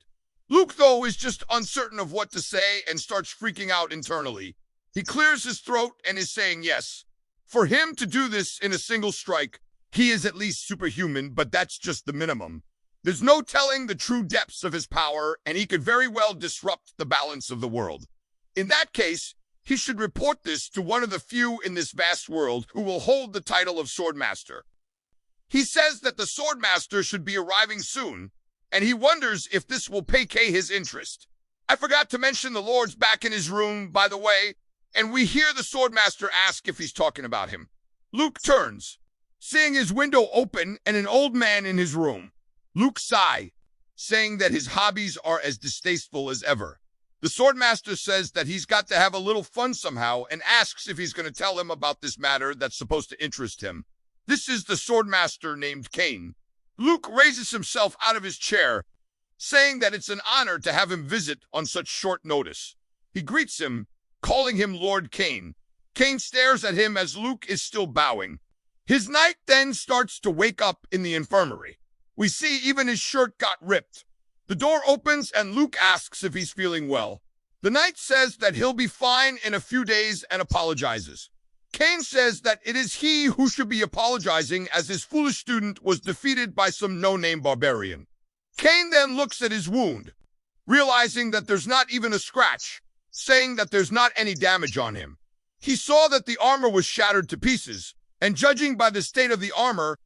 Luke, though, is just uncertain of what to say and starts freaking out internally. He clears his throat and is saying yes. For him to do this in a single strike, he is at least superhuman, but that's just the minimum. There's no telling the true depths of his power, and he could very well disrupt the balance of the world. In that case, he should report this to one of the few in this vast world who will hold the title of Swordmaster. He says that the Swordmaster should be arriving soon, and he wonders if this will placate his interest. I forgot to mention the Lord's back in his room, by the way, and we hear the Swordmaster ask if he's talking about him. Luke turns, seeing his window open and an old man in his room. Luke sighs, saying that his hobbies are as distasteful as ever. The Swordmaster says that he's got to have a little fun somehow and asks if he's going to tell him about this matter that's supposed to interest him. This is the Swordmaster named Kane. Luke raises himself out of his chair, saying that it's an honor to have him visit on such short notice. He greets him, calling him Lord Kane. Kane stares at him as Luke is still bowing. His knight then starts to wake up in the infirmary. We see even his shirt got ripped. The door opens and Luke asks if he's feeling well. The knight says that he'll be fine in a few days and apologizes. Kane says that it is he who should be apologizing as his foolish student was defeated by some no-name barbarian. Kane then looks at his wound, realizing that there's not even a scratch, saying that there's not any damage on him. He saw that the armor was shattered to pieces, and judging by the state of the armor,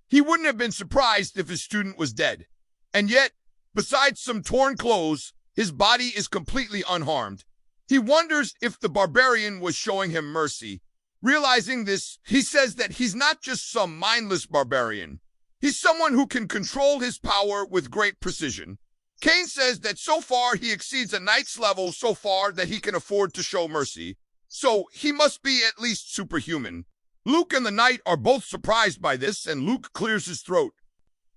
he wouldn't have been surprised if his student was dead. And yet, besides some torn clothes, his body is completely unharmed. He wonders if the barbarian was showing him mercy. Realizing this, he says that he's not just some mindless barbarian. He's someone who can control his power with great precision. Kane says that so far he exceeds a knight's level so far that he can afford to show mercy. So he must be at least superhuman. Luke and the knight are both surprised by this, and Luke clears his throat,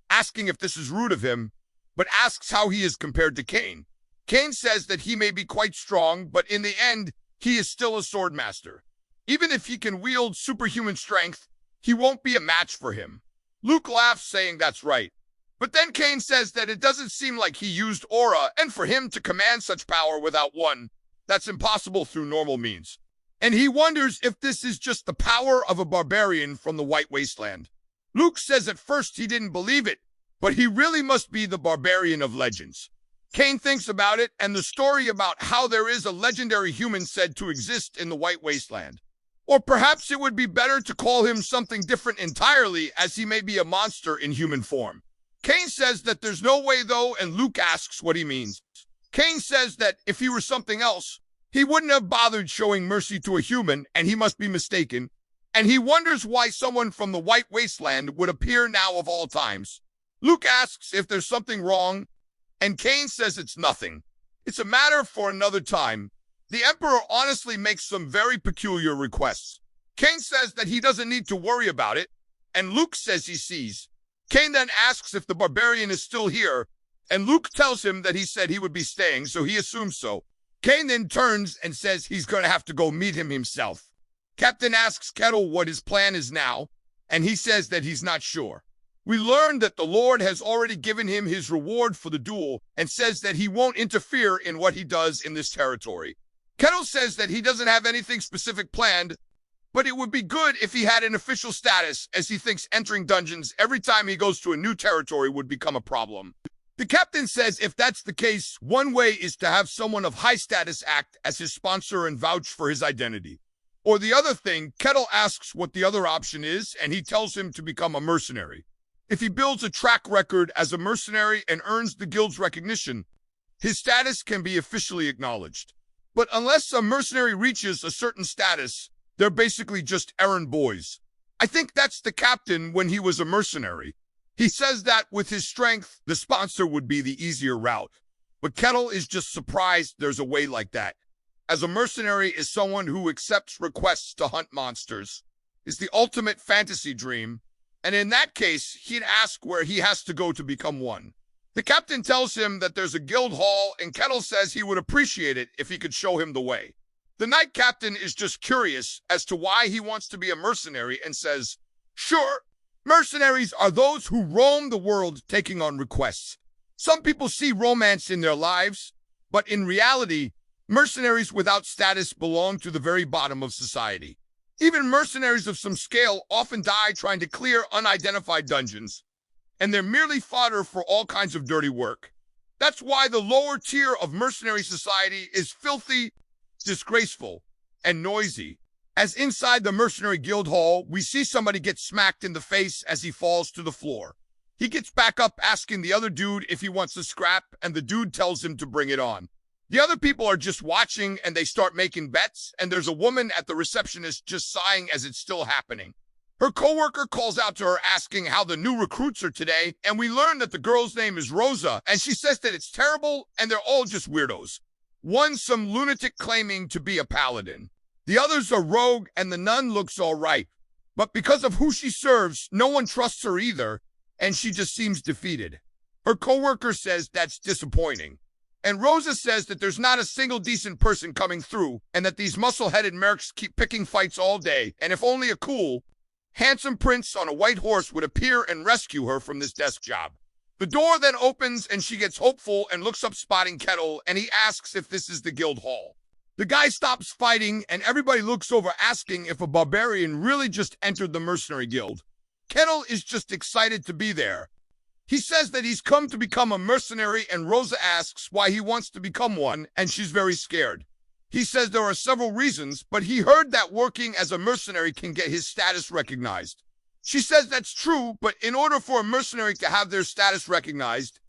asking if this is rude of him, but asks how he is compared to Kane. Kane says that he may be quite strong, but in the end, he is still a sword master. Even if he can wield superhuman strength, he won't be a match for him. Luke laughs, saying that's right. But then Kane says that it doesn't seem like he used aura, and for him to command such power without one, that's impossible through normal means. And he wonders if this is just the power of a barbarian from the White Wasteland. Luke says at first he didn't believe it, but he really must be the barbarian of legends. Kane thinks about it and the story about how there is a legendary human said to exist in the White Wasteland. Or perhaps it would be better to call him something different entirely, as he may be a monster in human form. Kane says that there's no way though, and Luke asks what he means. Kane says that if he were something else, he wouldn't have bothered showing mercy to a human, and he must be mistaken. And he wonders why someone from the White Wasteland would appear now of all times. Luke asks if there's something wrong, and Kane says it's nothing. It's a matter for another time. The Emperor honestly makes some very peculiar requests. Kane says that he doesn't need to worry about it, and Luke says he sees. Kane then asks if the barbarian is still here, and Luke tells him that he said he would be staying, so he assumes so. Kane then turns and says he's going to have to go meet him himself. Captain asks Kettle what his plan is now, and he says that he's not sure. We learn that the Lord has already given him his reward for the duel and says that he won't interfere in what he does in this territory. Kettle says that he doesn't have anything specific planned, but it would be good if he had an official status, as he thinks entering dungeons every time he goes to a new territory would become a problem. The captain says if that's the case, one way is to have someone of high status act as his sponsor and vouch for his identity. Or the other thing, Kettle asks what the other option is, and he tells him to become a mercenary. If he builds a track record as a mercenary and earns the guild's recognition, his status can be officially acknowledged. But unless a mercenary reaches a certain status, they're basically just errand boys. I think that's the captain when he was a mercenary. He says that with his strength, the sponsor would be the easier route. But Kettle is just surprised there's a way like that. As a mercenary is someone who accepts requests to hunt monsters. It's the ultimate fantasy dream. And in that case, he'd ask where he has to go to become one. The captain tells him that there's a guild hall, and Kettle says he would appreciate it if he could show him the way. The knight captain is just curious as to why he wants to be a mercenary and says, sure, mercenaries are those who roam the world taking on requests. Some people see romance in their lives, but in reality, mercenaries without status belong to the very bottom of society. Even mercenaries of some scale often die trying to clear unidentified dungeons, and they're merely fodder for all kinds of dirty work. That's why the lower tier of mercenary society is filthy, disgraceful, and noisy. As inside the mercenary guild hall, we see somebody get smacked in the face as he falls to the floor. He gets back up asking the other dude if he wants a scrap, and the dude tells him to bring it on. The other people are just watching, and they start making bets, and there's a woman at the receptionist just sighing as it's still happening. Her coworker calls out to her asking how the new recruits are today, and we learn that the girl's name is Rosa, and she says that it's terrible, and they're all just weirdos. One's some lunatic claiming to be a paladin. The others are rogue, and the nun looks all right. But because of who she serves, no one trusts her either, and she just seems defeated. Her coworker says that's disappointing. And Rosa says that there's not a single decent person coming through, and that these muscle-headed mercs keep picking fights all day, and if only a cool, handsome prince on a white horse would appear and rescue her from this desk job. The door then opens, and she gets hopeful and looks up spotting Kettle, and he asks if this is the guild hall. The guy stops fighting, and everybody looks over asking if a barbarian really just entered the mercenary guild. Kettle is just excited to be there. He says that he's come to become a mercenary, and Rosa asks why he wants to become one, and she's very scared. He says there are several reasons, but he heard that working as a mercenary can get his status recognized. She says that's true, but in order for a mercenary to have their status recognized,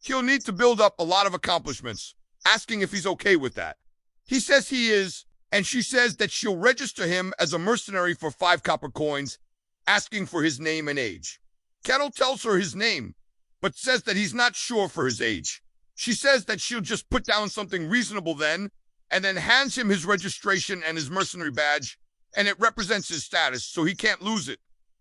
he'll need to build up a lot of accomplishments, asking if he's okay with that. He says he is, and she says that she'll register him as a mercenary for 5 copper coins, asking for his name and age. Kettle tells her his name, but says that he's not sure for his age. She says that she'll just put down something reasonable then, and then hands him his registration and his mercenary badge, and it represents his status, so he can't lose it.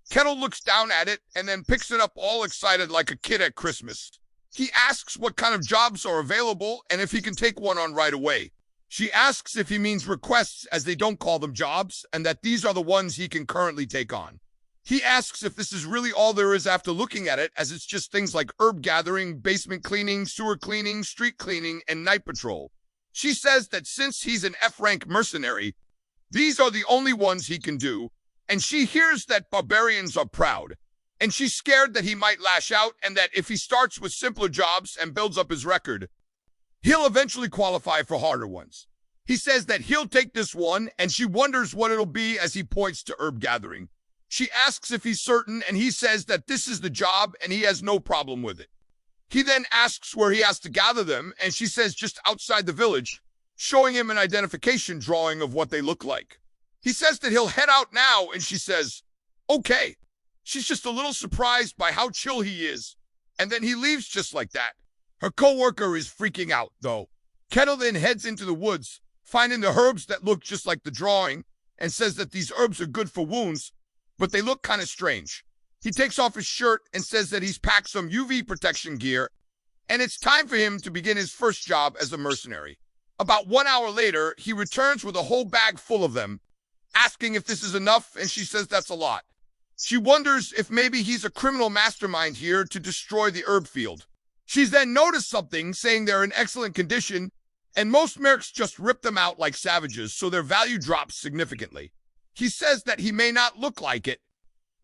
Kettle looks down at it and then picks it up all excited like a kid at Christmas. He asks what kind of jobs are available and if he can take one on right away. She asks if he means requests, as they don't call them jobs, and that these are the ones he can currently take on. He asks if this is really all there is after looking at it, as it's just things like herb gathering, basement cleaning, sewer cleaning, street cleaning, and night patrol. She says that since he's an F-rank mercenary, these are the only ones he can do, and she hears that barbarians are proud, and she's scared that he might lash out, and that if he starts with simpler jobs and builds up his record, he'll eventually qualify for harder ones. He says that he'll take this one, and she wonders what it'll be as he points to herb gathering. She asks if he's certain, and he says that this is the job, and he has no problem with it. He then asks where he has to gather them, and she says just outside the village, showing him an identification drawing of what they look like. He says that he'll head out now, and she says, okay. She's just a little surprised by how chill he is, and then he leaves just like that. Her coworker is freaking out, though. Kettle then heads into the woods, finding the herbs that look just like the drawing, and says that these herbs are good for wounds, but they look kind of strange. He takes off his shirt and says that he's packed some UV protection gear, and it's time for him to begin his first job as a mercenary. About 1 hour later, he returns with a whole bag full of them, asking if this is enough, and she says that's a lot. She wonders if maybe he's a criminal mastermind here to destroy the herb field. She's then noticed something, saying they're in excellent condition, and most mercs just rip them out like savages, so their value drops significantly. He says that he may not look like it,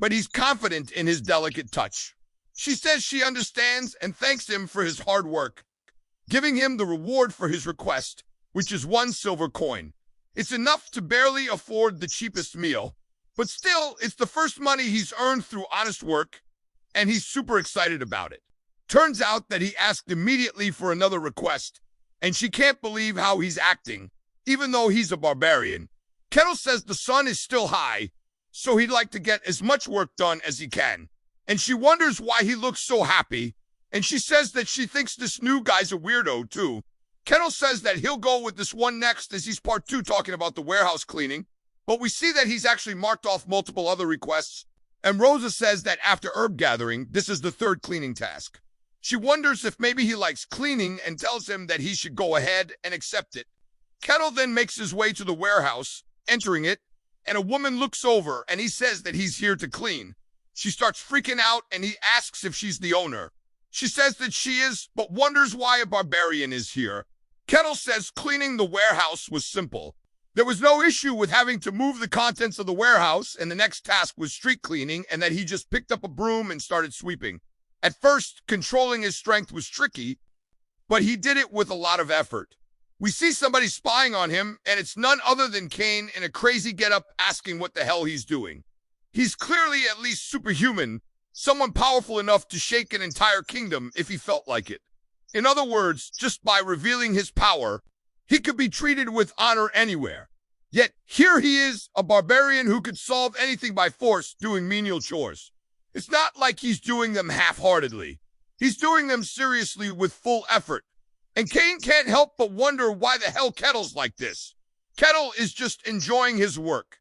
but he's confident in his delicate touch. She says she understands and thanks him for his hard work, giving him the reward for his request, which is 1 silver coin. It's enough to barely afford the cheapest meal, but still, it's the first money he's earned through honest work, and he's super excited about it. Turns out that he asked immediately for another request, and she can't believe how he's acting, even though he's a barbarian. Kettle says the sun is still high, so he'd like to get as much work done as he can. And she wonders why he looks so happy, and she says that she thinks this new guy's a weirdo, too. Kettle says that he'll go with this one next, as he's part 2 talking about the warehouse cleaning, but we see that he's actually marked off multiple other requests, and Rosa says that after herb gathering, this is the 3rd cleaning task. She wonders if maybe he likes cleaning and tells him that he should go ahead and accept it. Kettle then makes his way to the warehouse, entering it, and a woman looks over, and he says that he's here to clean. She starts freaking out, and he asks if she's the owner. She says that she is, but wonders why a barbarian is here. Kettle says cleaning the warehouse was simple. There was no issue with having to move the contents of the warehouse, and the next task was street cleaning, and that he just picked up a broom and started sweeping. At first, controlling his strength was tricky, but he did it with a lot of effort. We see somebody spying on him, and it's none other than Kane in a crazy getup asking what the hell he's doing. He's clearly at least superhuman, someone powerful enough to shake an entire kingdom if he felt like it. In other words, just by revealing his power, he could be treated with honor anywhere. Yet here he is, a barbarian who could solve anything by force, doing menial chores. It's not like he's doing them half-heartedly. He's doing them seriously with full effort. And Kane can't help but wonder why the hell Kettle's like this. Kettle is just enjoying his work.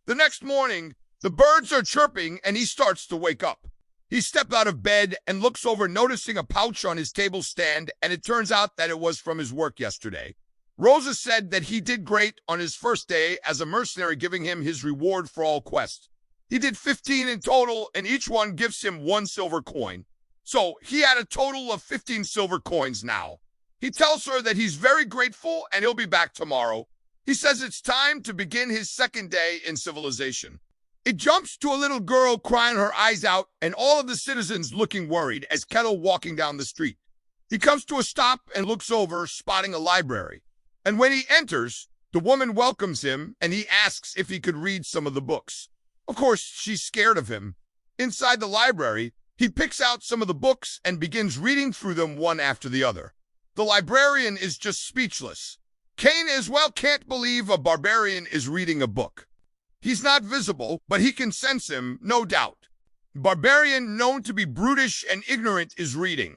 The next morning, the birds are chirping and he starts to wake up. He stepped out of bed and looks over, noticing a pouch on his table stand, and it turns out that it was from his work yesterday. Rosa said that he did great on his first day as a mercenary, giving him his reward for all quests. He did 15 in total, and each one gives him 1 silver coin. So he had a total of 15 silver coins now. He tells her that he's very grateful and he'll be back tomorrow. He says it's time to begin his second day in civilization. It jumps to a little girl crying her eyes out and all of the citizens looking worried as Kettle walking down the street. He comes to a stop and looks over, spotting a library. And when he enters, the woman welcomes him and he asks if he could read some of the books. Of course, she's scared of him. Inside the library, he picks out some of the books and begins reading through them one after the other. The librarian is just speechless. Kane as well can't believe a barbarian is reading a book. He's not visible, but he can sense him, no doubt. Barbarian, known to be brutish and ignorant, is reading.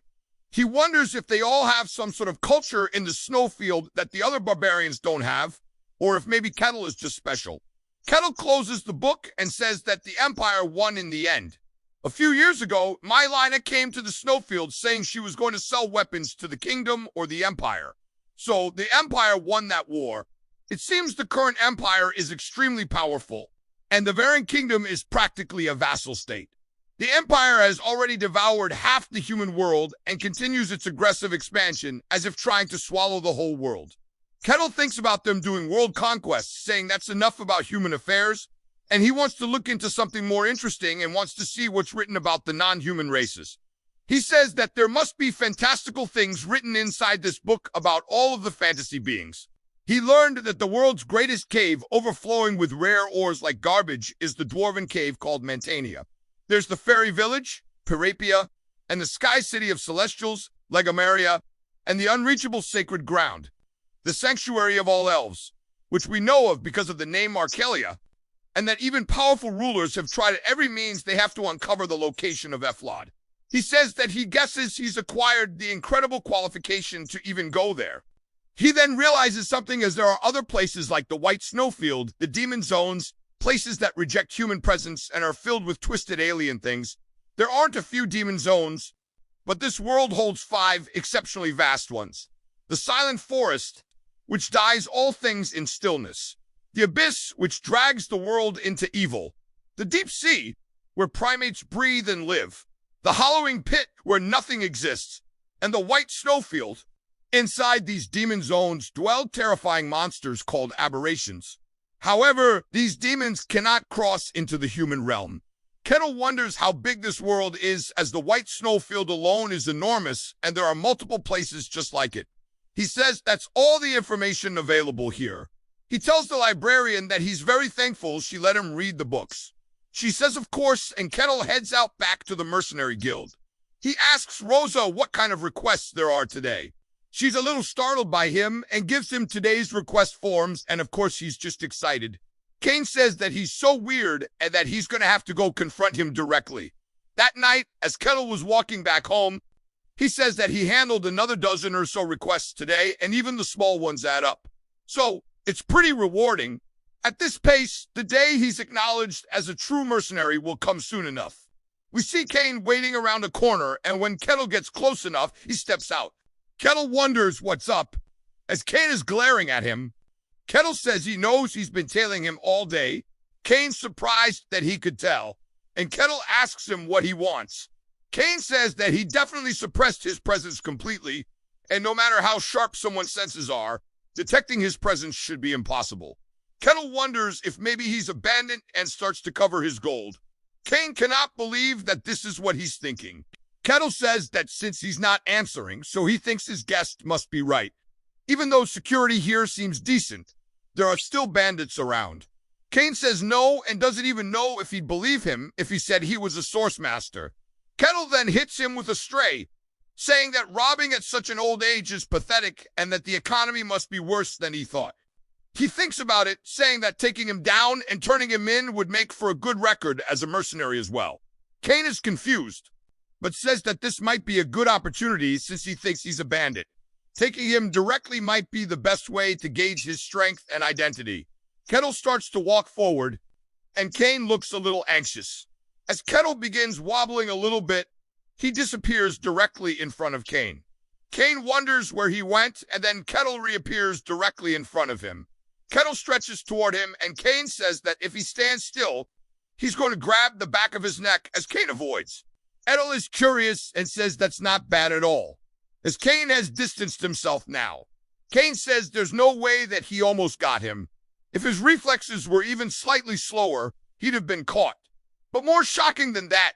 He wonders if they all have some sort of culture in the snowfield that the other barbarians don't have, or if maybe Kettle is just special. Kettle closes the book and says that the Empire won in the end. A few years ago, Mylina came to the snowfield saying she was going to sell weapons to the kingdom or the Empire. So the Empire won that war. It seems the current empire is extremely powerful, and the Varian Kingdom is practically a vassal state. The empire has already devoured half the human world and continues its aggressive expansion as if trying to swallow the whole world. Kettle thinks about them doing world conquests, saying that's enough about human affairs, and he wants to look into something more interesting and wants to see what's written about the non-human races. He says that there must be fantastical things written inside this book about all of the fantasy beings. He learned that the world's greatest cave, overflowing with rare ores like garbage, is the dwarven cave called Mantania. There's the fairy village, Pirapia, and the sky city of celestials, Legomaria, and the unreachable sacred ground, the sanctuary of all elves, which we know of because of the name Arcalia, and that even powerful rulers have tried at every means they have to uncover the location of Eflod. He says that he guesses he's acquired the incredible qualification to even go there. He then realizes something, as there are other places like the White Snowfield, the Demon Zones, places that reject human presence and are filled with twisted alien things. There aren't a few demon zones, but this world holds 5 exceptionally vast ones. The Silent Forest, which dies all things in stillness. The Abyss, which drags the world into evil. The Deep Sea, where primates breathe and live. The Hollowing Pit, where nothing exists. And the White Snowfield. Inside these demon zones dwell terrifying monsters called aberrations. However, these demons cannot cross into the human realm. Kettle wonders how big this world is, as the White Snowfield alone is enormous and there are multiple places just like it. He says that's all the information available here. He tells the librarian that he's very thankful she let him read the books. She says of course, and Kettle heads out back to the mercenary guild. He asks Rosa what kind of requests there are today. She's a little startled by him and gives him today's request forms, and of course he's just excited. Kane says that he's so weird and that he's going to have to go confront him directly. That night, as Kettle was walking back home, he says that he handled another dozen or so requests today, and even the small ones add up. So, it's pretty rewarding. At this pace, the day he's acknowledged as a true mercenary will come soon enough. We see Kane waiting around a corner, and when Kettle gets close enough, he steps out. Kettle wonders what's up, as Kane is glaring at him. Kettle says he knows he's been tailing him all day. Kane's surprised that he could tell, and Kettle asks him what he wants. Kane says that he definitely suppressed his presence completely, and no matter how sharp someone's senses are, detecting his presence should be impossible. Kettle wonders if maybe he's abandoned and starts to cover his gold. Kane cannot believe that this is what he's thinking. Kettle says that since he's not answering, so he thinks his guest must be right. Even though security here seems decent, there are still bandits around. Kane says no and doesn't even know if he'd believe him if he said he was a source master. Kettle then hits him with a stray, saying that robbing at such an old age is pathetic and that the economy must be worse than he thought. He thinks about it, saying that taking him down and turning him in would make for a good record as a mercenary as well. Kane is confused, but says that this might be a good opportunity since he thinks he's a bandit. Taking him directly might be the best way to gauge his strength and identity. Kettle starts to walk forward, and Kane looks a little anxious. As Kettle begins wobbling a little bit, he disappears directly in front of Kane. Kane wonders where he went, and then Kettle reappears directly in front of him. Kettle stretches toward him, and Kane says that if he stands still, he's going to grab the back of his neck as Kane avoids. Kettle is curious and says that's not bad at all, as Kane has distanced himself now. Kane says there's no way that he almost got him. If his reflexes were even slightly slower, he'd have been caught. But more shocking than that,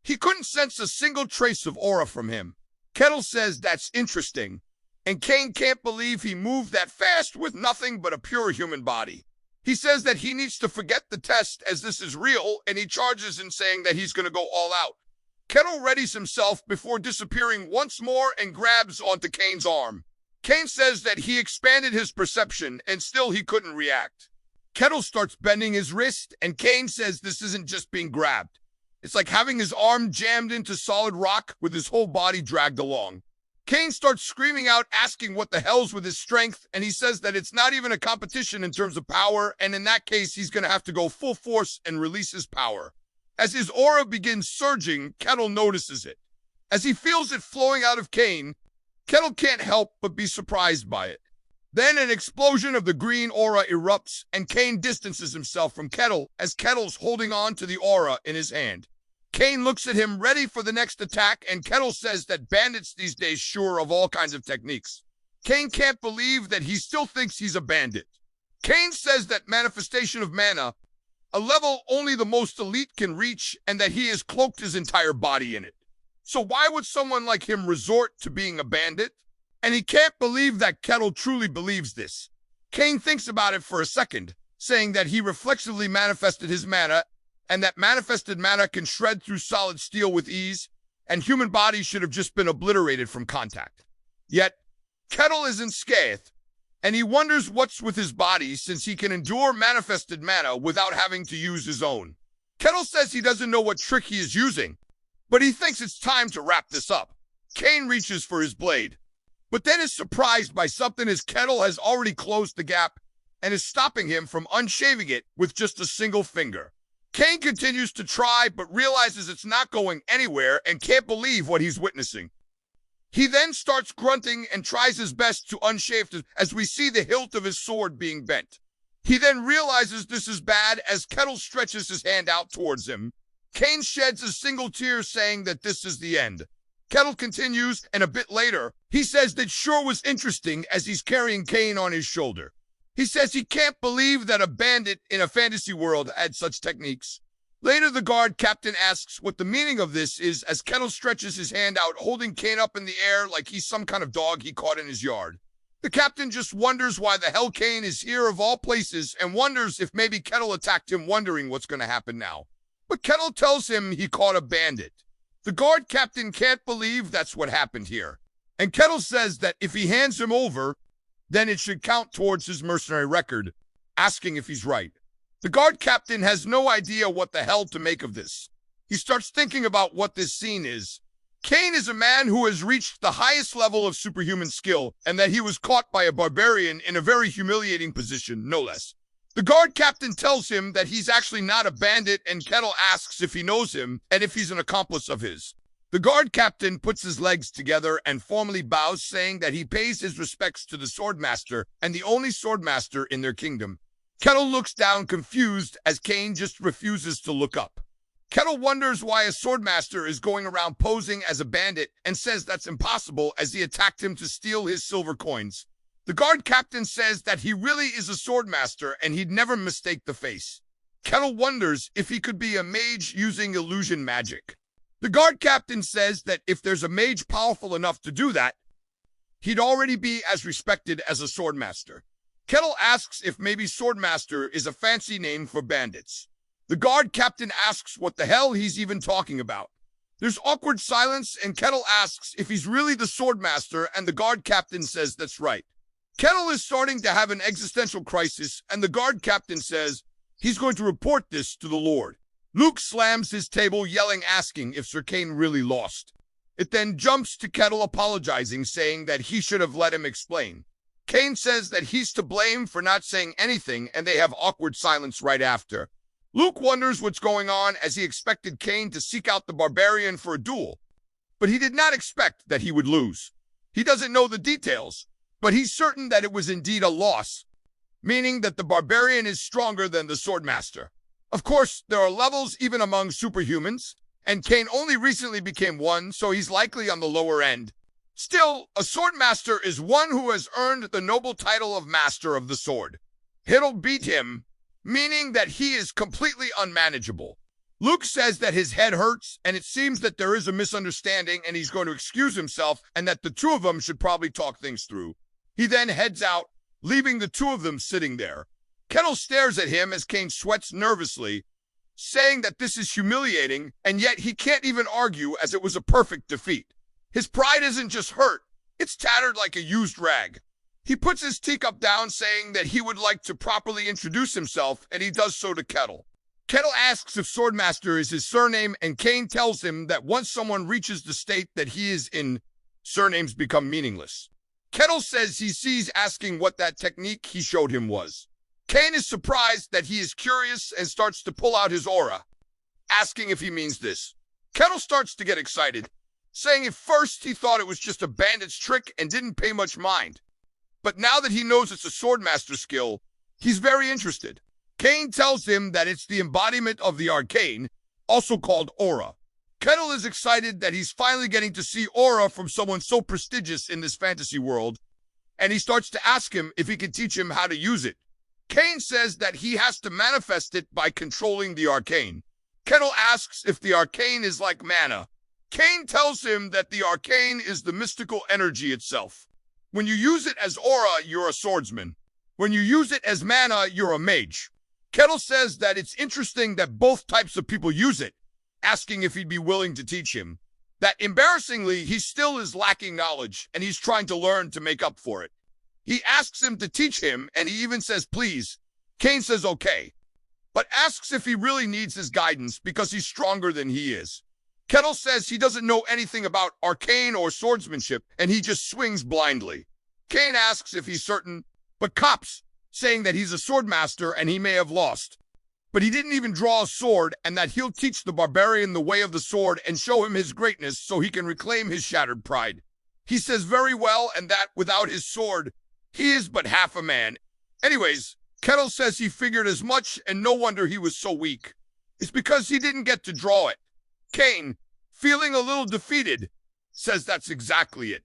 he couldn't sense a single trace of aura from him. Kettle says that's interesting, and Kane can't believe he moved that fast with nothing but a pure human body. He says that he needs to forget the test as this is real, and he charges in saying that he's going to go all out. Kettle readies himself before disappearing once more and grabs onto Kane's arm. Kane says that he expanded his perception and still he couldn't react. Kettle starts bending his wrist, and Kane says this isn't just being grabbed. It's like having his arm jammed into solid rock with his whole body dragged along. Kane starts screaming out, asking what the hell's with his strength, and he says that it's not even a competition in terms of power, and in that case, he's going to have to go full force and release his power. As his aura begins surging, Kettle notices it. As he feels it flowing out of Kane, Kettle can't help but be surprised by it. Then an explosion of the green aura erupts, and Kane distances himself from Kettle as Kettle's holding on to the aura in his hand. Kane looks at him ready for the next attack, and Kettle says that bandits these days sure of all kinds of techniques. Kane can't believe that he still thinks he's a bandit. Kane says that manifestation of mana, a level only the most elite can reach, and that he has cloaked his entire body in it. So why would someone like him resort to being a bandit? And he can't believe that Kettle truly believes this. Kane thinks about it for a second, saying that he reflexively manifested his mana, and that manifested mana can shred through solid steel with ease, and human bodies should have just been obliterated from contact. Yet, Kettle isn't scathed, and he wonders what's with his body since he can endure manifested mana without having to use his own. Kettle says he doesn't know what trick he is using, but he thinks it's time to wrap this up. Kane reaches for his blade, but then is surprised by something as Kettle has already closed the gap and is stopping him from unshaving it with just a single finger. Kane continues to try, but realizes it's not going anywhere and can't believe what he's witnessing. He then starts grunting and tries his best to unshave it as we see the hilt of his sword being bent. He then realizes this is bad as Kettle stretches his hand out towards him. Kane sheds a single tear saying that this is the end. Kettle continues, and a bit later, he says that sure was interesting as he's carrying Kane on his shoulder. He says he can't believe that a bandit in a fantasy world had such techniques. Later, the guard captain asks what the meaning of this is as Kettle stretches his hand out, holding Kane up in the air like he's some kind of dog he caught in his yard. The captain just wonders why the hell Kane is here of all places and wonders if maybe Kettle attacked him, wondering what's going to happen now. But Kettle tells him he caught a bandit. The guard captain can't believe that's what happened here. And Kettle says that if he hands him over, then it should count towards his mercenary record, asking if he's right. The guard captain has no idea what the hell to make of this. He starts thinking about what this scene is. Kane is a man who has reached the highest level of superhuman skill, and that he was caught by a barbarian in a very humiliating position, no less. The guard captain tells him that he's actually not a bandit, and Kettle asks if he knows him and if he's an accomplice of his. The guard captain puts his legs together and formally bows, saying that he pays his respects to the swordmaster and the only swordmaster in their kingdom. Kettle looks down confused as Kane just refuses to look up. Kettle wonders why a swordmaster is going around posing as a bandit and says that's impossible as he attacked him to steal his silver coins. The guard captain says that he really is a swordmaster and he'd never mistake the face. Kettle wonders if he could be a mage using illusion magic. The guard captain says that if there's a mage powerful enough to do that, he'd already be as respected as a swordmaster. Kettle asks if maybe swordmaster is a fancy name for bandits. The guard captain asks what the hell he's even talking about. There's awkward silence, and Kettle asks if he's really the swordmaster, and the guard captain says that's right. Kettle is starting to have an existential crisis, and the guard captain says he's going to report this to the Lord. Luke slams his table, asking if Sir Kane really lost. It then jumps to Kettle apologizing, saying that he should have let him explain. Kane says that he's to blame for not saying anything, and they have awkward silence right after. Luke wonders what's going on as he expected Cain to seek out the barbarian for a duel, but he did not expect that he would lose. He doesn't know the details, but he's certain that it was indeed a loss, meaning that the barbarian is stronger than the swordmaster. Of course, there are levels even among superhumans, and Cain only recently became one, so he's likely on the lower end. Still, a swordmaster is one who has earned the noble title of master of the sword. He'll beat him, meaning that he is completely unmanageable. Luke says that his head hurts, and it seems that there is a misunderstanding, and he's going to excuse himself, and that the two of them should probably talk things through. He then heads out, leaving the two of them sitting there. Kettle stares at him as Cain sweats nervously, saying that this is humiliating, and yet he can't even argue as it was a perfect defeat. His pride isn't just hurt, it's tattered like a used rag. He puts his teacup down, saying that he would like to properly introduce himself, and he does so to Kettle. Kettle asks if Swordmaster is his surname, and Cain tells him that once someone reaches the state that he is in, surnames become meaningless. Kettle says he sees asking what that technique he showed him was. Cain is surprised that he is curious and starts to pull out his aura, asking if he means this. Kettle starts to get excited, saying at first he thought it was just a bandit's trick and didn't pay much mind. But now that he knows it's a swordmaster skill, he's very interested. Cain tells him that it's the embodiment of the arcane, also called aura. Kettle is excited that he's finally getting to see aura from someone so prestigious in this fantasy world, and he starts to ask him if he can teach him how to use it. Cain says that he has to manifest it by controlling the arcane. Kettle asks if the arcane is like mana. Cain tells him that the arcane is the mystical energy itself. When you use it as aura, you're a swordsman. When you use it as mana, you're a mage. Kettle says that it's interesting that both types of people use it, asking if he'd be willing to teach him. That embarrassingly, he still is lacking knowledge, and he's trying to learn to make up for it. He asks him to teach him, and he even says please. Cain says okay, but asks if he really needs his guidance because he's stronger than he is. Kettle says he doesn't know anything about arcane or swordsmanship, and he just swings blindly. Cain asks if he's certain, but cops, saying that he's a swordmaster and he may have lost. But he didn't even draw a sword, and that he'll teach the barbarian the way of the sword and show him his greatness so he can reclaim his shattered pride. He says very well, and that without his sword, he is but half a man. Anyways, Kettle says he figured as much, and no wonder he was so weak. It's because he didn't get to draw it. Cain, feeling a little defeated, says that's exactly it.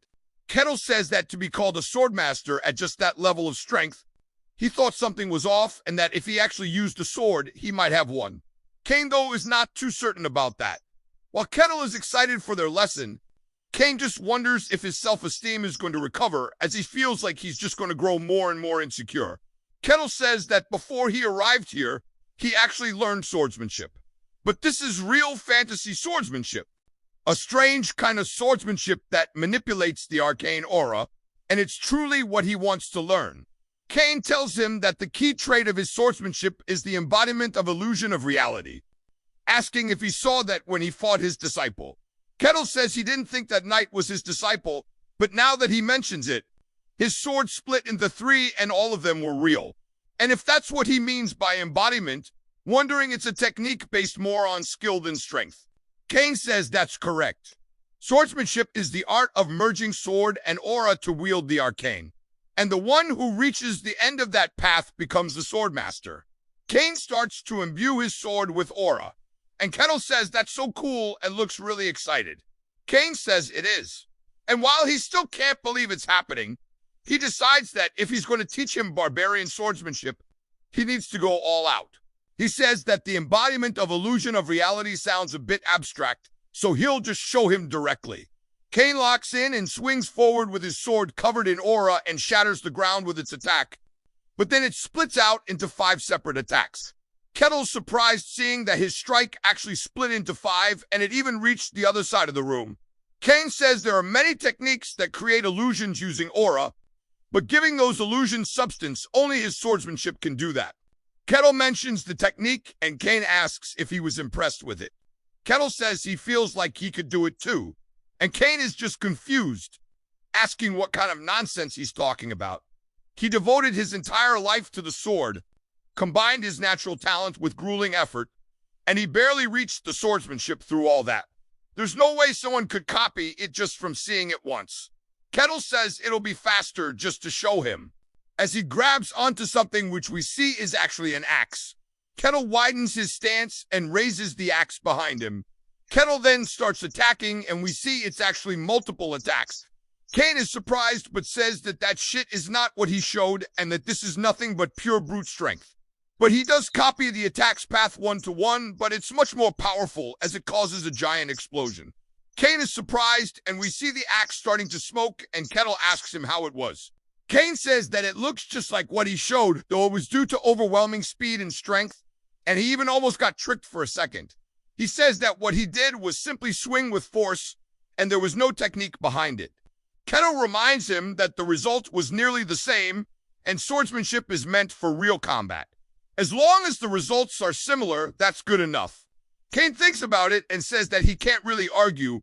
Kettle says that to be called a swordmaster at just that level of strength, he thought something was off, and that if he actually used a sword, he might have won. Cain, though, is not too certain about that. While Kettle is excited for their lesson, Cain just wonders if his self-esteem is going to recover, as he feels like he's just going to grow more and more insecure. Kettle says that before he arrived here, he actually learned swordsmanship. But this is real fantasy swordsmanship. A strange kind of swordsmanship that manipulates the arcane aura, and it's truly what he wants to learn. Cain tells him that the key trait of his swordsmanship is the embodiment of illusion of reality, asking if he saw that when he fought his disciple. Kettle says he didn't think that knight was his disciple, but now that he mentions it, his sword split into three and all of them were real. And if that's what he means by embodiment, wondering it's a technique based more on skill than strength. Cain says that's correct. Swordsmanship is the art of merging sword and aura to wield the arcane, and the one who reaches the end of that path becomes the swordmaster. Cain starts to imbue his sword with aura, and Kettle says that's so cool and looks really excited. Cain says it is. And while he still can't believe it's happening, he decides that if he's going to teach him barbarian swordsmanship, he needs to go all out. He says that the embodiment of illusion of reality sounds a bit abstract, so he'll just show him directly. Cain locks in and swings forward with his sword covered in aura and shatters the ground with its attack, but then it splits out into 5 separate attacks. Kettle's surprised seeing that his strike actually split into 5, and it even reached the other side of the room. Cain says there are many techniques that create illusions using aura, but giving those illusions substance, only his swordsmanship can do that. Kettle mentions the technique, and Cain asks if he was impressed with it. Kettle says he feels like he could do it too, and Cain is just confused, asking what kind of nonsense he's talking about. He devoted his entire life to the sword, combined his natural talent with grueling effort, and he barely reached the swordsmanship through all that. There's no way someone could copy it just from seeing it once. Kettle says it'll be faster just to show him. As he grabs onto something which we see is actually an axe, Kettle widens his stance and raises the axe behind him. Kettle then starts attacking, and we see it's actually multiple attacks. Kane is surprised but says that shit is not what he showed and that this is nothing but pure brute strength. But he does copy the attack's path 1-to-1, but it's much more powerful as it causes a giant explosion. Kane is surprised, and we see the axe starting to smoke, and Kettle asks him how it was. Kane says that it looks just like what he showed, though it was due to overwhelming speed and strength, and he even almost got tricked for a second. He says that what he did was simply swing with force, and there was no technique behind it. Kettle reminds him that the result was nearly the same, and swordsmanship is meant for real combat. As long as the results are similar, that's good enough. Kane thinks about it and says that he can't really argue,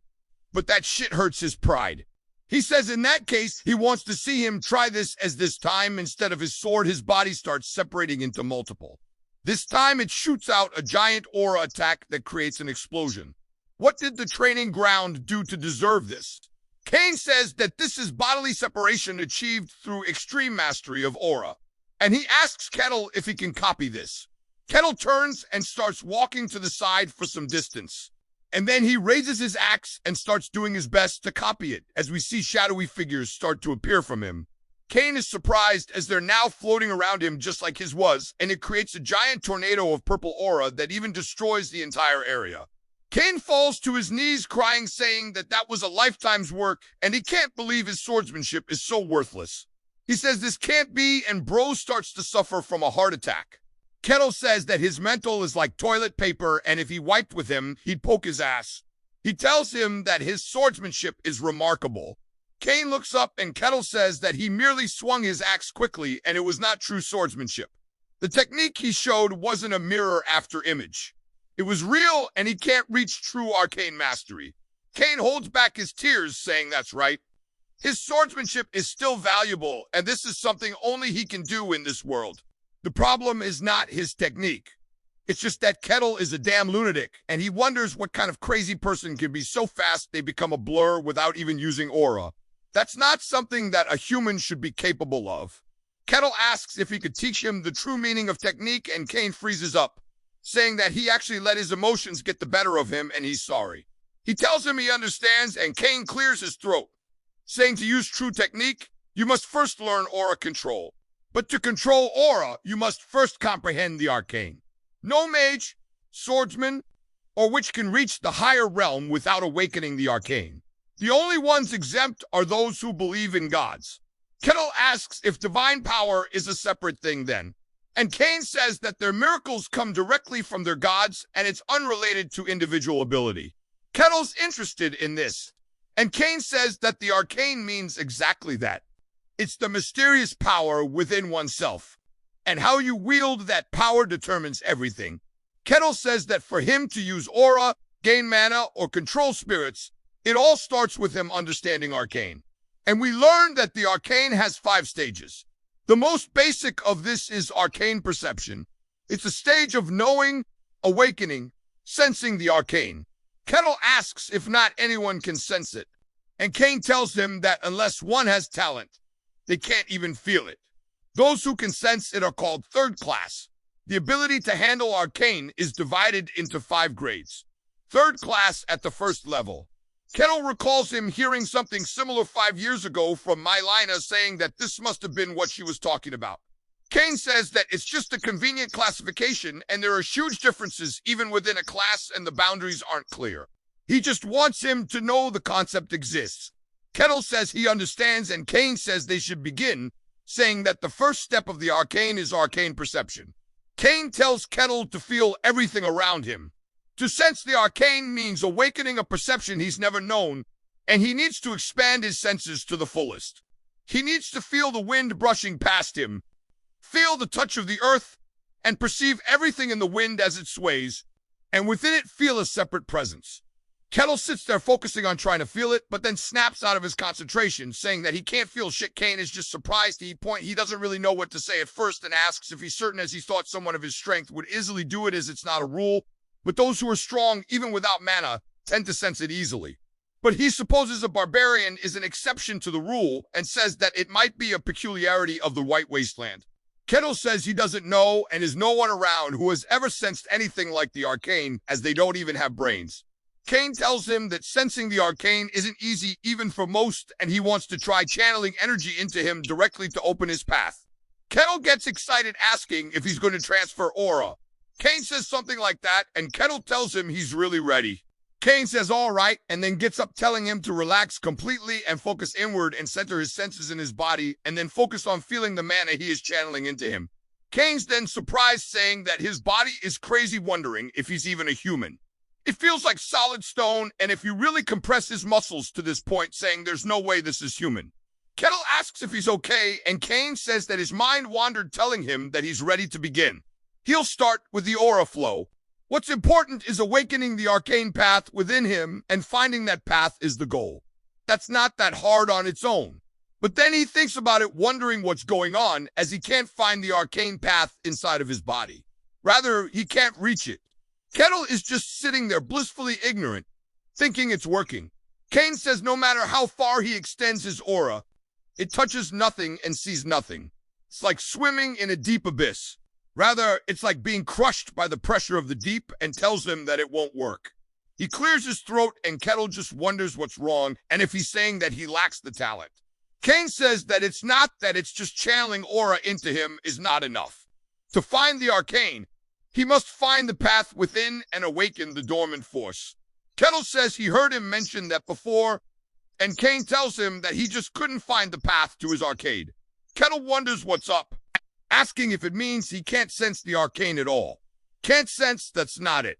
but that shit hurts his pride. He says in that case, he wants to see him try this, as this time, instead of his sword, his body starts separating into multiple. This time it shoots out a giant aura attack that creates an explosion. What did the training ground do to deserve this? Kane says that this is bodily separation achieved through extreme mastery of aura, and he asks Kettle if he can copy this. Kettle turns and starts walking to the side for some distance, and then he raises his axe and starts doing his best to copy it, as we see shadowy figures start to appear from him. Kane is surprised as they're now floating around him just like his was, and it creates a giant tornado of purple aura that even destroys the entire area. Kane falls to his knees crying, saying that was a lifetime's work, and he can't believe his swordsmanship is so worthless. He says this can't be, and Bro starts to suffer from a heart attack. Kettle says that his mental is like toilet paper, and if he wiped with him, he'd poke his ass. He tells him that his swordsmanship is remarkable. Kane looks up, and Kettle says that he merely swung his axe quickly, and it was not true swordsmanship. The technique he showed wasn't a mirror after image. It was real, and he can't reach true arcane mastery. Kane holds back his tears, saying that's right. His swordsmanship is still valuable, and this is something only he can do in this world. The problem is not his technique. It's just that Kettle is a damn lunatic, and he wonders what kind of crazy person can be so fast they become a blur without even using aura. That's not something that a human should be capable of. Kettle asks if he could teach him the true meaning of technique, and Kane freezes up, saying that he actually let his emotions get the better of him and he's sorry. He tells him he understands, and Kane clears his throat, saying to use true technique, you must first learn aura control. But to control aura, you must first comprehend the arcane. No mage, swordsman, or witch can reach the higher realm without awakening the arcane. The only ones exempt are those who believe in gods. Kettle asks if divine power is a separate thing then, and Kane says that their miracles come directly from their gods and it's unrelated to individual ability. Kettle's interested in this, and Kane says that the arcane means exactly that. It's the mysterious power within oneself, and how you wield that power determines everything. Kettle says that for him to use aura, gain mana, or control spirits, it all starts with him understanding arcane. And we learn that the arcane has 5 stages. The most basic of this is arcane perception. It's a stage of knowing, awakening, sensing the arcane. Kettle asks if not anyone can sense it, and Kane tells him that unless one has talent, they can't even feel it. Those who can sense it are called third class. The ability to handle arcane is divided into 5 grades. Third class at the first level. Kettle recalls him hearing something similar 5 years ago from Mylina, saying that this must have been what she was talking about. Kane says that it's just a convenient classification and there are huge differences even within a class and the boundaries aren't clear. He just wants him to know the concept exists. Kettle says he understands, and Kane says they should begin, saying that the first step of the arcane is arcane perception. Kane tells Kettle to feel everything around him. To sense the arcane means awakening a perception he's never known, and he needs to expand his senses to the fullest. He needs to feel the wind brushing past him, feel the touch of the earth, and perceive everything in the wind as it sways, and within it feel a separate presence. Kettle sits there focusing on trying to feel it, but then snaps out of his concentration, saying that he can't feel shit. Kane is just surprised. He doesn't really know what to say at first and asks if he's certain, as he thought someone of his strength would easily do it, as it's not a rule. But those who are strong, even without mana, tend to sense it easily. But he supposes a barbarian is an exception to the rule and says that it might be a peculiarity of the White Wasteland. Kettle says he doesn't know and is no one around who has ever sensed anything like the arcane, as they don't even have brains. Kane tells him that sensing the arcane isn't easy even for most, and he wants to try channeling energy into him directly to open his path. Kettle gets excited, asking if he's going to transfer aura. Kane says something like that, and Kettle tells him he's really ready. Kane says all right, and then gets up, telling him to relax completely and focus inward and center his senses in his body, and then focus on feeling the mana he is channeling into him. Kane's then surprised, saying that his body is crazy, wondering if he's even a human. It feels like solid stone, and if you really compress his muscles to this point, saying there's no way this is human. Kettle asks if he's okay, and Kane says that his mind wandered, telling him that he's ready to begin. He'll start with the aura flow. What's important is awakening the arcane path within him, and finding that path is the goal. That's not that hard on its own. But then he thinks about it, wondering what's going on, as he can't find the arcane path inside of his body. Rather, he can't reach it. Kettle is just sitting there blissfully ignorant, thinking it's working. Kane says no matter how far he extends his aura, it touches nothing and sees nothing. It's like swimming in a deep abyss. Rather, it's like being crushed by the pressure of the deep, and tells him that it won't work. He clears his throat, and Kettle just wonders what's wrong and if he's saying that he lacks the talent. Kane says that it's not, that it's just channeling aura into him is not enough. To find the arcane, he must find the path within and awaken the dormant force. Kettle says he heard him mention that before, and Kane tells him that he just couldn't find the path to his arcade. Kettle wonders what's up, asking if it means he can't sense the arcane at all. Can't sense, that's not it.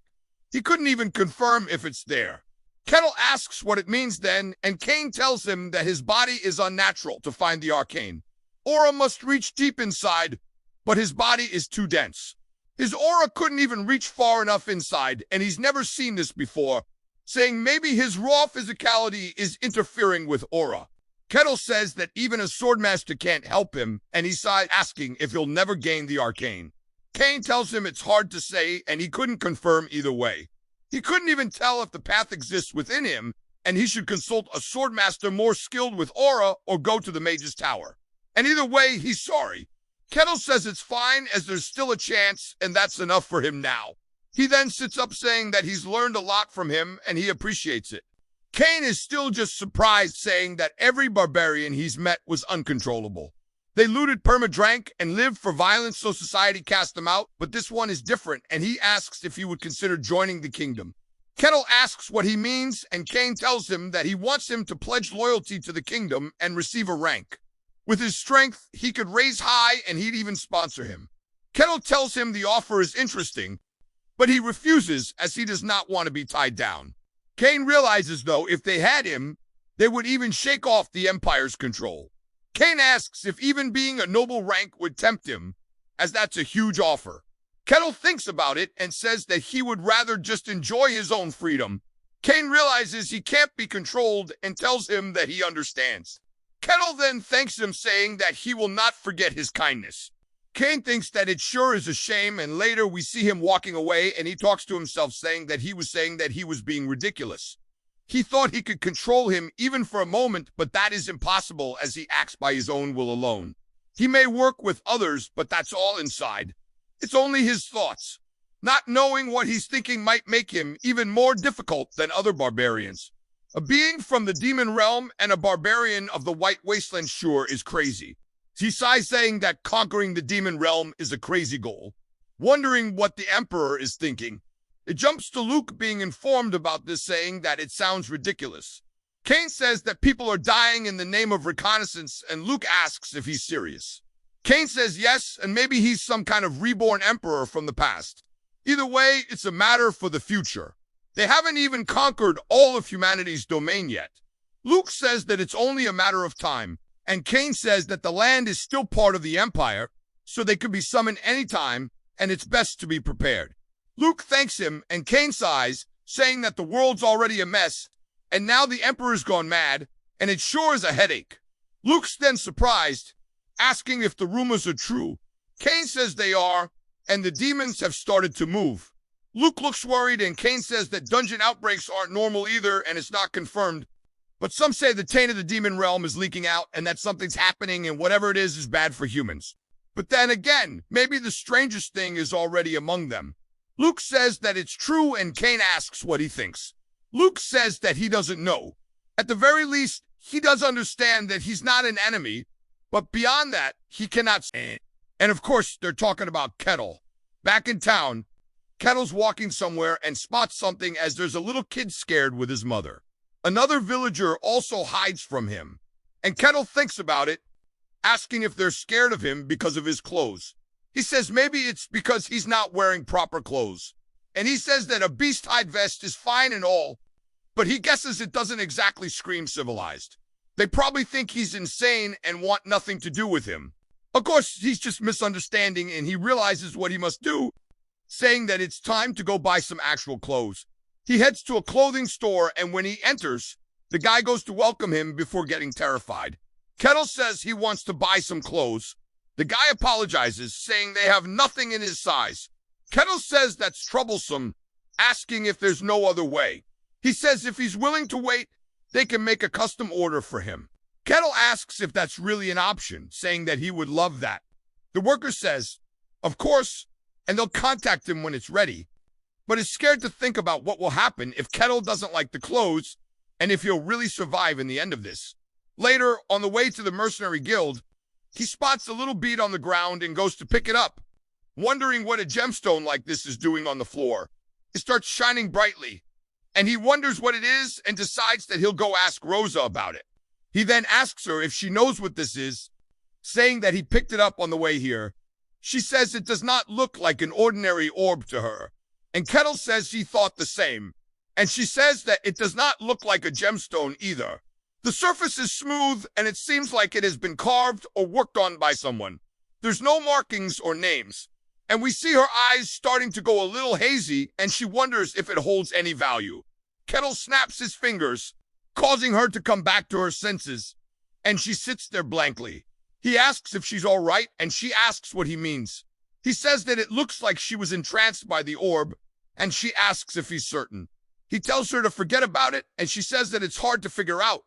He couldn't even confirm if it's there. Kettle asks what it means then, and Kane tells him that his body is unnatural to find the arcane. Aura must reach deep inside, but his body is too dense. His aura couldn't even reach far enough inside, and he's never seen this before, saying maybe his raw physicality is interfering with aura. Kettle says that even a swordmaster can't help him, and he sighs, asking if he'll never gain the arcane. Kane tells him it's hard to say, and he couldn't confirm either way. He couldn't even tell if the path exists within him, and he should consult a swordmaster more skilled with aura or go to the mage's tower. And either way, he's sorry. Kettle says it's fine, as there's still a chance, and that's enough for him now. He then sits up, saying that he's learned a lot from him, and he appreciates it. Kane is still just surprised, saying that every barbarian he's met was uncontrollable. They looted, perma-drank, and lived for violence, so society cast them out, but this one is different, and he asks if he would consider joining the kingdom. Kettle asks what he means, and Kane tells him that he wants him to pledge loyalty to the kingdom and receive a rank. With his strength, he could raise high, and he'd even sponsor him. Kettle tells him the offer is interesting, but he refuses, as he does not want to be tied down. Kane realizes, though, if they had him, they would even shake off the Empire's control. Kane asks if even being a noble rank would tempt him, as that's a huge offer. Kettle thinks about it and says that he would rather just enjoy his own freedom. Kane realizes he can't be controlled and tells him that he understands. Kettle then thanks him, saying that he will not forget his kindness. Kane thinks that it sure is a shame, and later we see him walking away, and he talks to himself, saying that he was being ridiculous. He thought he could control him even for a moment, but that is impossible, as he acts by his own will alone. He may work with others, but that's all inside. It's only his thoughts. Not knowing what he's thinking might make him even more difficult than other barbarians. A being from the demon realm and a barbarian of the White Wasteland sure is crazy. He sighs, saying that conquering the demon realm is a crazy goal, wondering what the Emperor is thinking. It jumps to Luke being informed about this, saying that it sounds ridiculous. Kane says that people are dying in the name of reconnaissance, and Luke asks if he's serious. Kane says yes, and maybe he's some kind of reborn emperor from the past. Either way, it's a matter for the future. They haven't even conquered all of humanity's domain yet. Luke says that it's only a matter of time, and Kane says that the land is still part of the Empire, so they could be summoned anytime, and it's best to be prepared. Luke thanks him, and Kane sighs, saying that the world's already a mess, and now the Emperor's gone mad, and it sure is a headache. Luke's then surprised, asking if the rumors are true. Cain says they are, and the demons have started to move. Luke looks worried, and Cain says that dungeon outbreaks aren't normal either, and it's not confirmed. But some say the taint of the demon realm is leaking out, and that something's happening, and whatever it is bad for humans. But then again, maybe the strangest thing is already among them. Luke says that it's true, and Cain asks what he thinks. Luke says that he doesn't know. At the very least, he does understand that he's not an enemy, but beyond that, he cannot say. And of course, they're talking about Kettle. Back in town, Kettle's walking somewhere and spots something as there's a little kid scared with his mother. Another villager also hides from him, and Kettle thinks about it, asking if they're scared of him because of his clothes. He says maybe it's because he's not wearing proper clothes, and he says that a beast-hide vest is fine and all, but he guesses it doesn't exactly scream civilized. They probably think he's insane and want nothing to do with him. Of course, he's just misunderstanding, and he realizes what he must do, saying that it's time to go buy some actual clothes. He heads to a clothing store, and when he enters, the guy goes to welcome him before getting terrified. Kettle says he wants to buy some clothes. The guy apologizes, saying they have nothing in his size. Kettle says that's troublesome, asking if there's no other way. He says if he's willing to wait, they can make a custom order for him. Kettle asks if that's really an option, saying that he would love that. The worker says, of course, and they'll contact him when it's ready, but is scared to think about what will happen if Kettle doesn't like the clothes and if he'll really survive in the end of this. Later, on the way to the mercenary guild, he spots a little bead on the ground and goes to pick it up, wondering what a gemstone like this is doing on the floor. It starts shining brightly, and he wonders what it is and decides that he'll go ask Rosa about it. He then asks her if she knows what this is, saying that he picked it up on the way here. She says it does not look like an ordinary orb to her, and Kettle says he thought the same, and she says that it does not look like a gemstone either. The surface is smooth, and it seems like it has been carved or worked on by someone. There's no markings or names, and we see her eyes starting to go a little hazy, and she wonders if it holds any value. Kettle snaps his fingers, causing her to come back to her senses, and she sits there blankly. He asks if she's all right, and she asks what he means. He says that it looks like she was entranced by the orb, and she asks if he's certain. He tells her to forget about it, and she says that it's hard to figure out,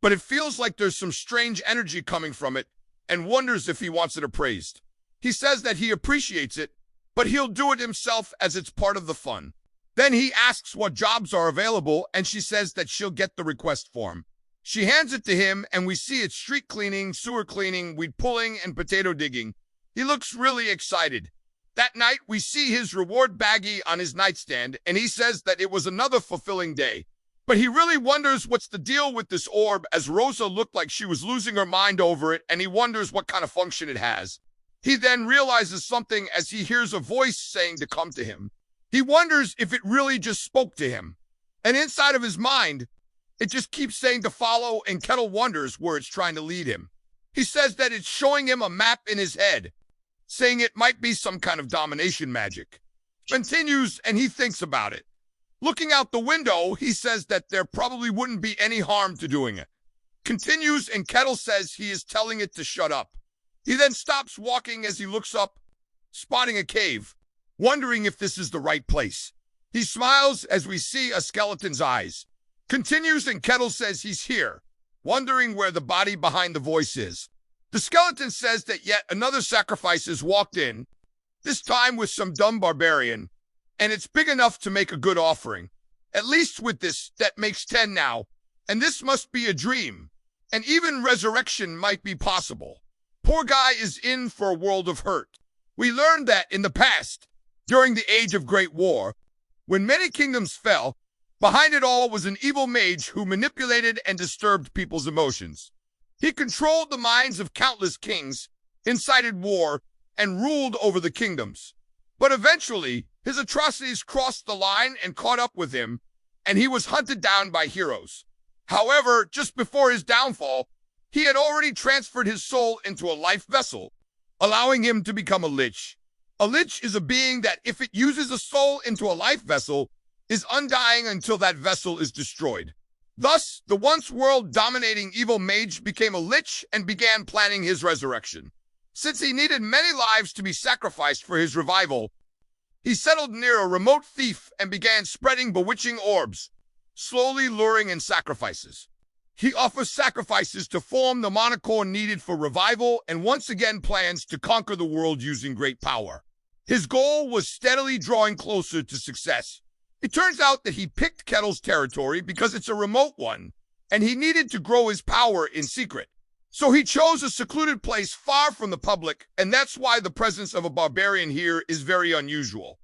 but it feels like there's some strange energy coming from it, and wonders if he wants it appraised. He says that he appreciates it, but he'll do it himself as it's part of the fun. Then he asks what jobs are available, and she says that she'll get the request form. She hands it to him, and we see it's street cleaning, sewer cleaning, weed pulling, and potato digging. He looks really excited. That night, we see his reward baggie on his nightstand, and he says that it was another fulfilling day. But he really wonders what's the deal with this orb, as Rosa looked like she was losing her mind over it, and he wonders what kind of function it has. He then realizes something as he hears a voice saying to come to him. He wonders if it really just spoke to him. And inside of his mind, it just keeps saying to follow, and Kettle wonders where it's trying to lead him. He says that it's showing him a map in his head, saying it might be some kind of domination magic. Continues, and he thinks about it. Looking out the window, he says that there probably wouldn't be any harm to doing it. Continues, and Kettle says he is telling it to shut up. He then stops walking as he looks up, spotting a cave, wondering if this is the right place. He smiles as we see a skeleton's eyes. Continues, and Kettle says he's here, wondering where the body behind the voice is. The skeleton says that yet another sacrifice has walked in, this time with some dumb barbarian, and it's big enough to make a good offering. At least with this, that makes 10 now, and this must be a dream, and even resurrection might be possible. Poor guy is in for a world of hurt. We learned that in the past, during the Age of Great War, when many kingdoms fell, behind it all was an evil mage who manipulated and disturbed people's emotions. He controlled the minds of countless kings, incited war, and ruled over the kingdoms. But eventually, his atrocities crossed the line and caught up with him, and he was hunted down by heroes. However, just before his downfall, he had already transferred his soul into a life vessel, allowing him to become a lich. A lich is a being that, if it uses a soul into a life vessel, is undying until that vessel is destroyed. Thus, the once world-dominating evil mage became a lich and began planning his resurrection. Since he needed many lives to be sacrificed for his revival, he settled near a remote thief and began spreading bewitching orbs, slowly luring in sacrifices. He offers sacrifices to form the monocorn needed for revival and once again plans to conquer the world using great power. His goal was steadily drawing closer to success. It turns out that he picked Kettle's territory because it's a remote one, and he needed to grow his power in secret. So he chose a secluded place far from the public, and that's why the presence of a barbarian here is very unusual.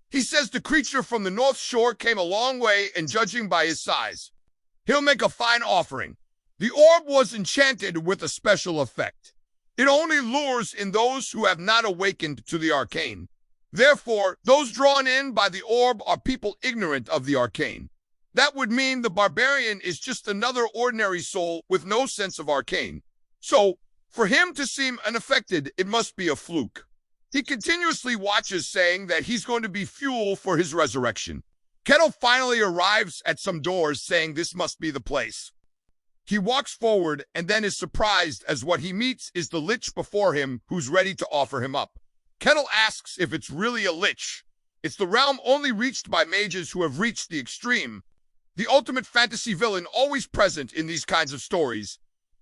He says the creature from the North Shore came a long way, and judging by his size, he'll make a fine offering. The orb was enchanted with a special effect. It only lures in those who have not awakened to the arcane. Therefore, those drawn in by the orb are people ignorant of the arcane. That would mean the barbarian is just another ordinary soul with no sense of arcane. So, for him to seem unaffected, it must be a fluke. He continuously watches, saying that he's going to be fuel for his resurrection. Kettle finally arrives at some doors, saying this must be the place. He walks forward and then is surprised as what he meets is the lich before him who's ready to offer him up. Kettle asks if it's really a lich. It's the realm only reached by mages who have reached the extreme, the ultimate fantasy villain always present in these kinds of stories,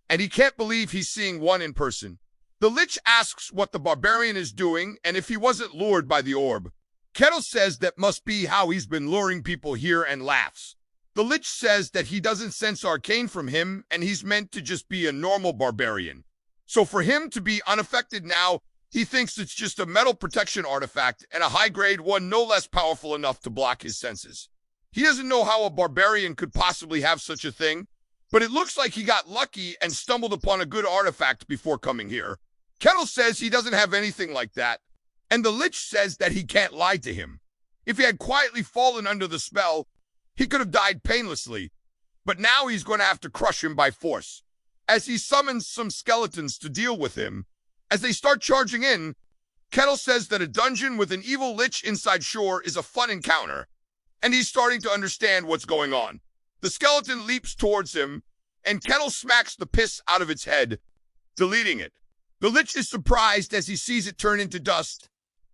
and he can't believe he's seeing one in person. The lich asks what the barbarian is doing and if he wasn't lured by the orb. Kettle says that must be how he's been luring people here and laughs. The lich says that he doesn't sense arcane from him and he's meant to just be a normal barbarian. So for him to be unaffected now, he thinks it's just a metal protection artifact and a high-grade one no less powerful enough to block his senses. He doesn't know how a barbarian could possibly have such a thing, but it looks like he got lucky and stumbled upon a good artifact before coming here. Kettle says he doesn't have anything like that, and the lich says that he can't lie to him. If he had quietly fallen under the spell, he could have died painlessly, but now he's going to have to crush him by force. As he summons some skeletons to deal with him, as they start charging in, Kettle says that a dungeon with an evil lich inside shore is a fun encounter, and he's starting to understand what's going on. The skeleton leaps towards him, and Kettle smacks the piss out of its head, deleting it. The lich is surprised as he sees it turn into dust,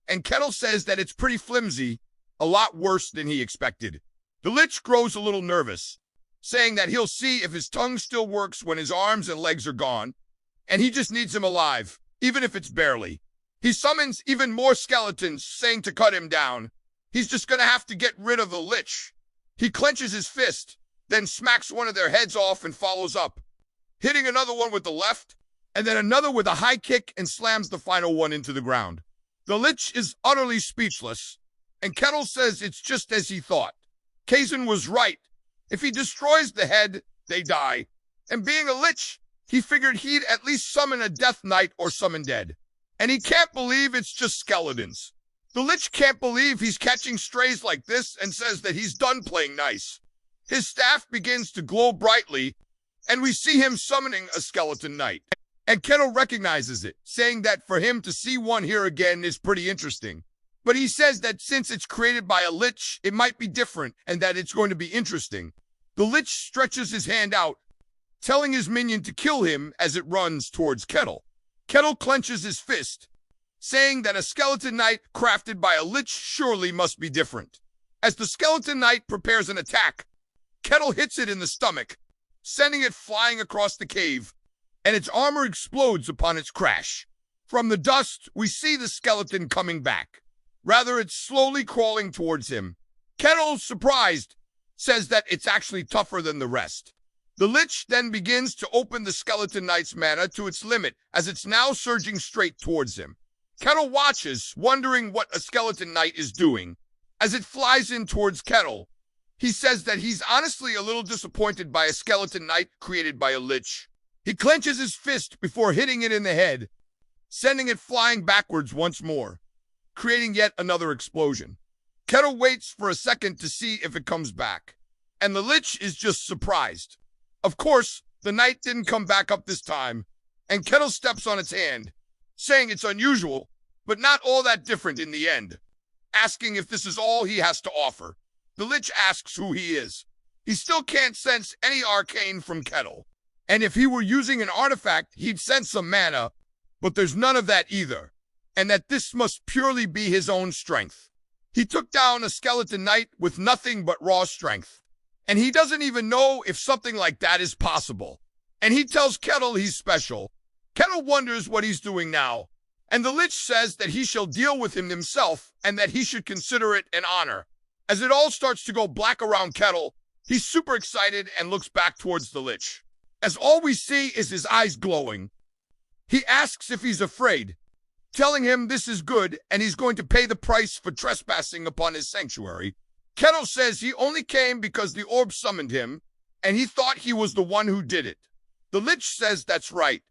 and Kettle says that it's pretty flimsy, a lot worse than he expected. The lich grows a little nervous, saying that he'll see if his tongue still works when his arms and legs are gone, and he just needs him alive, even if it's barely. He summons even more skeletons, saying to cut him down. He's just going to have to get rid of the lich. He clenches his fist, then smacks one of their heads off and follows up, hitting another one with the left, and then another with a high kick and slams the final one into the ground. The lich is utterly speechless, and Kettle says it's just as he thought. Kazan was right. If he destroys the head, they die. And being a lich, he figured he'd at least summon a death knight or summon dead. And he can't believe it's just skeletons. The lich can't believe he's catching strays like this and says that he's done playing nice. His staff begins to glow brightly, and we see him summoning a skeleton knight. And Kettle recognizes it, saying that for him to see one here again is pretty interesting. But he says that since it's created by a lich, it might be different and that it's going to be interesting. The lich stretches his hand out, telling his minion to kill him as it runs towards Kettle. Kettle clenches his fist, saying that a skeleton knight crafted by a lich surely must be different. As the skeleton knight prepares an attack, Kettle hits it in the stomach, sending it flying across the cave, and its armor explodes upon its crash. From the dust, we see the skeleton coming back. Rather, it's slowly crawling towards him. Kettle, surprised, says that it's actually tougher than the rest. The lich then begins to open the skeleton knight's mana to its limit as it's now surging straight towards him. Kettle watches, wondering what a skeleton knight is doing. As it flies in towards Kettle, he says that he's honestly a little disappointed by a skeleton knight created by a lich. He clenches his fist before hitting it in the head, sending it flying backwards once more, creating yet another explosion. Kettle waits for a second to see if it comes back, and the lich is just surprised. Of course, the knight didn't come back up this time, and Kettle steps on its hand, saying it's unusual, but not all that different in the end, asking if this is all he has to offer. The Lich asks who he is. He still can't sense any arcane from Kettle. And if he were using an artifact, he'd sense some mana, but there's none of that either, and that this must purely be his own strength. He took down a skeleton knight with nothing but raw strength, and he doesn't even know if something like that is possible. And he tells Kettle he's special. Kettle wonders what he's doing now, and the Lich says that he shall deal with him himself and that he should consider it an honor. As it all starts to go black around Kettle, he's super excited and looks back towards the Lich. As all we see is his eyes glowing. He asks if he's afraid, telling him this is good and he's going to pay the price for trespassing upon his sanctuary. Kettle says he only came because the orb summoned him, and he thought he was the one who did it. The Lich says that's right.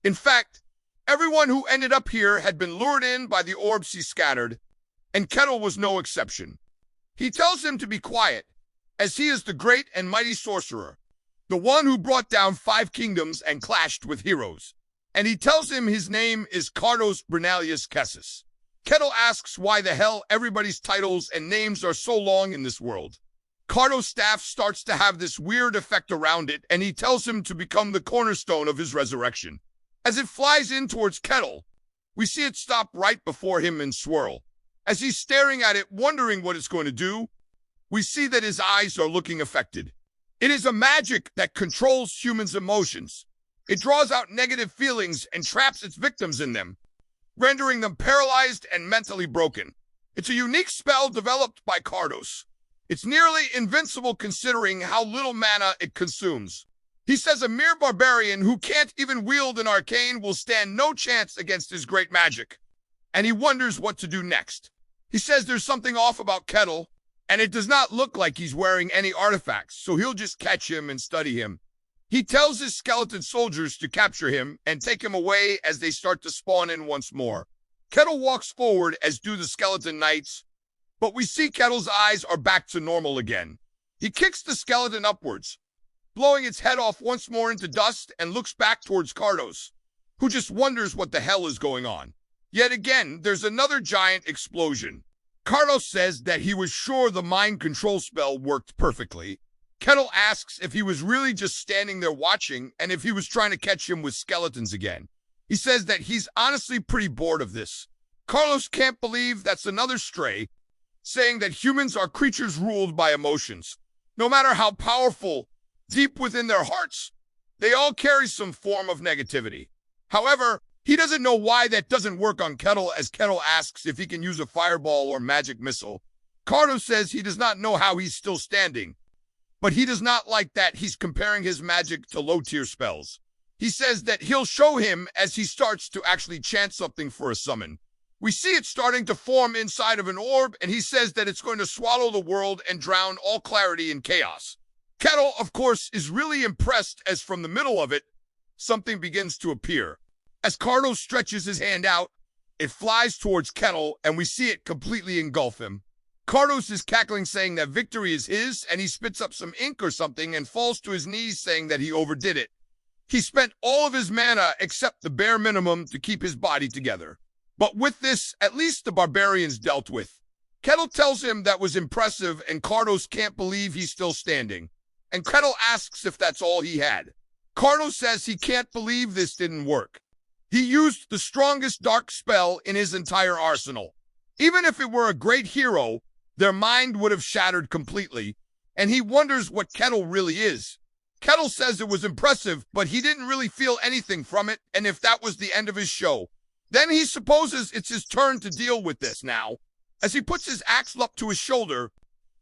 In fact, everyone who ended up here had been lured in by the orbs he scattered, and Kettle was no exception. He tells him to be quiet, as he is the great and mighty sorcerer, the one who brought down 5 kingdoms and clashed with heroes. And he tells him his name is Cardos Bernalius Kessis. Kettle asks why the hell everybody's titles and names are so long in this world. Cardos' staff starts to have this weird effect around it, and he tells him to become the cornerstone of his resurrection. As it flies in towards Kettle, we see it stop right before him and swirl. As he's staring at it, wondering what it's going to do, we see that his eyes are looking affected. It is a magic that controls humans' emotions. It draws out negative feelings and traps its victims in them, rendering them paralyzed and mentally broken. It's a unique spell developed by Cardos. It's nearly invincible considering how little mana it consumes. He says a mere barbarian who can't even wield an arcane will stand no chance against his great magic, and he wonders what to do next. He says there's something off about Kettle, and it does not look like he's wearing any artifacts, so he'll just catch him and study him. He tells his skeleton soldiers to capture him and take him away as they start to spawn in once more. Kettle walks forward, as do the skeleton knights, but we see Kettle's eyes are back to normal again. He kicks the skeleton upwards, blowing its head off once more into dust, and looks back towards Cardos, who just wonders what the hell is going on. Yet again, there's another giant explosion. Cardos says that he was sure the mind control spell worked perfectly. Kettle asks if he was really just standing there watching and if he was trying to catch him with skeletons again. He says that he's honestly pretty bored of this. Cardos can't believe that's another stray, saying that humans are creatures ruled by emotions. No matter how powerful, deep within their hearts, they all carry some form of negativity. However, he doesn't know why that doesn't work on Kettle, as Kettle asks if he can use a fireball or magic missile. Cardos says he does not know how he's still standing, but he does not like that he's comparing his magic to low-tier spells. He says that he'll show him as he starts to actually chant something for a summon. We see it starting to form inside of an orb, and he says that it's going to swallow the world and drown all clarity in chaos. Kettle, of course, is really impressed as from the middle of it, something begins to appear. As Cardos stretches his hand out, it flies towards Kettle, and we see it completely engulf him. Cardos is cackling, saying that victory is his, and he spits up some ink or something and falls to his knees, saying that he overdid it. He spent all of his mana except the bare minimum to keep his body together. But with this, at least the barbarian's dealt with. Kettle tells him that was impressive, and Cardos can't believe he's still standing. And Kettle asks if that's all he had. Cardos says he can't believe this didn't work. He used the strongest dark spell in his entire arsenal. Even if it were a great hero, their mind would have shattered completely, and he wonders what Kettle really is. Kettle says it was impressive, but he didn't really feel anything from it, and if that was the end of his show, then he supposes it's his turn to deal with this now. As he puts his axe up to his shoulder,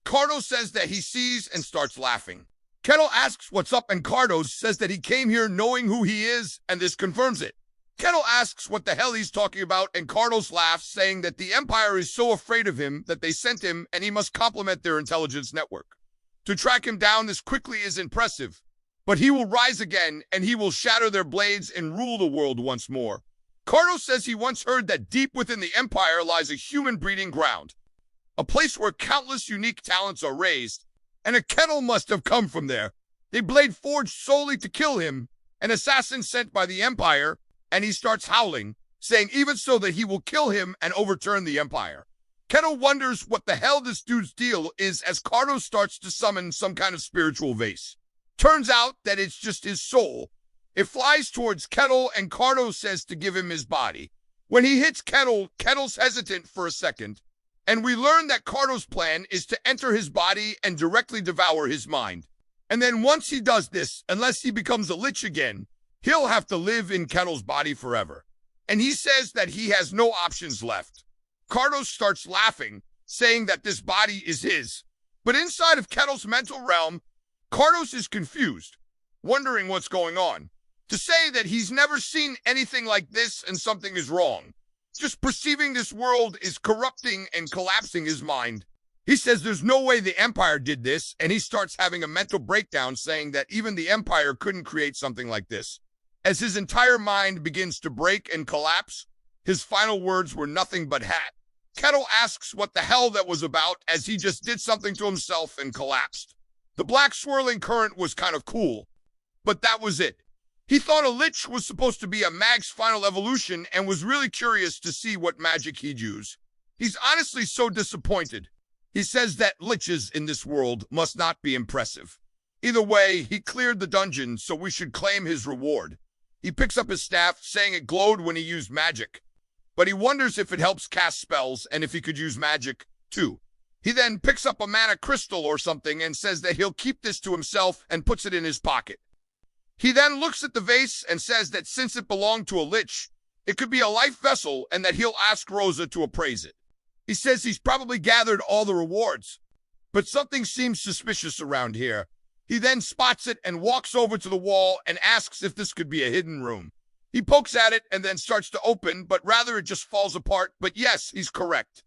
Cardos says that he sees and starts laughing. Kettle asks what's up, and Cardos says that he came here knowing who he is, and this confirms it. Kettle asks what the hell he's talking about, and Cardos laughs, saying that the Empire is so afraid of him that they sent him and he must complement their intelligence network. To track him down this quickly is impressive, but he will rise again and he will shatter their blades and rule the world once more. Cardos says he once heard that deep within the Empire lies a human breeding ground, a place where countless unique talents are raised, and a Kettle must have come from there. They blade forged solely to kill him, an assassin sent by the Empire, and he starts howling, saying even so that he will kill him and overturn the Empire. Kettle wonders what the hell this dude's deal is as Cardo starts to summon some kind of spiritual vase. Turns out that it's just his soul. It flies towards Kettle and Cardo says to give him his body. When he hits Kettle, Kettle's hesitant for a second, and we learn that Cardo's plan is to enter his body and directly devour his mind. And then once he does this, unless he becomes a lich again, he'll have to live in Kettle's body forever. And he says that he has no options left. Cardo starts laughing, saying that this body is his. But inside of Kettle's mental realm, Cardos is confused, wondering what's going on. To say that he's never seen anything like this and something is wrong. Just perceiving this world is corrupting and collapsing his mind. He says there's no way the Empire did this, and he starts having a mental breakdown saying that even the Empire couldn't create something like this. As his entire mind begins to break and collapse, his final words were nothing but hat. Kettle asks what the hell that was about as he just did something to himself and collapsed. The black swirling current was kind of cool, but that was it. He thought a lich was supposed to be a mag's final evolution and was really curious to see what magic he'd use. He's honestly so disappointed. He says that liches in this world must not be impressive. Either way, he cleared the dungeon, so we should claim his reward. He picks up his staff, saying it glowed when he used magic. But he wonders if it helps cast spells and if he could use magic, too. He then picks up a mana crystal or something and says that he'll keep this to himself and puts it in his pocket. He then looks at the vase and says that since it belonged to a lich, it could be a life vessel and that he'll ask Rosa to appraise it. He says he's probably gathered all the rewards, but something seems suspicious around here. He then spots it and walks over to the wall and asks if this could be a hidden room. He pokes at it and then starts to open, but rather it just falls apart. But yes, he's correct.